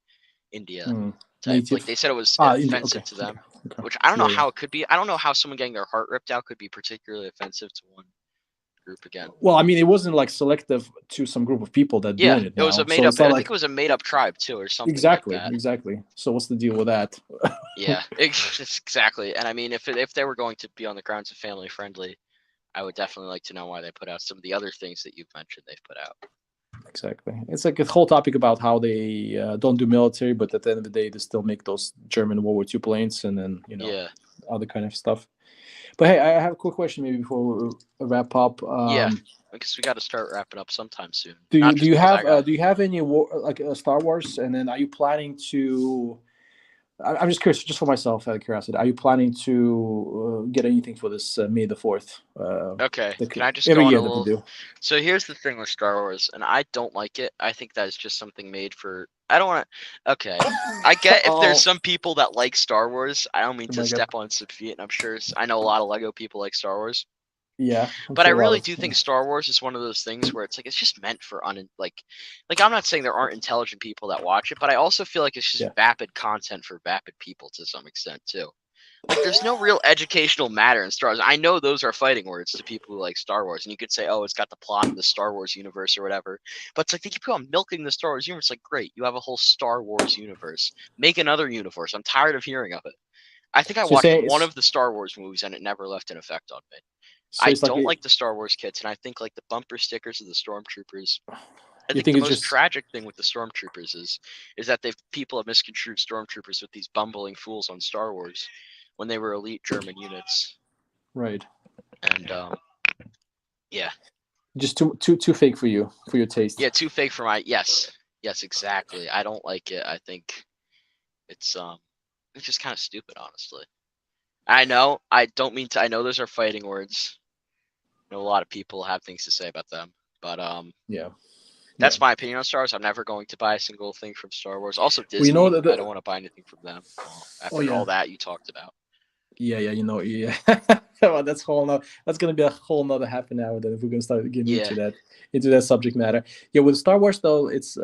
India type. Like Native. they said it was India. Okay. offensive to them, Okay. which I don't know Yeah, yeah. how it could be. I don't know how someone getting their heart ripped out could be particularly offensive to one group again. Well, I mean, it wasn't like selective to some group of people that Yeah, doing it it was a now, made so up. it's not I think like it was a made up tribe too, or something like exactly, that. exactly. So what's the deal with that? Yeah, exactly. And I mean, if they were going to be on the grounds of family friendly, I would definitely like to know why they put out some of the other things that you've mentioned they've put out. Exactly. It's like a whole topic about how they don't do military, but at the end of the day, they still make those German World War II planes, and then Yeah, other kind of stuff. But hey, I have a quick question maybe before we wrap up. yeah. I guess we got to start wrapping up sometime soon. Do Not you just because I got. do you have any like Star Wars? And then are you planning to? I'm just curious, just for myself, out of curiosity, are you planning to get anything for this May the 4th? Okay, can I just Every go on a year that they little? do. So here's the thing with Star Wars, and I don't like it. I think that is just something made for. I don't want to. Okay, I get if there's Oh, some people that like Star Wars. I don't mean oh to my god. step on some feet, and I'm sure I know a lot of Lego people like Star Wars. Yeah, I'm But I sure a lot really of. do think Star Wars is one of those things where it's like it's just meant for like I'm not saying there aren't intelligent people that watch it, but I also feel like it's just Yeah. vapid content for vapid people to some extent too. Like there's no real educational matter in Star Wars. I know those are fighting words to people who like Star Wars, and you could say, oh, it's got the plot of the Star Wars universe or whatever. But it's like they keep on milking the Star Wars universe. Like, great, you have a whole Star Wars universe. Make another universe. I'm tired of hearing of it. I think I So you're watched saying one of the Star Wars movies and it never left an effect on me. I it's like don't like the Star Wars kits, and I think like the bumper stickers of the stormtroopers. I you think think the it's most just tragic thing with the stormtroopers is that people have misconstrued stormtroopers with these bumbling fools on Star Wars when they were elite German units. right, And yeah, just too fake for your taste. yeah, too fake for my yes, exactly. I don't like it. I think it's it's just kind of stupid, honestly. I know. I don't mean to. I know those are fighting words. I know a lot of people have things to say about them, but Yeah, yeah. that's my opinion on Star Wars. I'm never going to buy a single thing from Star Wars. Also, Well, you know Disney. that I don't want to buy anything from them. Well, oh after yeah, all that you talked about. yeah, yeah. You know, yeah. Well, that's whole. That's gonna be a whole nother half an hour then if we're gonna start getting Yeah, into that subject matter. Yeah, with Star Wars though, it's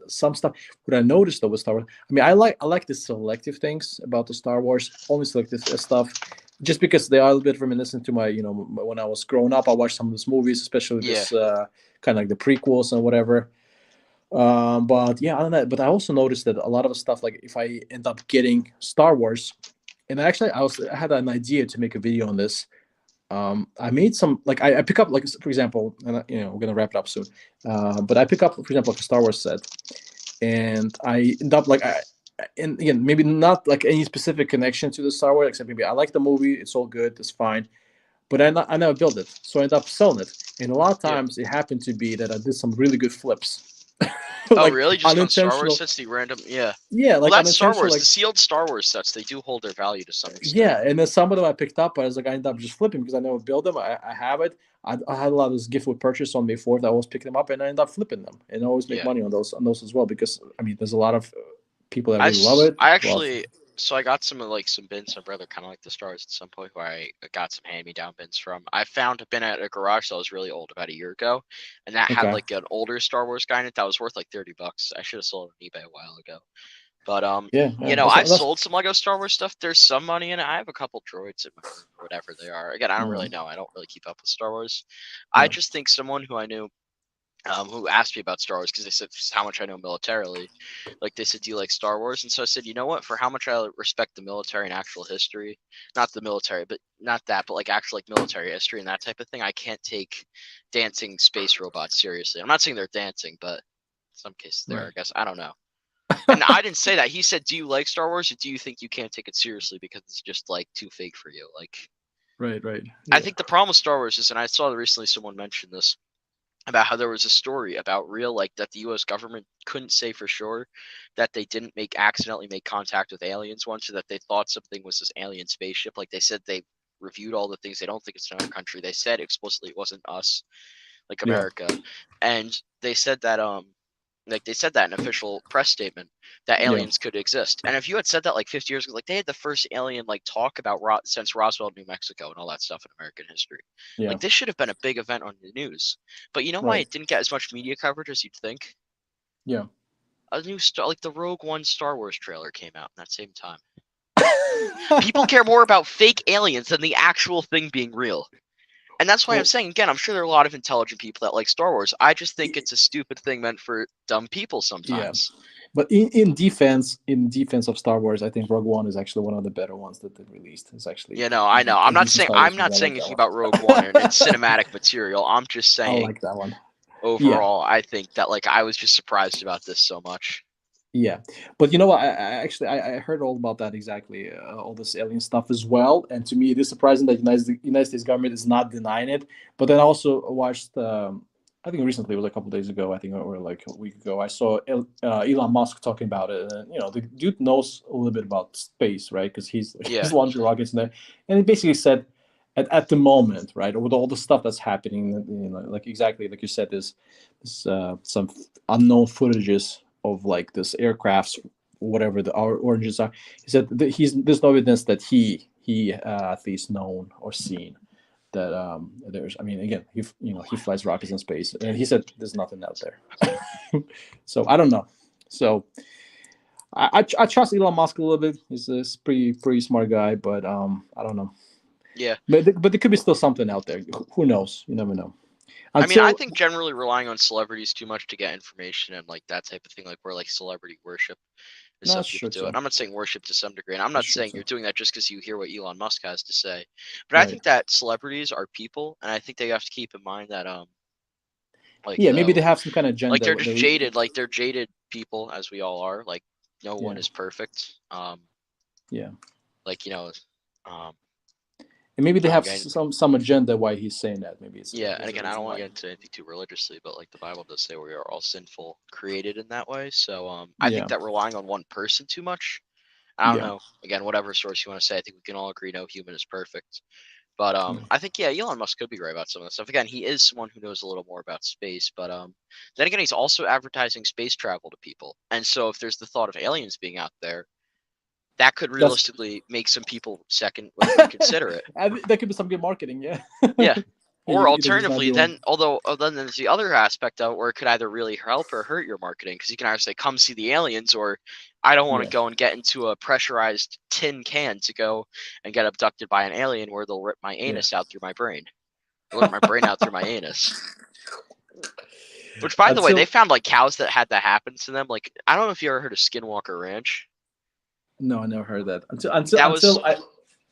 some stuff. What I noticed though with Star Wars, I mean, I like the selective things about the Star Wars, only selective stuff. Just because they are a little bit reminiscent to my, when I was growing up, I watched some of these movies, especially yeah, this kind of like the prequels and whatever. But yeah, other than that, but I also noticed that a lot of the stuff, like if I end up getting Star Wars, and actually I had an idea to make a video on this. I made some like I pick up like for example, and we're gonna wrap it up soon. But I pick up for example like a Star Wars set, and I end up like and again maybe not like any specific connection to the Star Wars, except maybe I like the movie, it's all good, it's fine. But I never built it, so I end up selling it. And a lot of yeah. times it happened to be that I did some really good flips, Oh, like really? Just on Star Wars unintentional. sets, the random? Yeah. Yeah, Well, like that's Star unintentional, Wars. The like sealed Star Wars sets, they do hold their value to some extent. yeah. And then some of them I picked up, but I was like, I ended up just flipping because I never build them. I have it. I had a lot of this gift with purchase on May 4th. I always pick them up and I end up flipping them, and I always make Yeah. money on those as well because I mean, there's a lot of people that really love it. I Well, actually, so I got some of like some bins. My brother kind of like the Stars at some point where I got some hand-me-down bins from. I found a bin at a garage that was really old about a year ago, and that had okay, like an older Star Wars guy in it that was worth like $30. I should have sold it on eBay a while ago. But yeah, yeah. I've sold some Lego Star Wars stuff. There's some money in it. I have a couple droids in my room or whatever they are. Again, I don't really mm, know. I don't really keep up with Star Wars. I yeah, just think someone who I knew who asked me about Star Wars because they said how much I know militarily. Like they said, do you like Star Wars? And so I said, you know what? For how much I respect the military and actual history, not the military, but not that, but like actual like military history and that type of thing, I can't take dancing space robots seriously. I'm not saying they're dancing, but in some cases they are. right. I guess I don't know. And I didn't say that. He said, do you like Star Wars, or do you think you can't take it seriously because it's just like too fake for you? Like Right, right. I Yeah, think the problem with Star Wars is, and I saw recently someone mention this about how there was a story about real like that the US government couldn't say for sure that they didn't accidentally make contact with aliens once, or that they thought something was this alien spaceship. Like they said they reviewed all the things, they don't think it's another country. They said explicitly it wasn't us, like yeah. America. And they said that Like they said that in an official press statement that Yeah. aliens could exist. And if you had said that like 50 years ago, like they had the first alien like talk about since Roswell, New Mexico, and all that stuff in American history. Yeah. Like this should have been a big event on the news. But you know why Right. it didn't get as much media coverage as you'd think? Yeah. A new star, like the Rogue One Star Wars trailer came out in that same time. People care more about fake aliens than the actual thing being real. And that's why I'm Well, saying, again, I'm sure there are a lot of intelligent people that like Star Wars. I just think it's a stupid thing meant for dumb people yeah. sometimes. But in defense of Star Wars, I think Rogue One is actually one of the better ones that they released. It's actually You know, I know. a decent Star Wars I'm movie. not I saying like that anything one. about Rogue One and its cinematic material. I'm just I saying like that one. Yeah. overall, I think that like I was just surprised about this so much. Yeah, but you know what? I heard all about that exactly, all this alien stuff as well. And to me, it is surprising that United States government is not denying it. But then I also watched, I think recently, it was a couple days ago, I think, or like a week ago, I saw Elon Musk talking about it. And the dude knows a little bit about space, right? Because he's Yeah, he's launching rockets and he basically said, at the moment, right, with all the stuff that's happening, like exactly like you said, this some unknown footages of like this aircrafts, whatever the our origins are. He said that there's no evidence that he at least known or seen that there's. I mean, again, he flies rockets in space, and he said there's nothing out there. So I don't know. So I trust Elon Musk a little bit. He's a pretty smart guy, but I don't know. yeah. But there could be still something out there. Who knows? You never know. I mean, I Until think generally relying on celebrities too much to get information and like that type of thing, like where like celebrity worship, as no, some that's people true do it. too. And I'm not saying worship to some degree, and I'm That's not true saying too. you're doing that just because you hear what Elon Musk has to say. But I Right. think that celebrities are people, and I think they have to keep in mind that like Yeah, maybe they have some kind of like agenda. they're just jaded, like they're jaded people as we all are. Like no one Yeah, is perfect. yeah. Like um, And maybe they have again, some agenda why he's saying that. Maybe yeah, and there's a again, I don't reason want to why. get into anything too religiously, but like the Bible does say we are all sinful, created in that way. So I think Yeah, that relying on one person too much. I don't yeah, know. Again, whatever source you want to say, I think we can all agree no human is perfect. But yeah. I think yeah, Elon Musk could be right about some of this stuff. Again, he is someone who knows a little more about space, but then again, he's also advertising space travel to people. And so if there's the thought of aliens being out there, that could That's realistically make some people second like reconsider it. that could be some good marketing. Yeah. Yeah. Or He's not alternatively, doing. then although then there's the other aspect of it where it could either really help or hurt your marketing because you can either say come see the aliens or I don't want to Yeah. go and get into a pressurized tin can to go and get abducted by an alien where they'll rip my Yeah. anus out through my brain. Or rip my brain out through my anus. Which by the way, they Until found like cows that had that happen to them. Like I don't know if you ever heard of Skinwalker Ranch. no, I never heard that. Until That was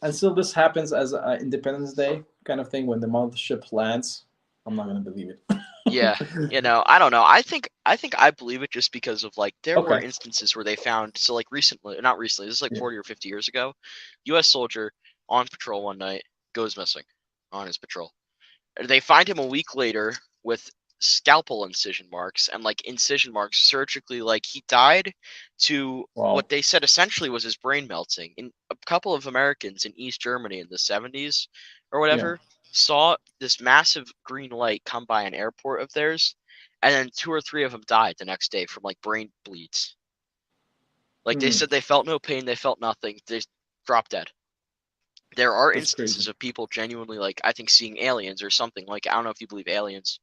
until this happens as Independence Day kind of thing when the mothership lands, I'm not gonna believe it. yeah, I don't know. I think I believe it just because of like there were Okay. instances where they found so like recently, not recently, this is like Yeah. 40 or 50 years ago, US soldier on patrol one night goes missing on his patrol. They find him a week later with scalpel incision marks and like incision marks surgically like he died to Wow. what they said essentially was his brain melting. And a couple of Americans in East Germany in the 70s or Yeah. whatever saw this massive green light come by an airport of theirs and then two or three of them died the next day from like brain bleeds. Like they Hmm. said they felt no pain, they felt nothing, they dropped dead. There are That's crazy. instances of people genuinely like I think seeing aliens or something. Like I don't know if you believe aliens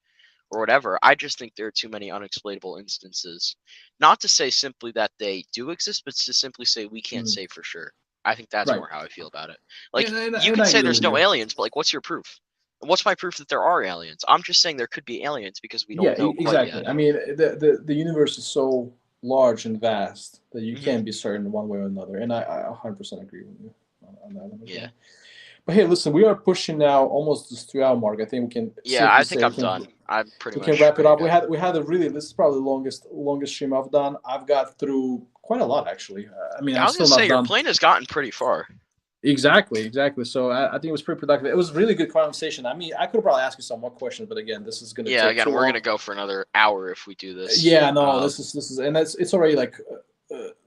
or whatever. I just think there are too many unexplainable instances. Not to say simply that they do exist, but to simply say we can't Hmm. say for sure. I think that's Right. more how I feel about it. Like you And can I say agree there's with no you. aliens, but like what's your proof? And what's my proof that there are aliens? I'm just saying there could be aliens because we Yeah, don't know quite yet. exactly. I mean, the universe is so large and vast that you Hmm. can't be certain one way or another. And I 100% agree with you on that one as Yeah. well. But hey, listen, we are pushing now almost this 3 hour mark. I think we can Yeah, safely I think say I'm done. I'm pretty we can much wrap it ready up. to. We had a really, this is probably the longest stream I've done. I've got through quite a lot actually. I mean, Yeah, I I'm was gonna still say not your done. plane has gotten pretty far. Exactly. So I think it was pretty productive. It was really good conversation. I mean, I could probably ask you some more questions, but again, this is going to Yeah, take too again, we're long. gonna go for another hour if we do this. Yeah, no, this is, and it's already like,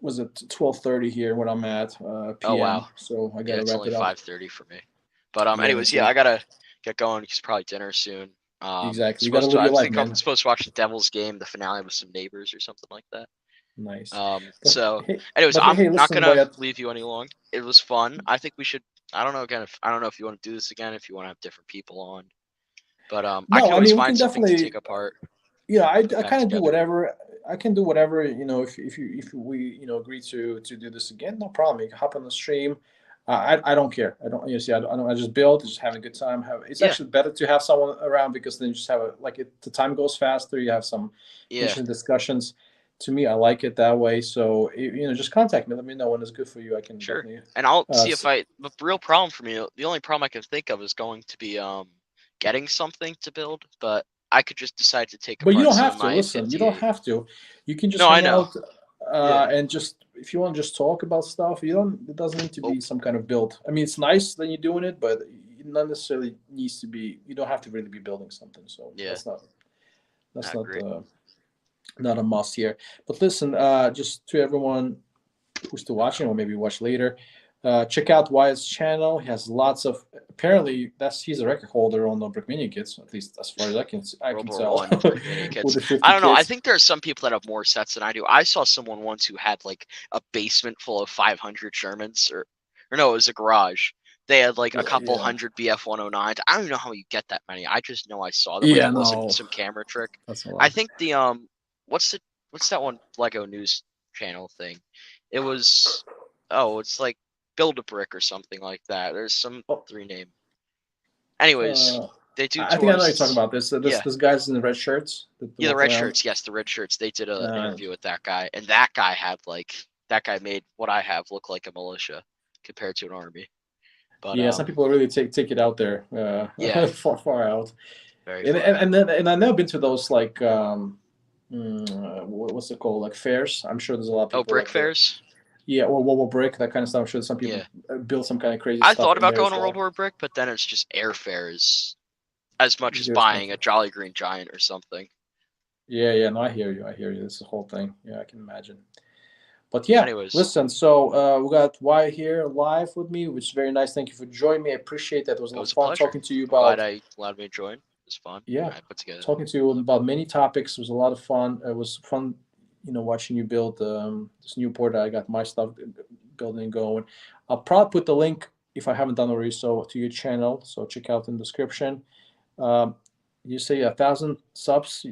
was it 12:30 here where I'm at, Oh p.m. wow. So I Yeah, gotta it's wrap only it up. 5:30 for me. But Yeah, anyways, that's yeah, it. I gotta get going. It's probably dinner soon. Exactly. You gotta live I your life, think I'm man. supposed to watch the Devils game, the finale with some neighbors or something like that. Nice. But So, hey, anyways, I'm hey, not listen, gonna Wyatt. leave you any long. It was fun. I think we should. I don't know again. I don't know if you want to do this again. If you want to have different people on, but I No, can I always mean we find can something to definitely. take apart, Yeah, put I back kind of do together. whatever. I can do whatever, if we agree to do this again, no problem. You can hop on the stream. I don't care. I don't, see, I just build, just having a good time. It's Yeah, actually better to have someone around because then you just have the time goes faster. You have some yeah, interesting discussions. To me, I like it that way. So just contact me. Let me know when it's good for you. I can sure. definitely. And I'll see if S- I. The real problem for me, the only problem I can think of is going to be getting something to build, but I could just decide to take but you apart don't some of have to my listen. You don't 58. have to. You can just No, I hang know. out, Yeah. and just if you want to just talk about stuff. You don't. It doesn't need to Oh, be some kind of build. I mean, it's nice that you're doing it, but it not necessarily needs to be. You don't have to really be building something. So yeah. that's Not great. not a must here. But listen, just to everyone who's still watching or maybe watch later, check out Wyatt's channel. He has lots of. Apparently, he's a record holder on the Brickmania kits, at least as far as I World can War tell, One Brickmania with kits. the 50 I don't know. I kits. think there are some people that have more sets than I do. I saw someone once who had like a basement full of 500 Shermans, or no, it was a garage. They had like a couple Yeah, hundred BF 109s. I don't even know how you get that many. I just know I saw them. Like yeah, it wasn't no, some camera trick. that's a I lot. think the what's that one Lego news channel thing? It was it's like Build a Brick or something like that. There's some Oh, three name. Anyways, uh, they do I think I know you're talking tours. about this. Yeah, This guy's in the red shirts that yeah, the walk red around. shirts. Yes, the red shirts. They did an Uh, interview with that guy, and that guy had like that guy made what I have look like a militia compared to an army. But yeah, some people really take it out there, yeah, far out. very And far out. I've never been to those like what's it called, like fairs. I'm sure there's a lot of Oh, people brick like fairs. yeah, or World War Brick, that kind of stuff. I'm sure some people Yeah, build some kind of crazy I stuff thought in about there going as to World well. War Brick, but then it's just airfares as much It's as very buying a expensive. Jolly Green Giant or something. Yeah, yeah, no, I hear you. I hear you. This is the whole thing. Yeah, I can imagine. But yeah, Anyways, listen. So we got Wyatt here live with me, which is very nice. Thank you for joining me. I appreciate that. It was a it lot of was a fun pleasure. talking to you I'm glad about I allowed me to join. It was fun. yeah, I put together. talking to you about many topics. It was a lot of fun. It was fun, watching you build this new board. I got my stuff building and going. I'll probably put the link if I haven't done already, so to your channel. So check out in the description. Um, you say 1,000 subs.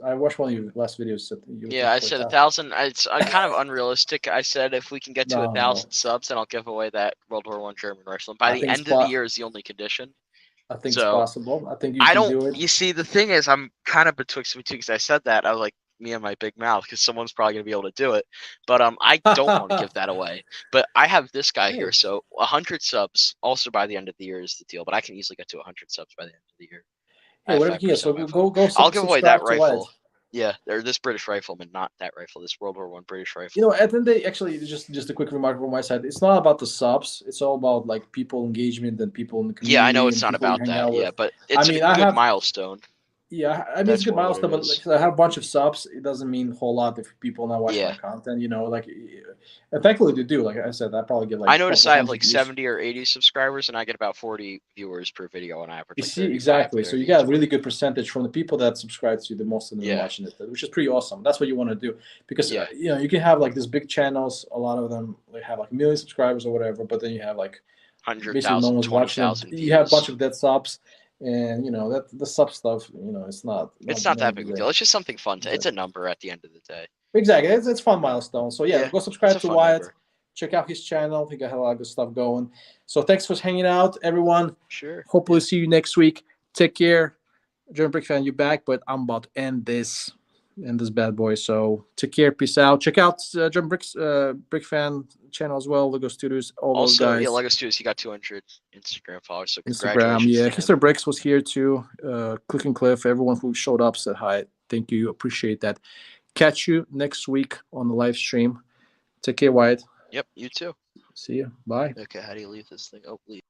I watched one of your last videos. That you're looking Yeah, I for said 1,000. 1,000. It's kind of unrealistic. I said if we can get to a No, thousand subs, then I'll give away that World War One German rifle. And by I the think end of the year is the only condition. I think it's So possible. I think you I can don't. do it. You see, the thing is, I'm kind of betwixt me too because I said that I was like me and my big mouth because someone's probably gonna be able to do it. But I don't want to give that away. But I have this guy here, Hey, so 100 subs also by the end of the year is the deal. But I can easily get to 100 subs by the end of the year. I hey, have whatever you five can get. percent So of my go vote. I'll give away that subscribe to Wyatt. rifle. Yeah, or this British rifleman, not that rifle. This World War One British You rifle. know, at the end of the day, actually, just a quick remark from my side. It's not about the subs. It's all about like people engagement and people in the Yeah, I know community it's and not people you about hang that. out Yeah, with. but I it's a mean, I good have milestone. yeah, I mean it's a That's good more what it milestone, but is. like I have a bunch of subs. It doesn't mean a whole lot if people not watch my Yeah. content. Like, and thankfully they do. Like I said, I probably get like I a notice couple I have hundred like views. 70 or 80 subscribers, and I get about 40 viewers per video on average, You like see, 35, exactly. So you 30, got a really 40. good percentage from the people that subscribe to you, the most of them Yeah, watching it, which is pretty awesome. That's what you want to do because yeah. you can have like these big channels. A lot of them they have like a million subscribers or whatever, but then you have like basically no 100,000, one's watching it. 20,000 You have a bunch views. of dead subs, and that the sub stuff. It's It's not not a that big big of a deal. deal. It's just something fun. It's a Exactly. number at the end of the day. Exactly. It's fun milestone. So yeah, Yeah, go it's a subscribe to fun Wyatt. number. Check out his channel. He got a lot of good stuff going. So thanks for hanging out, everyone. Sure. Hopefully Yeah. see you next week. Take care. German Brick fan, you back, but I'm about to end this bad boy. So take care, peace out. Check out German Brick fan channel as well. Lego Studios, all those Also, yeah, guys. Lego Studios, he got 200 Instagram followers, so Instagram, congratulations yeah. to him. Hister Bricks was here too. Click and Cliff, everyone who showed up said hi. Thank you, appreciate that. Catch you next week on the live stream. Take care, Wyatt. Yep, you too. See you. Bye. Okay, how do you leave this thing? Oh, leave.